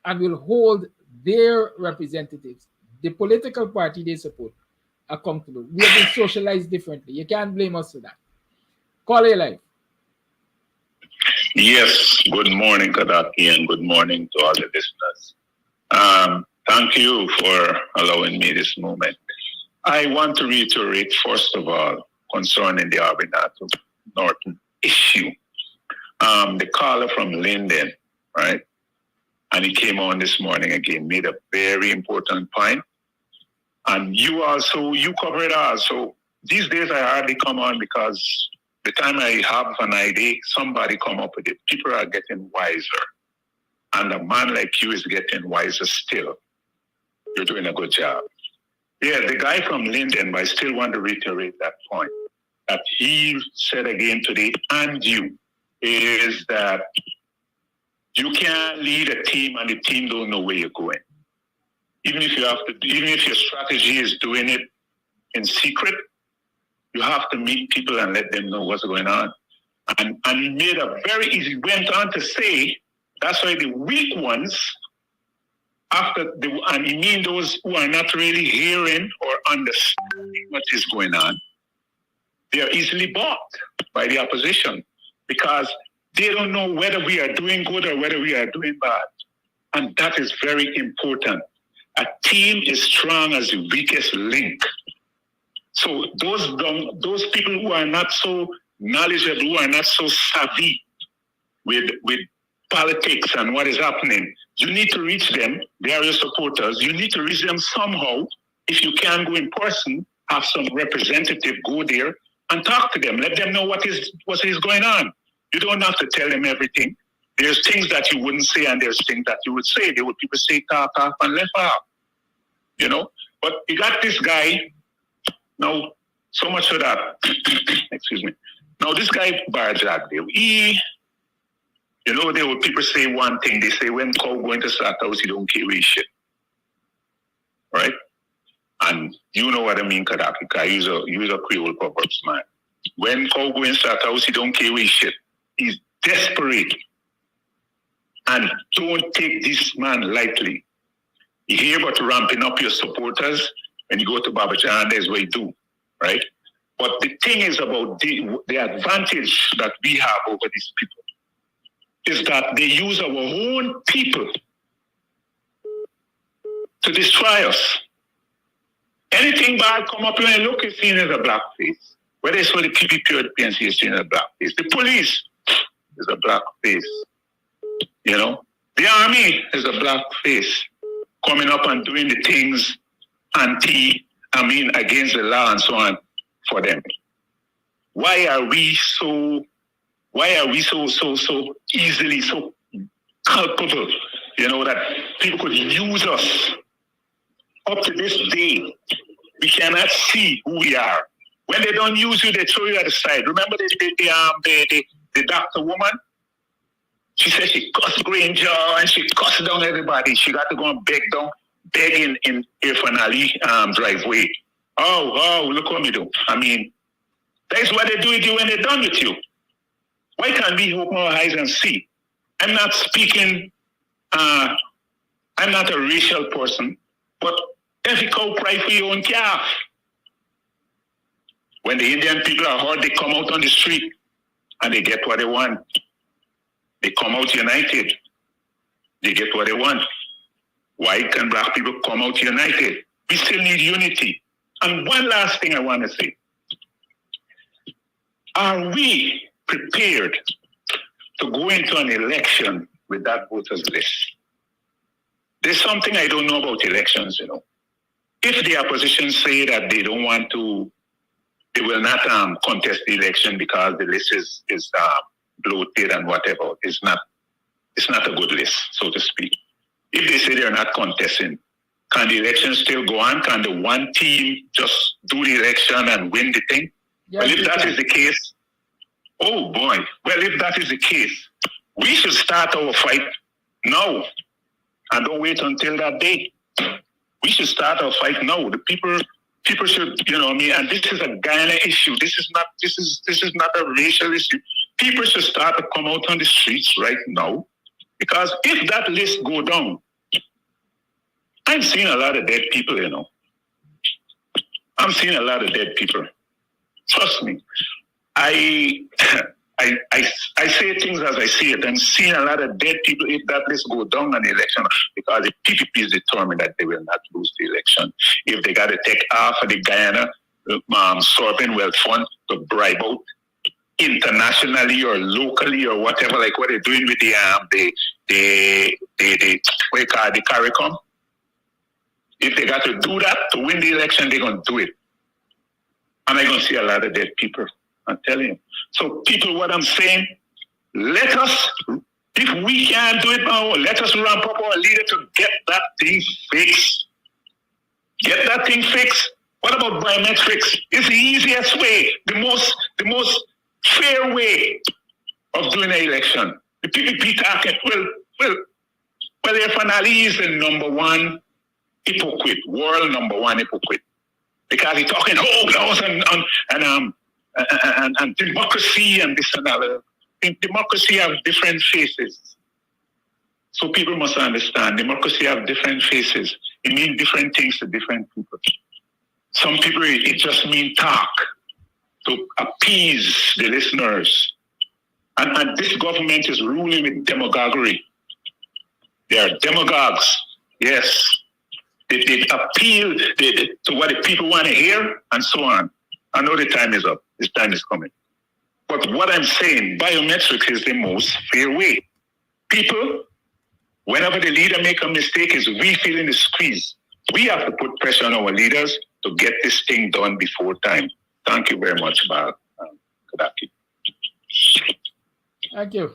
and will hold their representatives, the political party they support, accountable. We have been socialized differently. You can't blame us for that. Call it live. Yes, good morning, Kadaki, and good morning to all the listeners. Thank you for allowing me this moment. I want to reiterate, first of all, concerning the Aubrey Norton issue. The caller from Linden, right? And he came on this morning again, made a very important point. And you cover it all. So these days I hardly come on because the time I have an idea, somebody come up with it. People are getting wiser. And a man like you is getting wiser still. You're doing a good job. Yeah, the guy from Linden, but I still want to reiterate that point. That he said again today, and you, is that you can't lead a team and the team don't know where you're going. Even if your strategy is doing it in secret, you have to meet people and let them know what's going on. And he made a very easy, went on to say, that's why the weak ones, and he mean those who are not really hearing or understanding what is going on, they are easily bought by the opposition because they don't know whether we are doing good or whether we are doing bad. And that is very important. A team is strong as the weakest link. So those people who are not so knowledgeable, who are not so savvy with politics and what is happening, you need to reach them. They are your supporters. You need to reach them somehow. If you can go in person, have some representative go there and talk to them. Let them know what is going on. You don't have to tell them everything. There's things that you wouldn't say and there's things that you would say. There would people say talk off and left off. You know? But you got this guy. Now, so much for that. Excuse me. Now, this guy, Barjak, there were people say one thing. They say when cow go into slaughterhouse, you don't carry shit. Right? And you know what I mean, Kadaki, because he's a Creole Proverbs man. When Kogo in start house, he don't care with shit. He's desperate. And don't take this man lightly. You hear about ramping up your supporters when you go to Baba Jan, that's what you do, right? But the thing is about the advantage that we have over these people is that they use our own people to destroy us. Anything bad come up and look, it's seen as a black face. Whether it's for the PPP or the PNC, it's seen as a black face. The police is a black face. You know? The army is a black face. Coming up and doing the things against the law and so on for them. Why are we so easily so culpable? You know, that people could use us. Up to this day, we cannot see who we are. When they don't use you, they throw you at the side. Remember the doctor woman? She said she cussed Granger and she cussed down everybody. She got to go and beg in Irfan Ali driveway. Oh, look what me do. I mean, that's what they do with you when they're done with you. Why can't we open our eyes and see? I'm not speaking, I'm not a racial person, but every cow cry for your own calf. When the Indian people are hurt, they come out on the street and they get what they want. They come out united. They get what they want. White and black people come out united. We still need unity. And one last thing I want to say. Are we prepared to go into an election with that voters list? There's something I don't know about elections, you know. If the opposition say that they don't want to, they will not contest the election because the list is bloated and whatever, it's not a good list, so to speak. If they say they're not contesting, can the election still go on? Can the one team just do the election and win the thing? Yeah, well, if that is the case, oh boy. Well, if that is the case, we should start our fight now and don't wait until that day. We should start our fight now. The people should, you know what I mean? And this is a Guyana issue. This is not a racial issue. People should start to come out on the streets right now. Because if that list go down, I've seen a lot of dead people, you know. I'm seeing a lot of dead people. Trust me. I say things as I see it. I'm seeing a lot of dead people if that list go down on the election, because the PPP is determined that they will not lose the election. If they got to take half of the Guyana sovereign wealth fund to bribe out internationally or locally or whatever, like what they're doing with the CARICOM. If they got to do that to win the election, they're going to do it. And I'm going to see a lot of dead people. I'm telling you. So people, what I'm saying, let us, if we can't do it now, let us ramp up our leader to get that thing fixed. Get that thing fixed. What about biometrics? It's the easiest way, the most fair way of doing an election. The PPP talking, well, Irfan Ali is the number one hypocrite, world number one hypocrite, because he's talking laws and democracy and this and that. Democracy have different faces. So people must understand, democracy have different faces. It means different things to different people. Some people, it just means talk to appease the listeners. And this government is ruling with demagoguery. They are demagogues, yes. They appeal to what the people want to hear and so on. I know the time is up. This time is coming. But what I'm saying, biometrics is the most fair way. People, whenever the leader make a mistake, is we feeling the squeeze. We have to put pressure on our leaders to get this thing done before time. Thank you very much, Bob Kadaki. Thank you.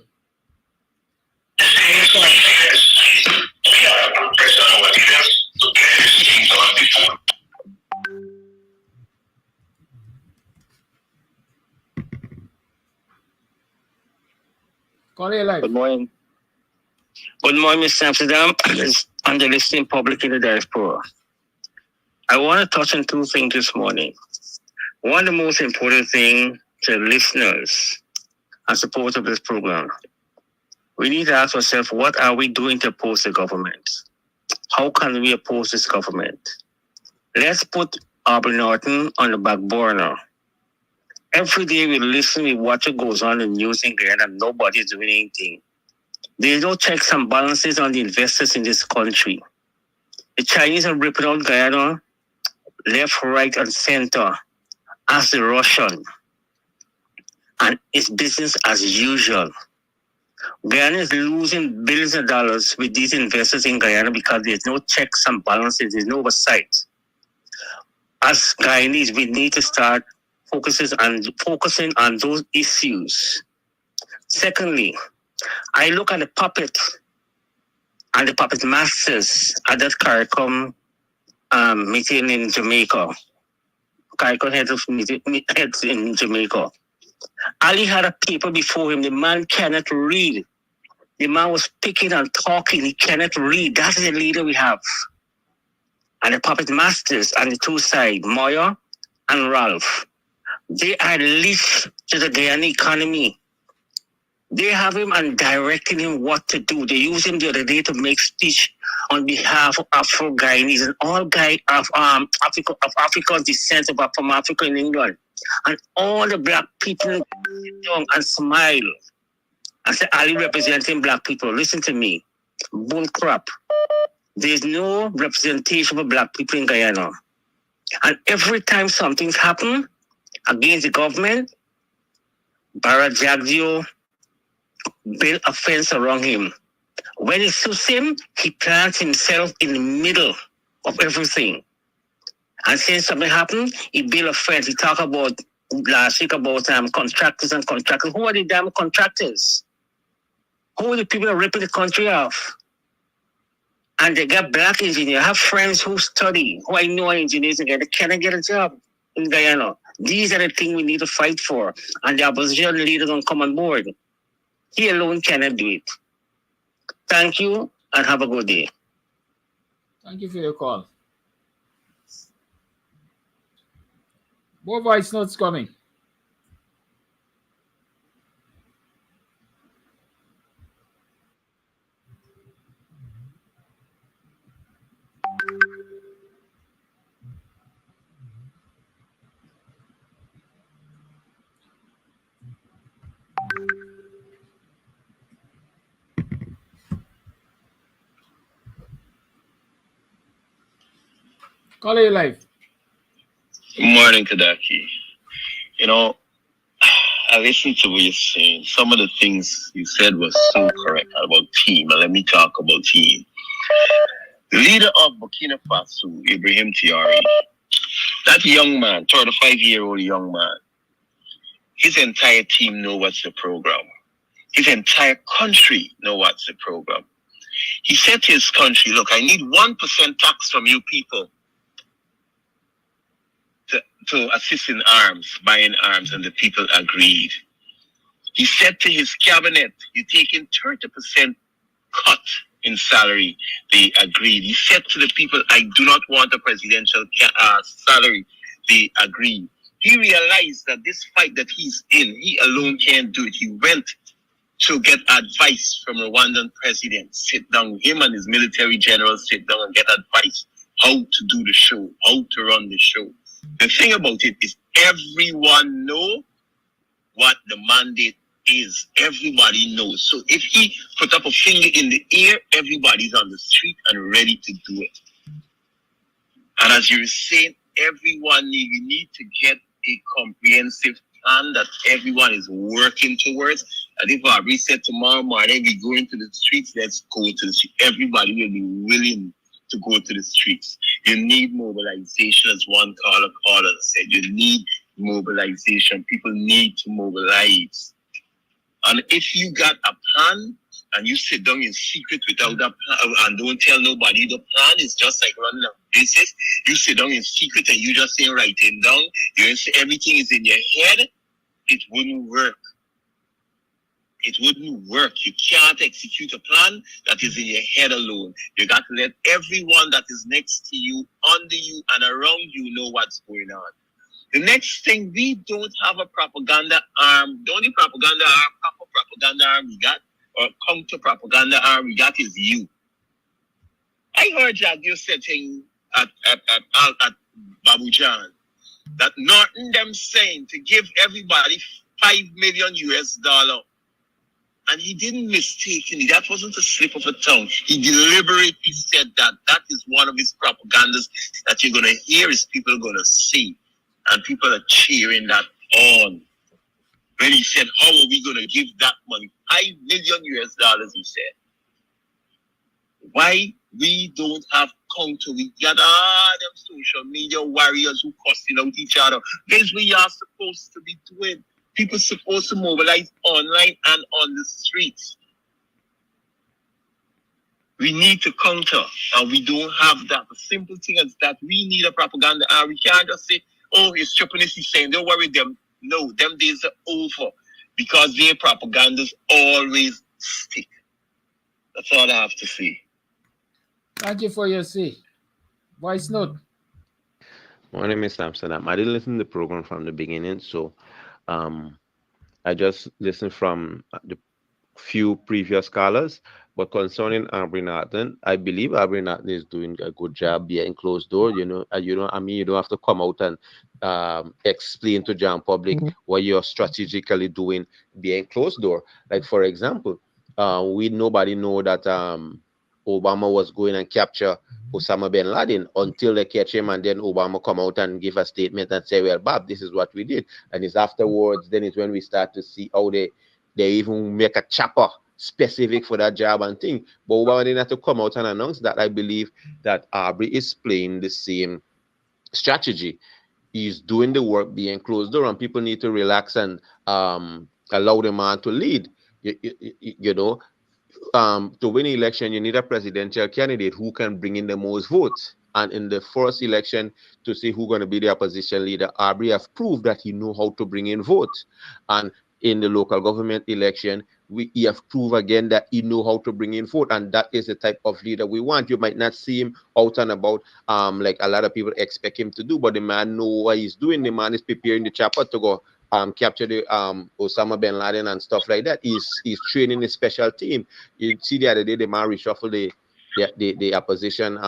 Good morning. Good morning, Mr. Amsterdam. I'm the listening public in the diaspora. I want to touch on two things this morning. One of the most important things to listeners and supporters of this program, we need to ask ourselves, what are we doing to oppose the government? How can we oppose this government? Let's put Aubrey Norton on the back burner. Every day we listen, we watch what goes on in the news in Guyana, and nobody is doing anything. There's no checks and balances on the investors in this country. The Chinese are ripping out Guyana left, right, and center as the Russian. And it's business as usual. Guyana is losing billions of dollars with these investors in Guyana because there's no checks and balances, there's no oversight. As Guyanese, we need to start focusing on those issues. Secondly, I look at the puppet and the puppet masters at that CARICOM meeting in Jamaica. CARICOM heads in Jamaica. Ali had a paper before him. The man cannot read. The man was speaking and talking. He cannot read. That's the leader we have. And the puppet masters on the two sides, Moya and Ralph, they are least to the Guyana economy. They have him and directing him what to do. They use him the other day to make speech on behalf of Afro-Guyanese and all African descent from Africa in England. And all the black people sit down and smile. I said, Ali representing black people, listen to me. Bull crap. There's no representation of black people in Guyana. And every time something's happen against the government, Barra Jagdio build a fence around him. When it suits him, he plants himself in the middle of everything. And since something happened, he build a fence. He talked about last week about contractors and contractors. Who are the damn contractors? Who are the people that are ripping the country off? And they got black engineers. I have friends who study, who I know are engineers, and they cannot get a job in Guyana. These are the things we need to fight for. And the opposition leader don't come on board. He alone cannot do it. Thank you and have a good day. Thank you for your call. More voice notes coming. Call you live. Good morning, Kadaki. You know, I listened to what you're saying. Some of the things you said was so correct about team. And let me talk about team. The leader of Burkina Faso, Ibrahim Traoré, that young man, 35-year-old young man, his entire team know what's the program. His entire country know what's the program. He said to his country, look, I need 1% tax from you people to assist in arms, buying arms, and the people agreed. He said to his cabinet, you're taking 30% cut in salary. They agreed. He said to the people, I do not want a presidential salary. They agreed. He realized that this fight that he's in, he alone can't do it. He went to get advice from Rwandan president, sit down, him and his military generals sit down and get advice how to do the show, how to run the show. The thing about it is everyone know what the mandate is. Everybody knows. So if he put up a finger in the air, everybody's on the street and ready to do it. And as you were saying, everyone you need to get a comprehensive plan that everyone is working towards. And if Aubrey said tomorrow morning we go into the streets, let's go to the streets. Everybody will be willing to go to the streets. You need mobilization, as one caller said. You need mobilization. People need to mobilize. And if you got a plan and you sit down in secret without that plan and don't tell nobody, the plan is just like running a business. You sit down in secret and you just say writing down. You say everything is in your head. It wouldn't work. It wouldn't work. You can't execute a plan that is in your head alone. You got to let everyone that is next to you, under you, and around you know what's going on. The next thing, we don't have a propaganda arm. The only propaganda arm, proper propaganda arm we got, or counter propaganda arm we got, is you. I heard that you said thing at Babu John that Norton them saying to give everybody $5 million US. And he didn't mistakenly, that wasn't a slip of a tongue. He deliberately said that. That is one of his propagandas that you're going to hear, is people are going to see. And people are cheering that on. When he said, how are we going to give that money? $5 million US, he said. Why we don't have counter? We got all them social media warriors who cussing out each other. This we are supposed to be doing. People supposed to mobilize online and on the streets. We need to counter, and we don't have that. The simple thing is that we need a propaganda, and we can't just say, oh, his stupidness is saying, don't worry them. No, them days are over, because their propagandas always stick. That's all I have to say. Thank you for your say. Voice note. My name is Amsterdam. I didn't listen to the program from the beginning, so I just listened from the few previous callers. But concerning Aubrey Norton, I believe Aubrey Norton is doing a good job behind closed door. You know, you don't have to come out and explain to John public what you're strategically doing behind closed door. Like, for example, nobody know that Obama was going and capture Osama bin Laden until they catch him, and then Obama come out and give a statement and say, well, Bob, this is what we did. And it's afterwards, then it's when we start to see how they even make a chopper specific for that job and thing. But Obama didn't have to come out and announce that. I believe that Aubrey is playing the same strategy. He's doing the work behind closed door, and people need to relax and allow the man to lead. You know, to win an election, you need a presidential candidate who can bring in the most votes. And in the first election, to see who's going to be the opposition leader, Aubrey have proved that he knows how to bring in votes. And in the local government election, he have proved again that he know how to bring in vote, and that is the type of leader we want. You might not see him out and about like a lot of people expect him to do, but the man know what he's doing. The man is preparing the chopper to go capture the Osama bin Laden and stuff like that. He's training a special team. You see the other day the man reshuffle the opposition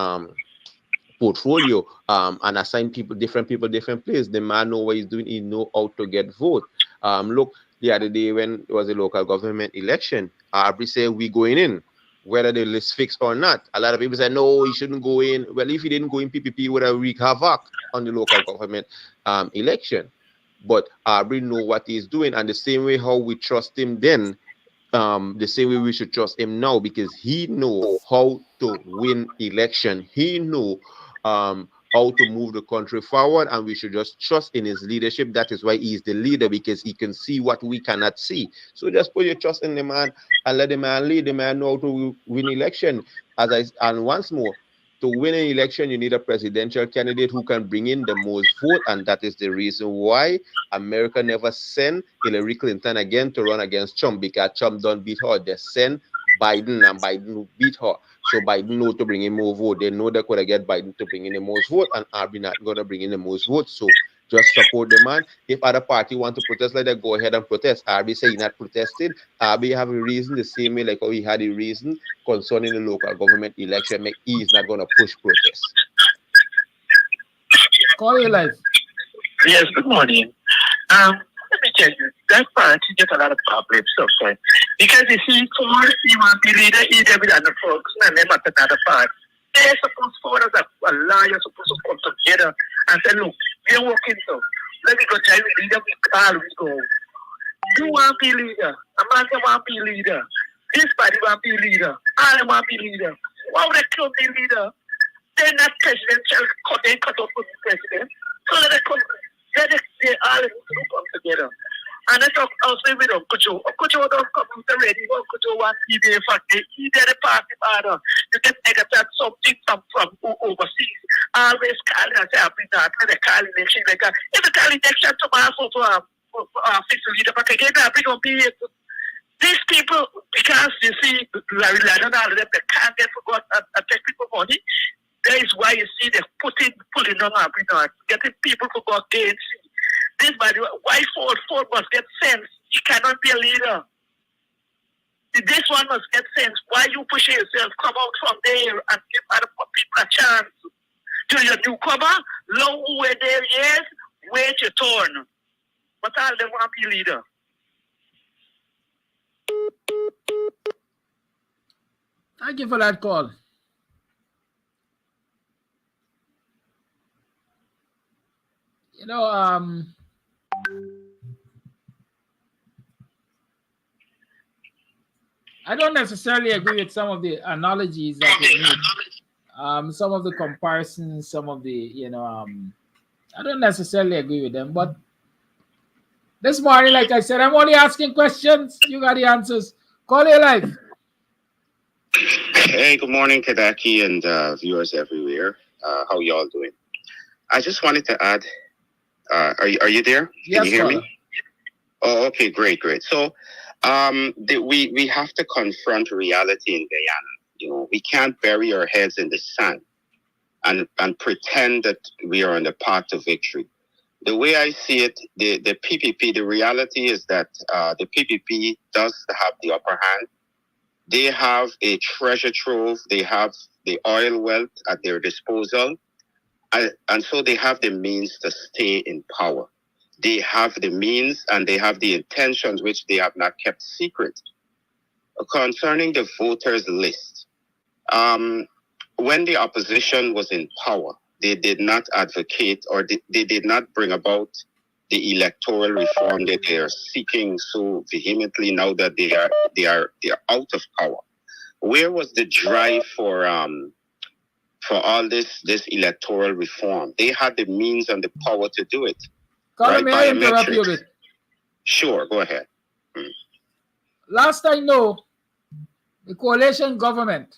portfolio and assign different people different places. The man know what he's doing. He know how to get vote. Look, the other day when it was a local government election, Aubrey said we going in, whether the list fixed or not. A lot of people said no, he shouldn't go in. Well, if he didn't go in, PPP would have wreaked havoc on the local government election. But Aubrey know what he's doing, and the same way how we trust him then, the same way we should trust him now, because he know how to win election. He know how to move the country forward, and we should just trust in his leadership. That is why he's the leader, because he can see what we cannot see. So just put your trust in the man and let the man lead. The man know how to win election. And once more, to win an election, you need a presidential candidate who can bring in the most vote, and that is the reason why America never sent Hillary Clinton again to run against Trump, because Trump don't beat her. They sent Biden, and Biden beat her. So Biden know to bring in more vote. They know they could get Biden to bring in the most vote, and Aubrey not going to bring in the most votes. So just support the man. If other party want to protest, let them go ahead and protest. Aubrey say he not protested. Aubrey have a reason, the same way like how he had a reason concerning the local government election. He is not going to push protest. Call your life. Yes, good morning. Let me tell you, that party get a lot of problems sometimes. Because you see, for you want to be leader, he did with other folks, and them at another party. They're supposed to, as a lawyer, supposed to come together and say, look, we're working so. Let me go tell you, leader, we always go. You want to be leader. A man want to be leader. This party want to be leader. I want to be leader. Why would they kill me leader? They're not presidential, they cut off with the president. So let them come. They all come together. And I talk also with Uncle Joe. Uncle Joe don't come out already. Uncle Joe wants to be there for the party partner. You can take that something from overseas. Always call and say, I've been not going to call election like that. If you call election tomorrow for fix the leader back again, I'll bring on be These people, because you see, Larry Ladon, they can't get forgot and take people money. That is why you see they pulling on up, getting people to go against. This, by the way, why Ford must get sense. He cannot be a leader. This one must get sense. Why you pushing yourself? Come out from there and give other people a chance. To your newcomer, long way there, yes, wait your turn. But all them want to be leader. Thank you for that call. You know, I don't necessarily agree with some of the analogies that you made. Some of the comparisons, some of the, I don't necessarily agree with them. But this morning, like I said, I'm only asking questions. You got the answers. Call your life. Hey, good morning, Kadaki and viewers everywhere. How y'all doing? I just wanted to add, are you there? Yes, can you hear caller. me? Oh, okay, great. So, we have to confront reality in Guyana. We can't bury our heads in the sand and pretend that we are on the path to victory. The way I see it, the PPP, the reality is that the PPP does have the upper hand. They have a treasure trove. They have the oil wealth at their disposal. And so they have the means to stay in power. They have the means and they have the intentions which they have not kept secret. Concerning the voters list, when the opposition was in power, they did not advocate or they did not bring about the electoral reform that they are seeking so vehemently now that they are out of power. Where was the drive for all this electoral reform? They had the means and the power to do it. Caller, may I interrupt you a bit? Sure, go ahead. Last I know, the coalition government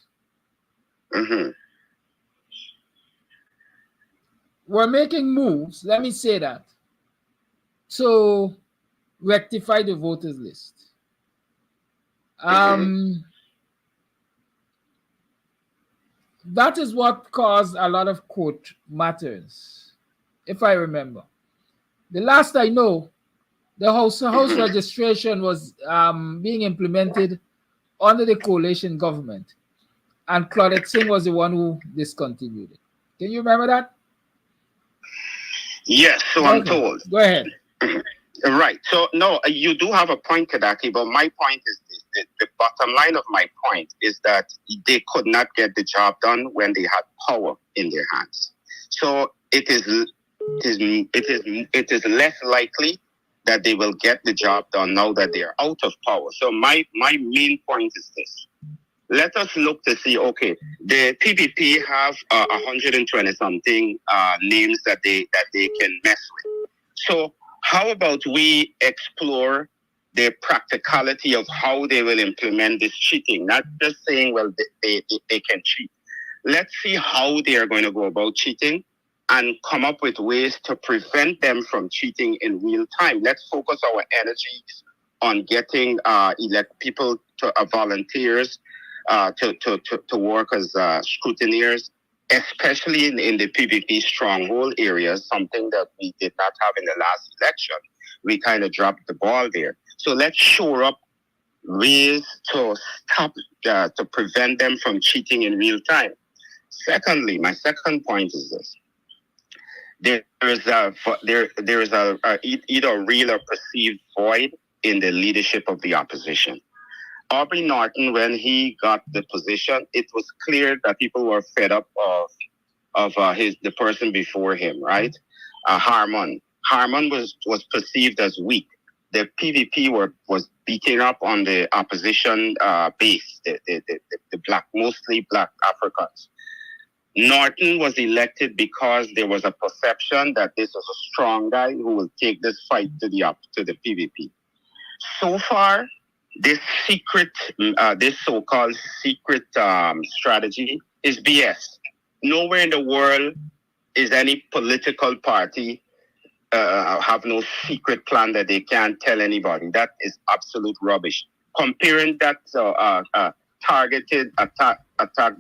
were making moves, let me say that, to rectify the voters list. That is what caused a lot of court matters, if I remember. The last I know, the house registration was being implemented under the coalition government, and Claudette Singh was the one who discontinued it. Can you remember that? Yes, so I'm told. Go ahead. Right. So, no, you do have a point, Kadaki, but my point is this. The bottom line of my point is that they could not get the job done when they had power in their hands. So it is less likely that they will get the job done now that they are out of power. So my main point is this. Let us look to see, okay, the PPP have 120 something names that they can mess with. So how about we explore the practicality of how they will implement this cheating? Not just saying, well, they can cheat. Let's see how they are going to go about cheating and come up with ways to prevent them from cheating in real time. Let's focus our energies on getting people to volunteers to work as scrutineers, especially in the PPP stronghold areas, something that we did not have in the last election. We kind of dropped the ball there. So let's shore up ways to stop, to prevent them from cheating in real time. Secondly, my second point is this. There is either real or perceived void in the leadership of the opposition. Aubrey Norton, when he got the position, it was clear that people were fed up of the person before him, right? Harmon was perceived as weak. The PVP was beating up on the opposition base, the mostly black Africans. Norton was elected because there was a perception that this was a strong guy who will take this fight to the PVP. So far, this so-called secret strategy is BS. Nowhere in the world is any political party have no secret plan that they can't tell anybody. That is absolute rubbish. comparing that targeted attack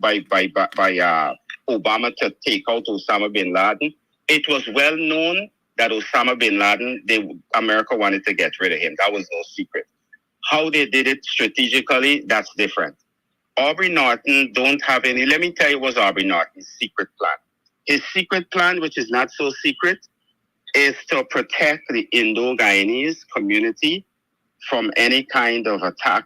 by Obama to take out Osama bin Laden. It was well known that Osama bin Laden, America wanted to get rid of him. That was no secret. How they did it strategically, that's different. Aubrey Norton don't have any. Let me tell you what Aubrey Norton's secret plan. His secret plan, which is not so secret, is to protect the Indo-Guyanese community from any kind of attack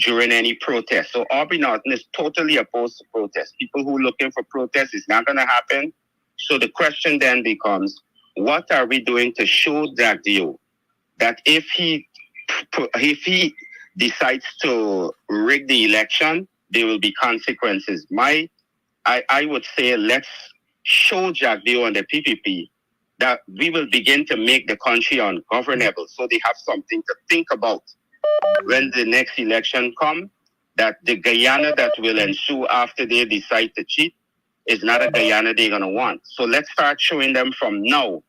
during any protest. So Aubrey Norton is totally opposed to protest. People who are looking for protest is not going to happen. So the question then becomes, what are we doing to show Jagdeo that if he decides to rig the election, there will be consequences? I would say let's show Jagdeo and the PPP that we will begin to make the country ungovernable, so they have something to think about when the next election comes, that the Guyana that will ensue after they decide to cheat is not a Guyana they're going to want. So let's start showing them from now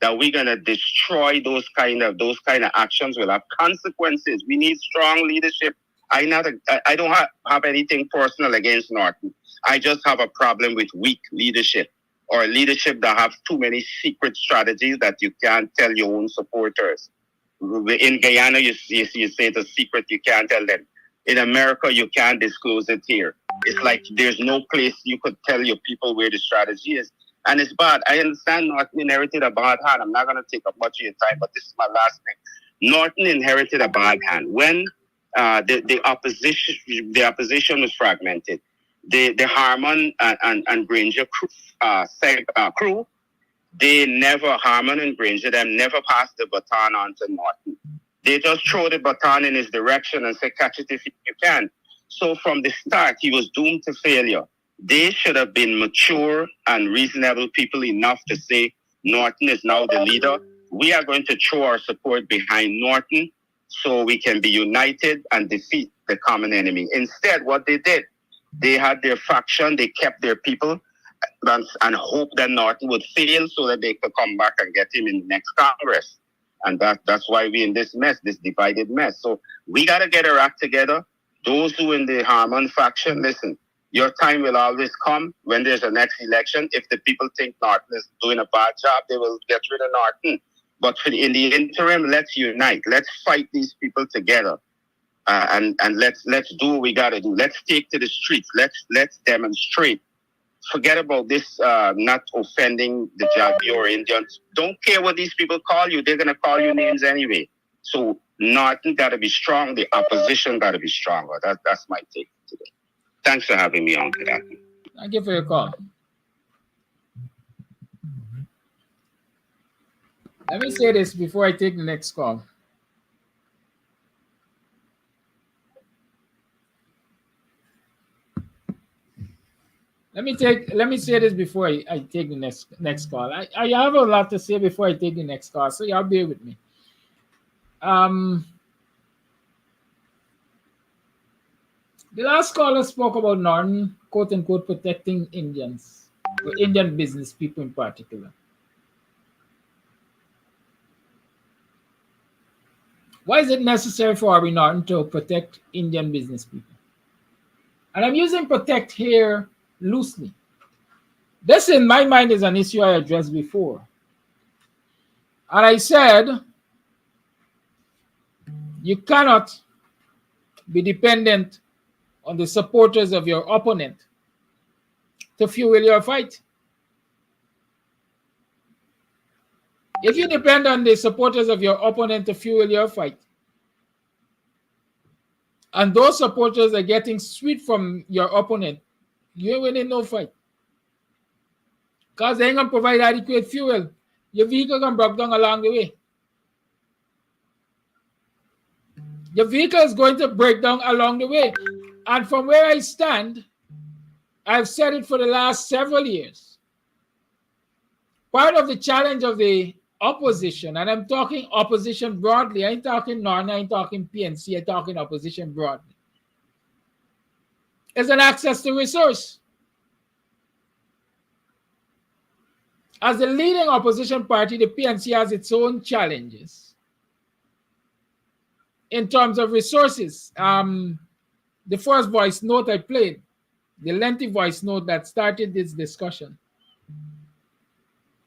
that we're going to destroy those kind of actions will have consequences. We need strong leadership. I don't have anything personal against Norton. I just have a problem with weak leadership, or leadership that have too many secret strategies that you can't tell your own supporters. In Guyana, you say it's a secret, you can't tell them. In America, you can't disclose it here. It's like there's no place you could tell your people where the strategy is. And it's bad. I understand Norton inherited a bad hand. I'm not going to take up much of your time, but this is my last thing. Norton inherited a bad hand. When the opposition was fragmented, the Harmon and Granger crew, Harmon and Granger, them never passed the baton on to Norton. They just throw the baton in his direction and say, catch it if you can. So from the start, he was doomed to failure. They should have been mature and reasonable people enough to say, Norton is now the leader. We are going to throw our support behind Norton so we can be united and defeat the common enemy. Instead, what they did, they had their faction, they kept their people, and hoped that Norton would fail so that they could come back and get him in the next Congress. And that's why we're in this mess, this divided mess. So we got to get our act together. Those who in the Harmon faction, listen, your time will always come when there's a next election. If the people think Norton is doing a bad job, they will get rid of Norton. But in the interim, let's unite. Let's fight these people together. And let's do what we got to do. Let's take to the streets. Let's demonstrate. Forget about this not offending the Jagdeo or Indians. Don't care what these people call you. They're going to call you names anyway. So Norton got to be strong. The opposition got to be stronger. That's my take today. Thanks for having me on, Kadaki. Thank you for your call. Let me say this before I take the next call. Let me say this before I take the next call. I have a lot to say before I take the next call, so y'all bear with me. The last caller spoke about Norton, quote unquote, protecting Indians, or Indian business people in particular. Why is it necessary for Aubrey Norton to protect Indian business people? And I'm using protect here loosely. This, in my mind, is an issue I addressed before. And I said, you cannot be dependent on the supporters of your opponent to fuel your fight. If you depend on the supporters of your opponent to fuel your fight, and those supporters are getting sweet from your opponent, you're winning no fight. Because they ain't going to provide adequate fuel. Your vehicle can break down along the way. Your vehicle is going to break down along the way. And from where I stand, I've said it for the last several years. Part of the challenge of the opposition, and I'm talking opposition broadly, I ain't talking Norton, I ain't talking PNC, I'm talking opposition broadly, is an access to resource. As the leading opposition party, the PNC has its own challenges. in terms of resources. The first voice note I played, the lengthy voice note that started this discussion,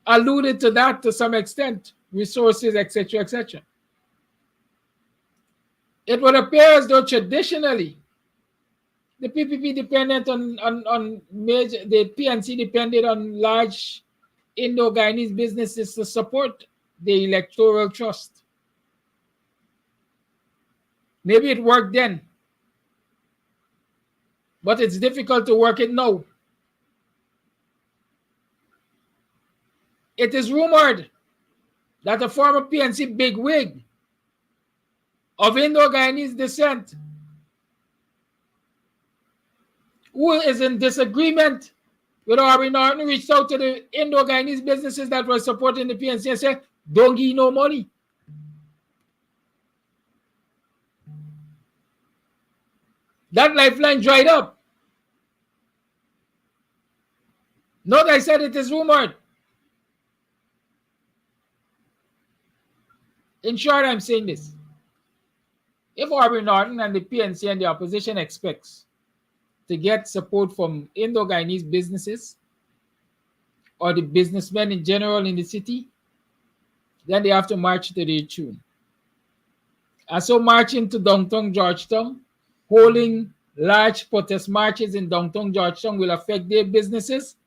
alluded to that to some extent, resources, etc., etc. It would appear as though traditionally the PPP depended on major, the PNC depended on large Indo-Guyanese businesses to support the electoral trust. Maybe it worked then, but it's difficult to work it now. It is rumored that a former PNC bigwig of Indo-Guyanese descent, who is in disagreement with Aubrey Norton, reached out to the Indo-Guyanese businesses that were supporting the PNC and said, don't give no money. That lifeline dried up. Note I said it is rumored. In short, I'm saying this. If Aubrey Norton and the PNC and the opposition expects to get support from Indo-Guyanese businesses or the businessmen in general in the city, then they have to march to their tune. And so marching to downtown Georgetown, holding large protest marches in downtown Georgetown will affect their businesses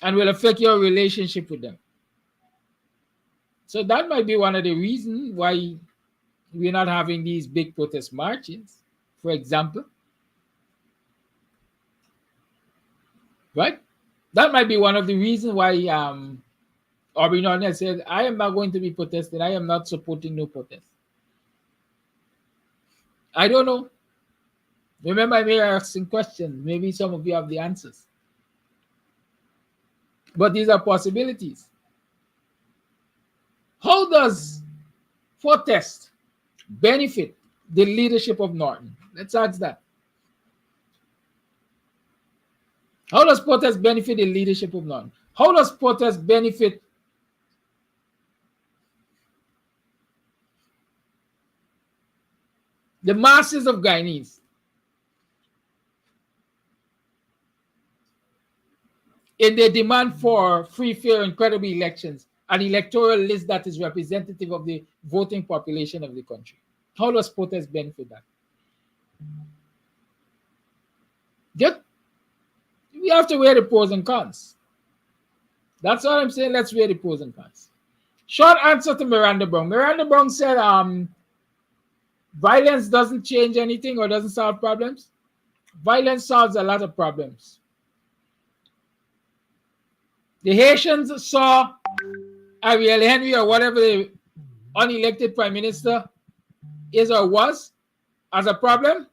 and will affect your relationship with them. So that might be one of the reasons why we're not having these big protest marches, for example. Right? That might be one of the reasons why Aubrey Norton said, I am not going to be protesting. I am not supporting no protest. I don't know. Remember, I may asking questions. Maybe some of you have the answers. But these are possibilities. How does protest benefit the leadership of Norton? Let's ask that. How does protest benefit the leadership of Norton? How does protest benefit the masses of Guyanese in their demand for free, fair, and credible elections, an electoral list that is representative of the voting population of the country? How does protest benefit that? Just, we have to weigh the pros and cons. That's what I'm saying. Let's weigh the pros and cons. Short answer to Miranda Brown. Miranda Brown said violence doesn't change anything or doesn't solve problems. Violence solves a lot of problems. The Haitians saw Ariel Henry or whatever the unelected prime minister is or was as a problem,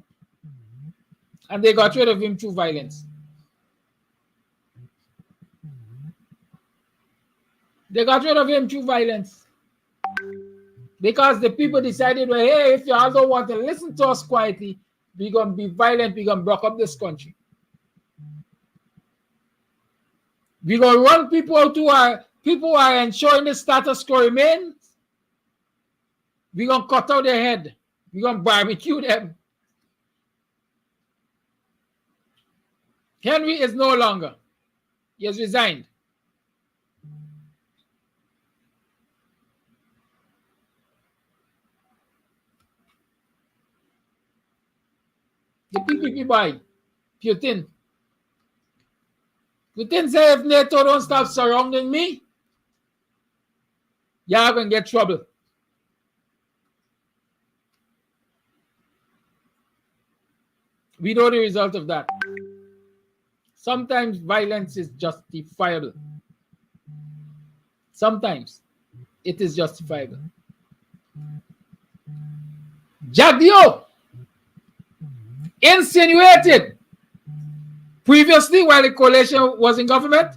and they got rid of him through violence. They got rid of him through violence because the people decided, well, hey, if y'all don't want to listen to us quietly, we're going to be violent, we're going to block up this country. We're going to run people out who are ensuring the status quo remains. We're going to cut out their head. We're going to barbecue them. Henry is no longer. He has resigned. The PPP boy, Putin. Putin said, if NATO don't stop surrounding me, y'all gonna get trouble. We know the result of that. Sometimes violence is justifiable. Sometimes it is justifiable. Jagdio insinuated previously while the coalition was in government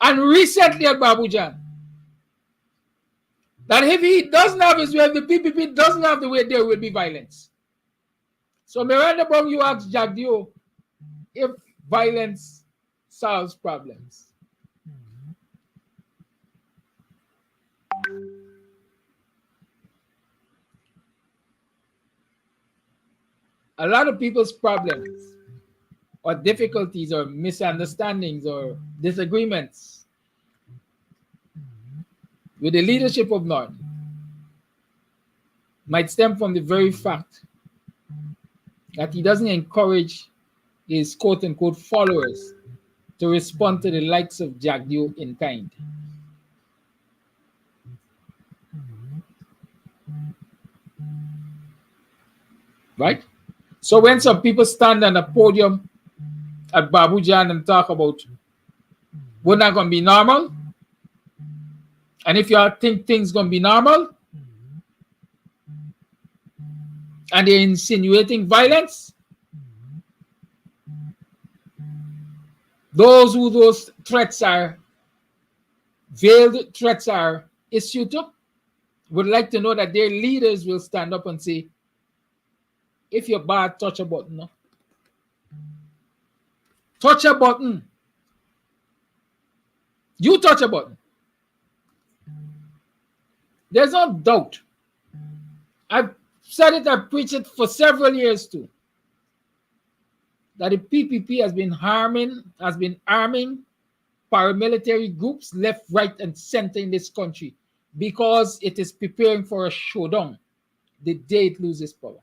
and recently at Babujan that if he doesn't have his way, if the PPP doesn't have the way, there will be violence. So Miranda Brown, you ask Jagdio if violence solves problems. a lot of people's problems or difficulties or misunderstandings or disagreements with the leadership of North might stem from the very fact that he doesn't encourage his quote-unquote followers to respond to the likes of Jagdeo in kind. Right? So when some people stand on a podium at Babujan and talk about we're not going to be normal, and if you think things going to be normal, and they're insinuating violence, those threats are veiled threats are issued to, would like to know that their leaders will stand up and say, if you're bad, touch a button. No? Touch a button. You touch a button. There's no doubt. I've said it, I've preached it for several years too, that the PPP has been arming paramilitary groups left, right, and center in this country because it is preparing for a showdown the day it loses power.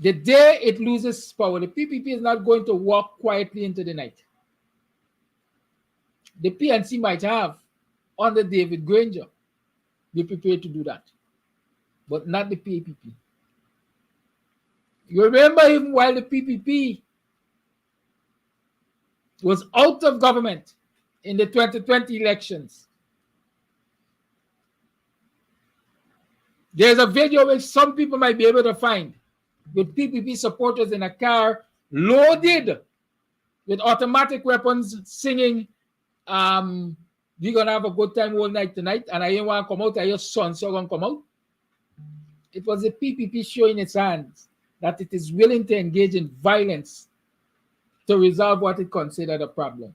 The day it loses power, the PPP is not going to walk quietly into the night. The PNC might have, under David Granger, be prepared to do that, but not the PPP. You remember, even while the PPP was out of government in the 2020 elections, there's a video which some people might be able to find with PPP supporters in a car loaded with automatic weapons singing, we're going to have a good time all night tonight, and I ain't want to come out, I your son, so going to come out. It was the PPP showing its hands that it is willing to engage in violence to resolve what it considered a problem.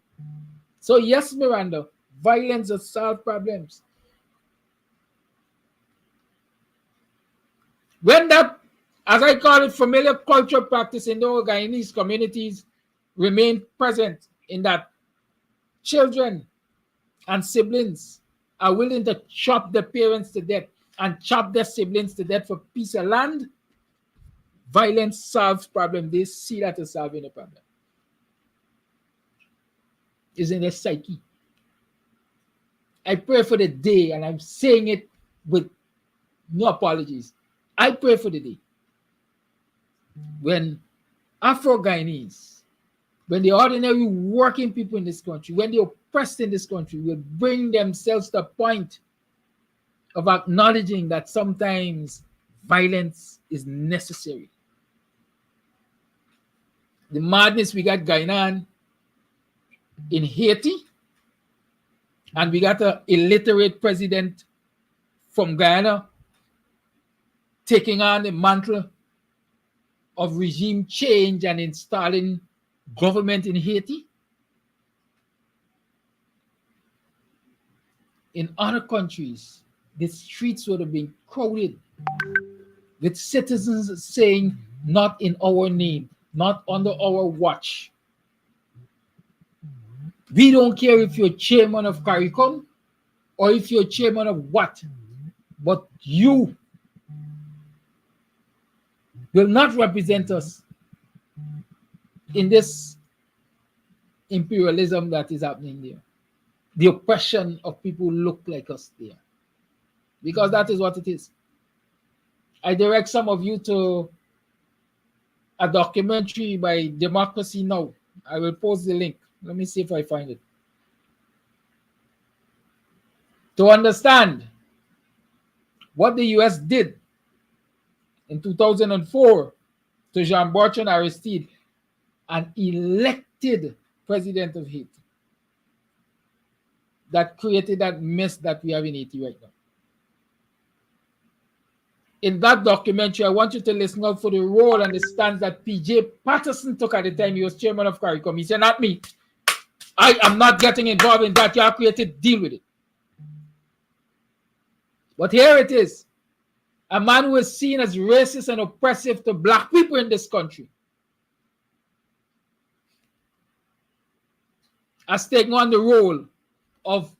So yes, Miranda, violence does solve problems. When that, as I call it, familiar cultural practice in the Guyanese communities remain present, in that children and siblings are willing to chop their parents to death and chop their siblings to death for a piece of land, violence solves problem. They see that as solving a problem. It's in their psyche. I pray for the day, and I'm saying it with no apologies. I pray for the day when Afro-Guyanese, when the ordinary working people in this country, when the oppressed in this country will bring themselves to a point of acknowledging that sometimes violence is necessary. The madness we got going on in Haiti, and we got an illiterate president from Guyana taking on the mantle of regime change and installing government in Haiti. In other countries, the streets would have been crowded with citizens saying, not in our name, not under our watch. We don't care if you're chairman of CARICOM or if you're chairman of what, but you will not represent us in this imperialism that is happening there. The oppression of people who look like us there. Because that is what it is. I direct some of you to a documentary by Democracy Now! I will post the link. Let me see if I find it. To understand what the US did in 2004 to Jean-Bertrand Aristide, an elected president of Haiti, that created that mess that we have in Haiti right now. In that documentary, I want you to listen out for the role and the stance that P.J. Patterson took at the time he was chairman of CARICOM. He said, not me. I am not getting involved in that. You have created, deal with it. But here it is. a man who is seen as racist and oppressive to black people in this country, has taken on the role of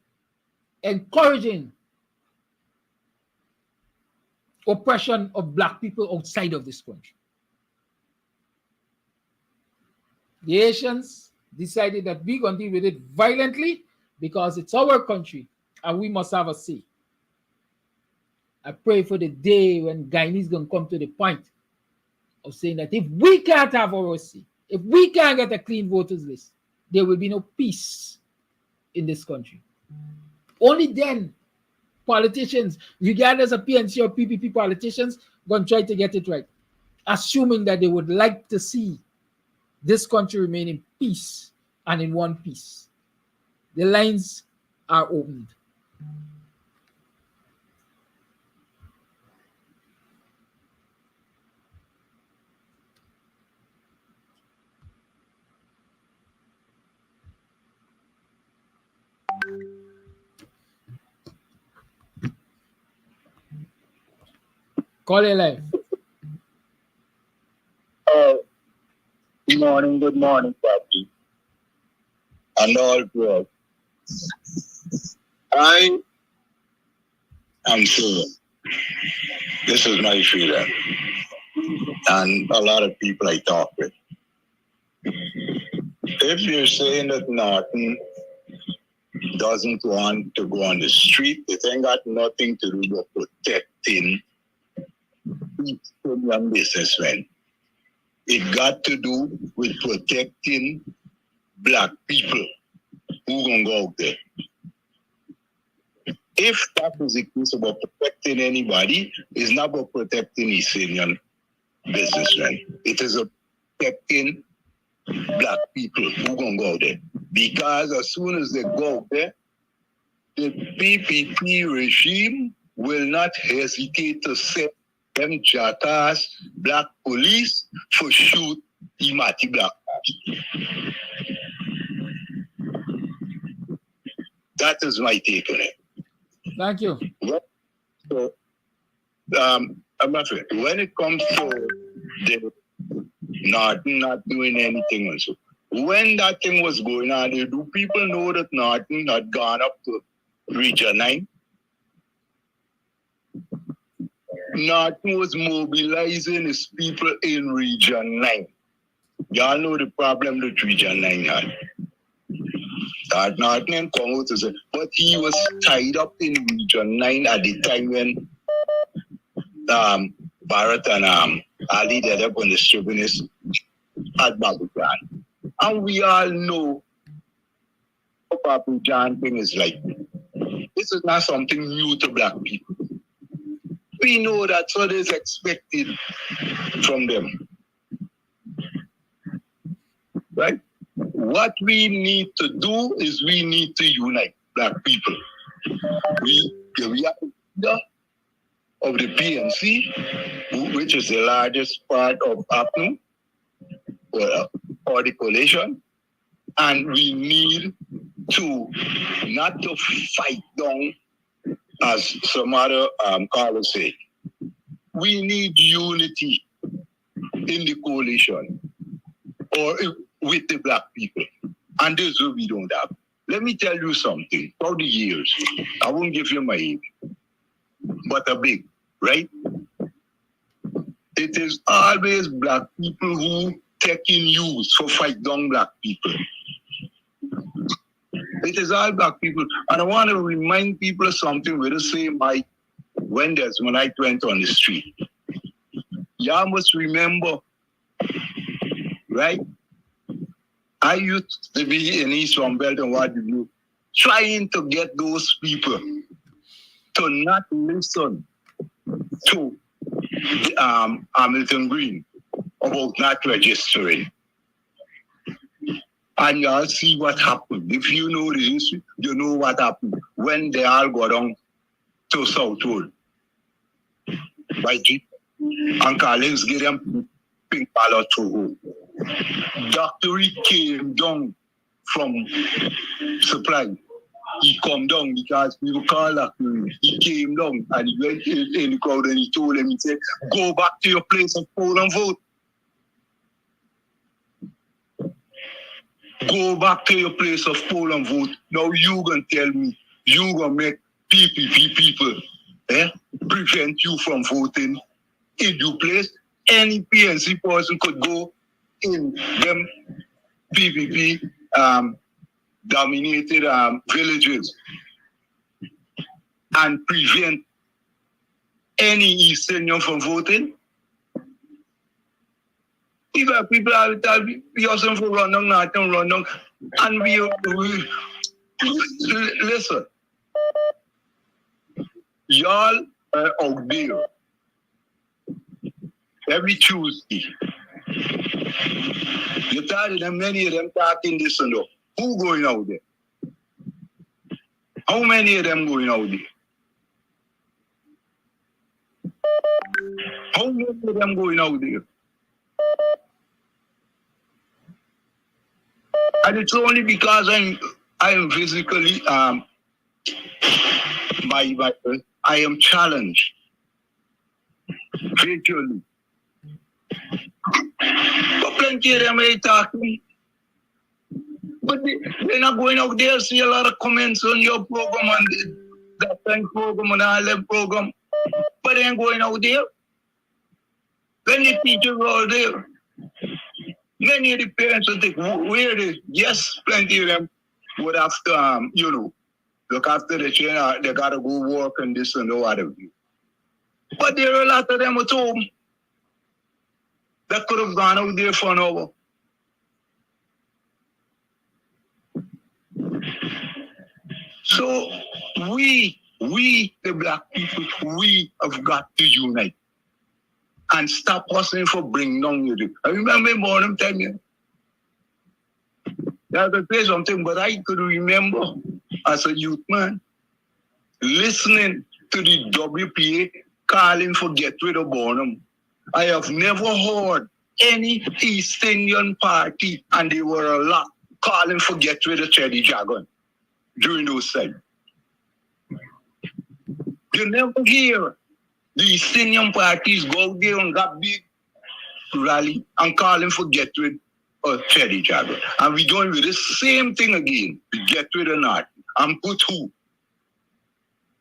encouraging oppression of black people outside of this country. The Haitians decided that we're going to deal with it violently because it's our country and we must have a say. I pray for the day when Guyanese is going to come to the point of saying that if we can't have our say, if we can't get a clean voters list, there will be no peace in this country. Only then politicians, regardless of PNC or PPP politicians, going to try to get it right, assuming that they would like to see this country remain in peace and in one piece. The lines are opened. Call it live. Good morning, Papi. And all good. I am sure this is my feeling, and a lot of people I talk with. If you're saying that Norton doesn't want to go on the street, it ain't got nothing to do with protecting young businessmen. It got to do with protecting black people who gonna go out there. If that is the case about protecting anybody, it's not about protecting East Indian businessmen. It is about protecting black people who gonna go out there. Because as soon as they go out there, the PPP regime will not hesitate to set them jackass black police for shoot Imati black. That is my take on it. Thank you. So, I'm afraid when it comes to the Norton not doing anything also, when that thing was going on, do people know that Norton had gone up to Region 9? Norton was mobilizing his people in Region 9. Y'all know the problem that Region 9 had. That Norton come out to say, but he was tied up in Region 9 at the time when Barrett and Ali did up on the Stubbornness at Babu Jan. And we all know what Babu Jan thing is like. This is not something new to black people. We know that's what is expected from them. Right? What we need to do is we need to unite black people. We are the leader of the PNC, which is the largest part of APNU, or the coalition, and we need to not to fight down, as some other callers say. We need unity in the coalition or with the black people. And this is what we don't have. Let me tell you something. For the years, I won't give you my age, but a big, right? It is always black people who take in use for fight down black people. It is all black people. And I want to remind people of something with the same mic when I went on the street. Y'all must remember, right? I used to be in East Belt and what have you, trying to get those people to not listen to Hamilton Green about not registering. And y'all see what happened. If you know the history, you know what happened when they all got down to South Road. By G. And Collins gave them pink ballot to home. Dr. Reed came down from supply he come down because we will call that. He came down and he went in the crowd and he told him, he said, go back to your place of poll and vote. Go back to your place of poll and vote. Now you gonna tell me, you gonna make PPP people prevent you from voting in your place. Any PNC person could go in them PPP dominated villages and prevent any East Indian from voting. People are telling we also for run down, nothing run down. And we listen, y'all are out there every Tuesday. You tired them, many of them talking this and that. Who going out there? How many of them going out there? How many of them going out there? And it's only because I am physically I am challenged virtually. But plenty of them ain't talking. But they're not going out there. See a lot of comments on your program and that time program and all that program. But they ain't going out there. When the teachers are out there, many of the parents will think, where they? Yes, plenty of them would have to, look after the children. They got to go work and this and that, whatever. But there are a lot of them at home that could have gone out there for an hour. So we, the black people, we have got to unite and stop hustling for bringing down music. I remember morning telling you. That's to say something, but I could remember as a youth man listening to the WPA calling for get rid of Bonham. I have never heard any East Indian party, and they were a lot, calling for get rid of Teddy Jagan during those times. You never hear the East Indian parties go out there and got big rally and calling for get rid of Teddy Jagan. And we're doing with the same thing again. We get rid of North and put who?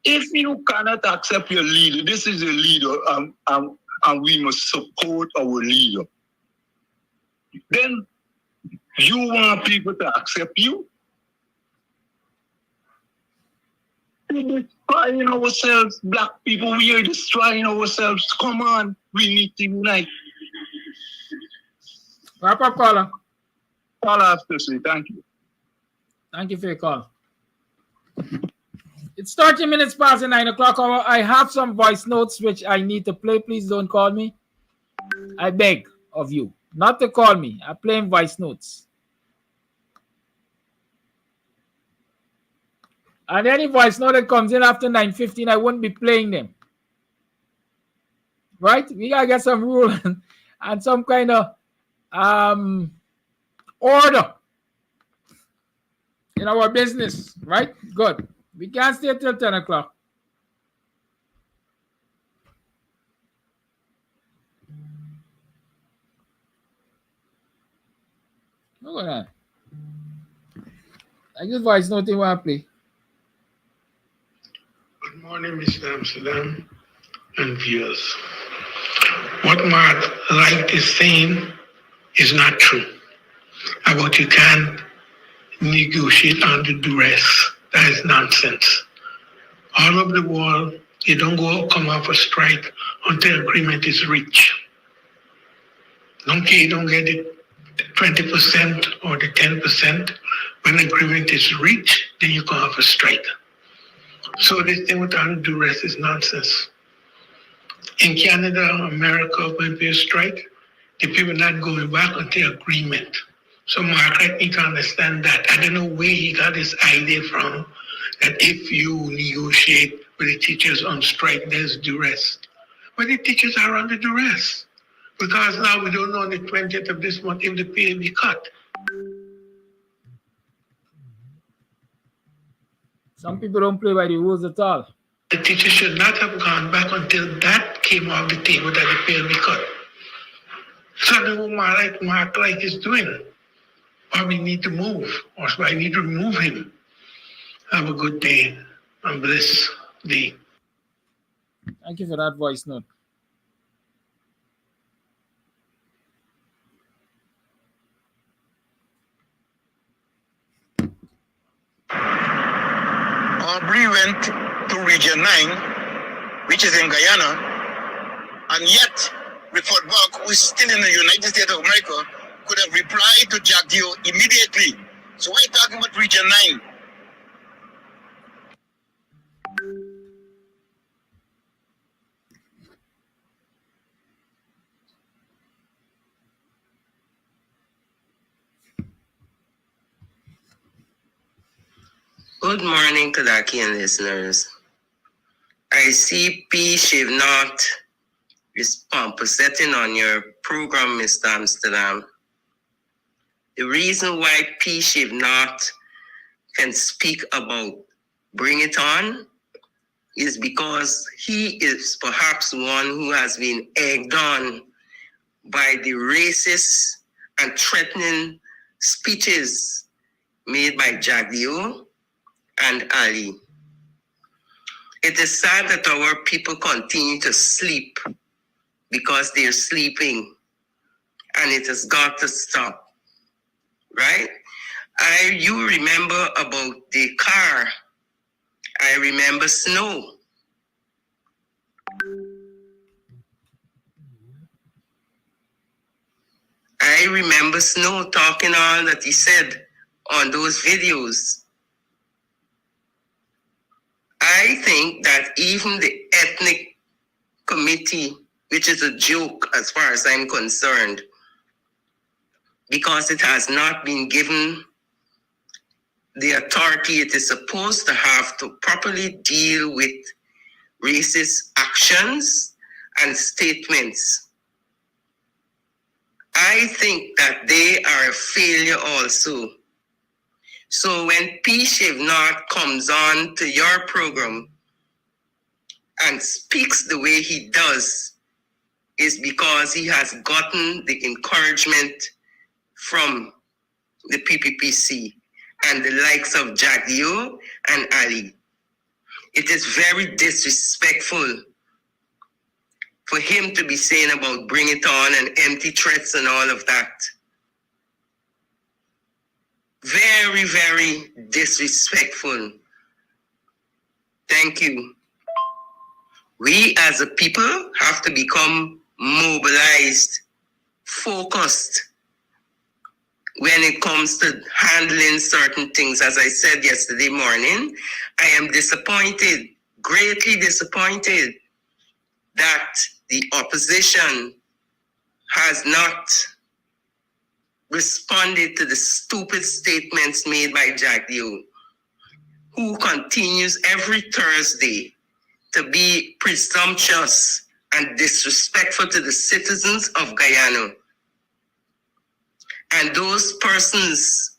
If you cannot accept your leader, this is a leader, and we must support our leader, then you want people to accept you? We're destroying ourselves, black people, we are destroying ourselves. Come on, we need to unite. Wrap up, caller. All I have to say, thank you. Thank you for your call. It's 30 minutes past the 9 o'clock hour. I have some voice notes which I need to play. Please don't call me. I beg of you not to call me. I'm playing voice notes. And any voice note that comes in after 9:15, I won't be playing them. Right? We gotta get some rule and some kind of order in our business. Right? Good. We can't stay till 10 o'clock. Look at that. I just voice note you want to play. Good morning, Mr. Amsterdam and viewers. What Mark Light is saying is not true about you can't negotiate under duress. That is nonsense. All over the world, you don't come off a strike until agreement is reached. You don't get it 20% or the 10%. When agreement is reached, then you come off a strike. So this thing with under duress is nonsense. In Canada, America, when there's a strike, the people not going back until agreement. So Margaret need to understand that. I don't know where he got this idea from, that if you negotiate with the teachers on strike, there's duress. But the teachers are under duress. Because now we don't know on the 20th of this month if the pay will be cut. Some people don't play by the rules at all. The teacher should not have gone back until that came off the table that the pay will be cut. Something what Mark like is doing. Or we need to move, or I need to remove him. Have a good day and bless thee. Thank you for that voice note. Aubrey went to Region 9, which is in Guyana, and yet Clifford Buck, who is still in the United States of America, could have replied to Jack Dio immediately. So why are you talking about Region 9? Good morning, Kadakian listeners. I see P. Shivnot presenting on your program, Mr. Amsterdam. The reason why P. Shivnot can speak about Bring It On is because he is perhaps one who has been egged on by the racist and threatening speeches made by Jagdio and Ali. It is sad that our people continue to sleep because they're sleeping, and it has got to stop, right? You remember about the car. I remember snow. I remember Snow talking all that he said on those videos. I think that even the ethnic committee, which is a joke as far as I'm concerned, because it has not been given the authority it is supposed to have to properly deal with racist actions and statements. I think that they are a failure also. So when P. Shivnot comes on to your program and speaks the way he does, is because he has gotten the encouragement from the PPPC and the likes of Jagdio and Ali. It is very disrespectful for him to be saying about Bring It On and empty threats and all of that. Very, very disrespectful. Thank you. We as a people have to become mobilized, focused when it comes to handling certain things. As I said yesterday morning, I am disappointed, greatly disappointed, that the opposition has not responded to the stupid statements made by Jagdio, who continues every Thursday to be presumptuous and disrespectful to the citizens of Guyana. And those persons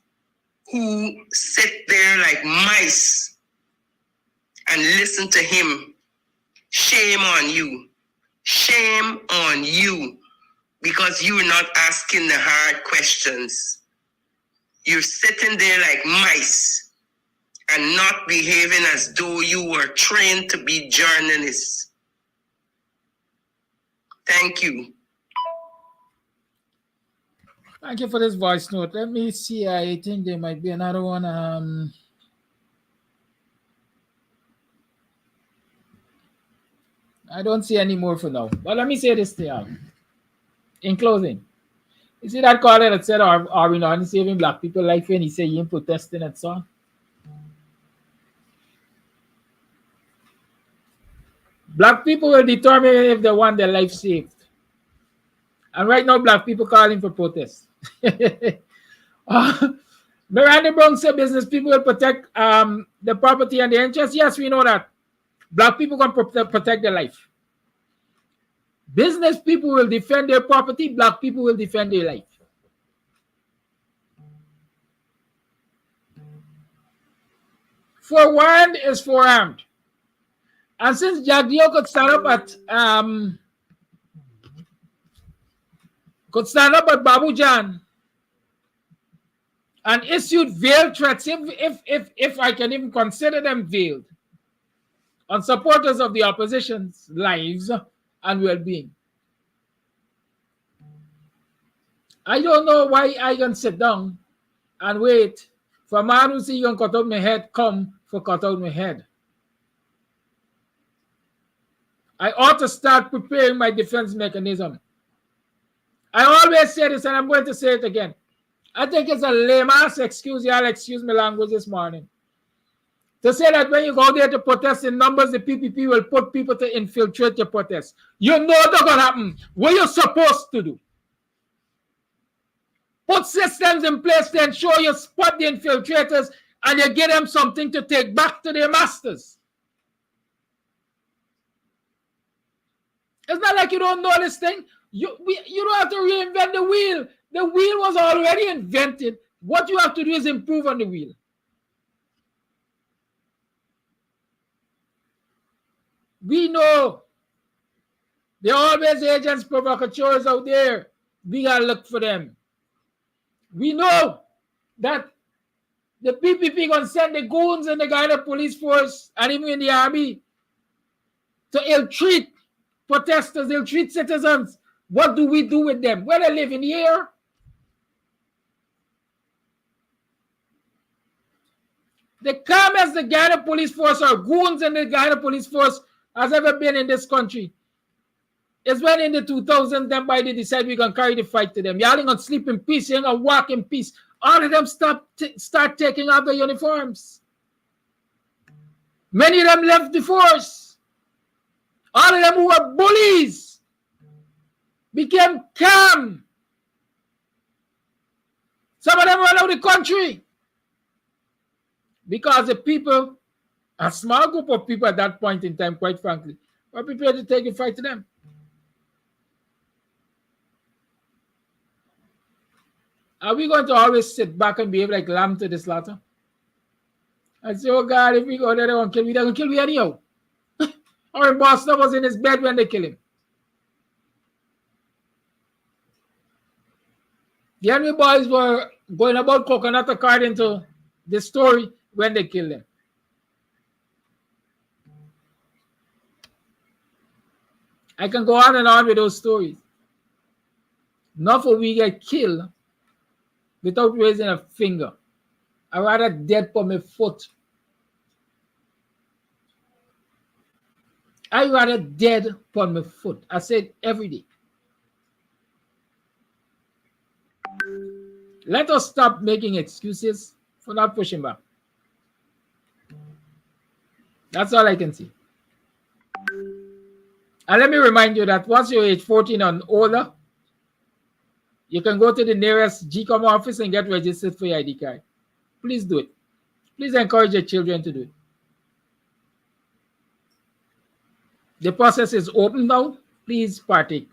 who sit there like mice and listen to him, shame on you. Shame on you, because you're not asking the hard questions. You're sitting there like mice and not behaving as though you were trained to be journalists. Thank you. Thank you for this voice note. Let me see. I think there might be another one. I don't see any more for now. But let me say this to you. In closing, you see that caller that said, are we not saving black people life? And he said he ain't protesting and so on. Black people will determine if they want their life saved. And right now, black people calling for protest. Miranda Brown said business people will protect the property and the interest. Yes, we know that. Black people can protect their life. Business people will defend their property. Black people will defend their life. Forewarned is forearmed. And since Jagdeo could stand up at Babu Jan and issued veiled threats, if I can even consider them veiled, on supporters of the opposition's lives and well-being. I don't know why I can sit down and wait for a man who see you can cut out my head come for cut out my head. I ought to start preparing my defense mechanism. I always say this, and I'm going to say it again. I think it's a lame-ass excuse, y'all excuse my language this morning, to say that when you go there to protest in numbers, the PPP will put people to infiltrate your protest. You know that's going to happen. What you're supposed to do? Put systems in place to ensure you spot the infiltrators and you give them something to take back to their masters. It's not like you don't know this thing. You don't have to reinvent the wheel. The wheel was already invented. What you have to do is improve on the wheel. We know there are always agents, provocateurs out there. We gotta look for them. We know that the PPP gonna send the goons and the Guyana police force and even in the army to ill-treat protesters, ill-treat citizens. What do we do with them? Where they live in here? The calmest the Guyana police force or goons in the Guyana police force has ever been in this country is when in the 2000s, them by they decide we're going to carry the fight to them. Y'all ain't going to sleep in peace. You ain't going to walk in peace. All of them start taking off their uniforms. Many of them left the force. All of them who were bullies became calm. Some of them ran out of the country because the people, a small group of people at that point in time, quite frankly, were prepared to take a fight to them. Are we going to always sit back and behave like lamb to the slaughter? And say, oh God, if we go there, they're going to kill me. They're going to kill me anyhow. Or in Boston was in his bed when they kill him. The enemy boys were going about coconut according to the story when they killed him. I can go on and on with those stories. Not for we get killed without raising a finger. I'd rather dead for my foot. I'd rather dead for my foot. I said every day. Let us stop making excuses for not pushing back. That's all I can see. And let me remind you that once you're age 14 and older, you can go to the nearest GCOM office and get registered for your ID card. Please do it. Please encourage your children to do it. The process is open now. Please partake.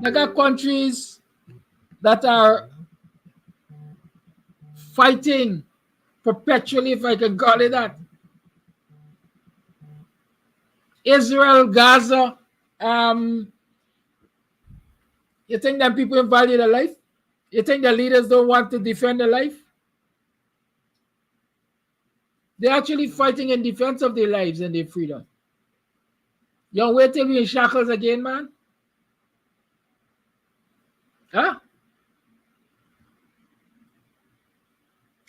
There are countries that are fighting perpetually, if I can call it that. Israel, Gaza. You think that people value their life? You think the leaders don't want to defend their life? They're actually fighting in defense of their lives and their freedom. You don't wait till we're in shackles again, man? Huh?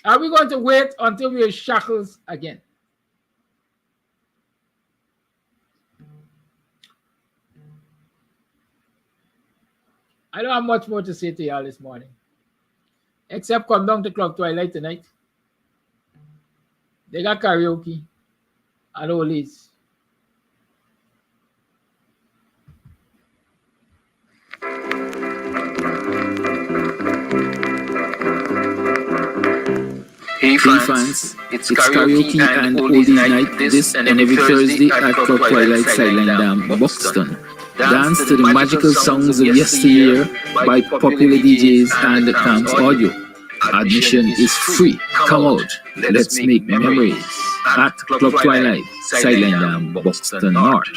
Are we going to wait until we're in shackles again? I don't have much more to say to y'all this morning, except come down to Club Twilight tonight. They got karaoke and oldies. Hey fans, it's karaoke and oldies night this and every Thursday at Club Twilight Sideline Dam, Buxton. Dance to the magical songs of yesteryear by popular DJs and Camps Audio. Admission is free. Come out. Let's make memories. At Club Twilight, Sideline Dam, Buxton North.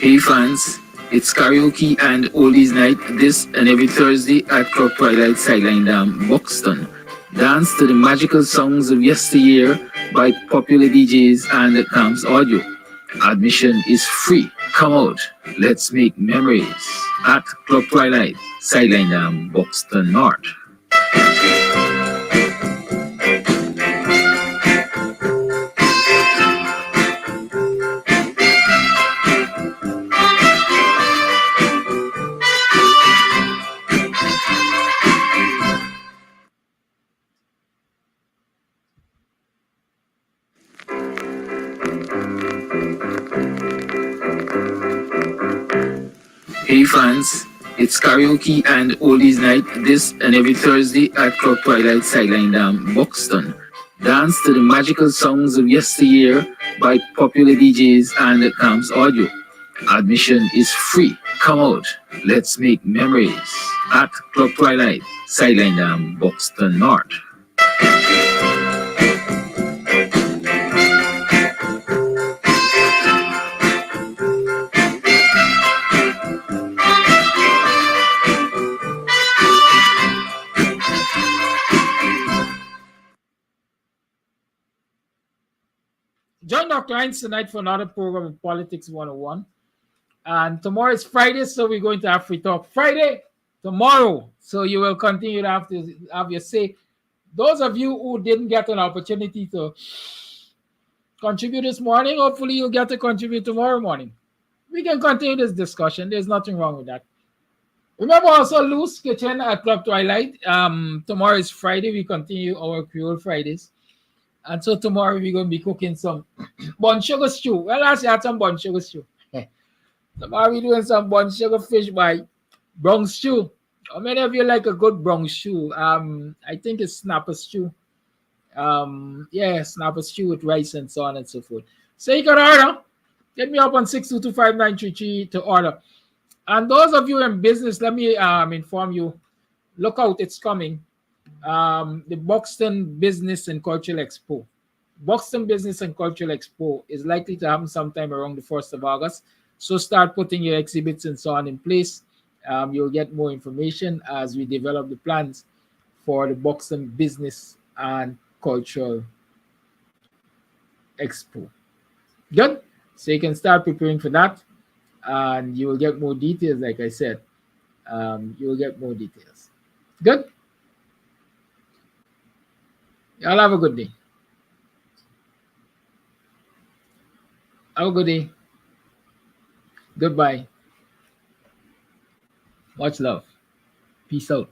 Hey fans, it's karaoke and oldies night this and every Thursday at Club Twilight Sideline Dam, Buxton. Dance to the magical songs of yesteryear by popular DJs and Camps Audio. Admission is free. Come out. Let's make memories. At Club Twilight, Sideline Dam, Buxton North. Hey fans, it's karaoke and oldies night this and every Thursday at Club Twilight Sideline Dam, Buxton. Dance to the magical songs of yesteryear by popular DJs and Camps Audio. Admission is free. Come out. Let's make memories. At Club Twilight, Sideline Dam, Buxton North. Join our clients tonight for another program of Politics 101. And tomorrow is Friday, so we're going to have Free Talk Friday tomorrow. So you will continue to have your say. Those of you who didn't get an opportunity to contribute this morning, hopefully you'll get to contribute tomorrow morning. We can continue this discussion. There's nothing wrong with that. Remember also Lou's Kitchen at Club Twilight. Tomorrow is Friday. We continue our Creole Fridays. And so tomorrow we're going to be cooking some bun sugar stew. Well, last year I had some bun sugar stew. Tomorrow we're doing some bun sugar fish by brown stew. How many of you like a good brown stew? I think it's snapper stew. Yeah, snapper stew with rice and so on and so forth. So you can order. Get me up on 6225933 to order. And those of you in business, let me inform you. Look out, it's coming. The Buxton Business and Cultural Expo. Buxton Business and Cultural Expo is likely to happen sometime around the 1st of August. So start putting your exhibits and so on in place. You'll get more information as we develop the plans for the Buxton Business and Cultural Expo. Good? So you can start preparing for that. And you will get more details, like I said. You will get more details. Good? Y'all have a good day. Have a good day. Goodbye. Much love. Peace out.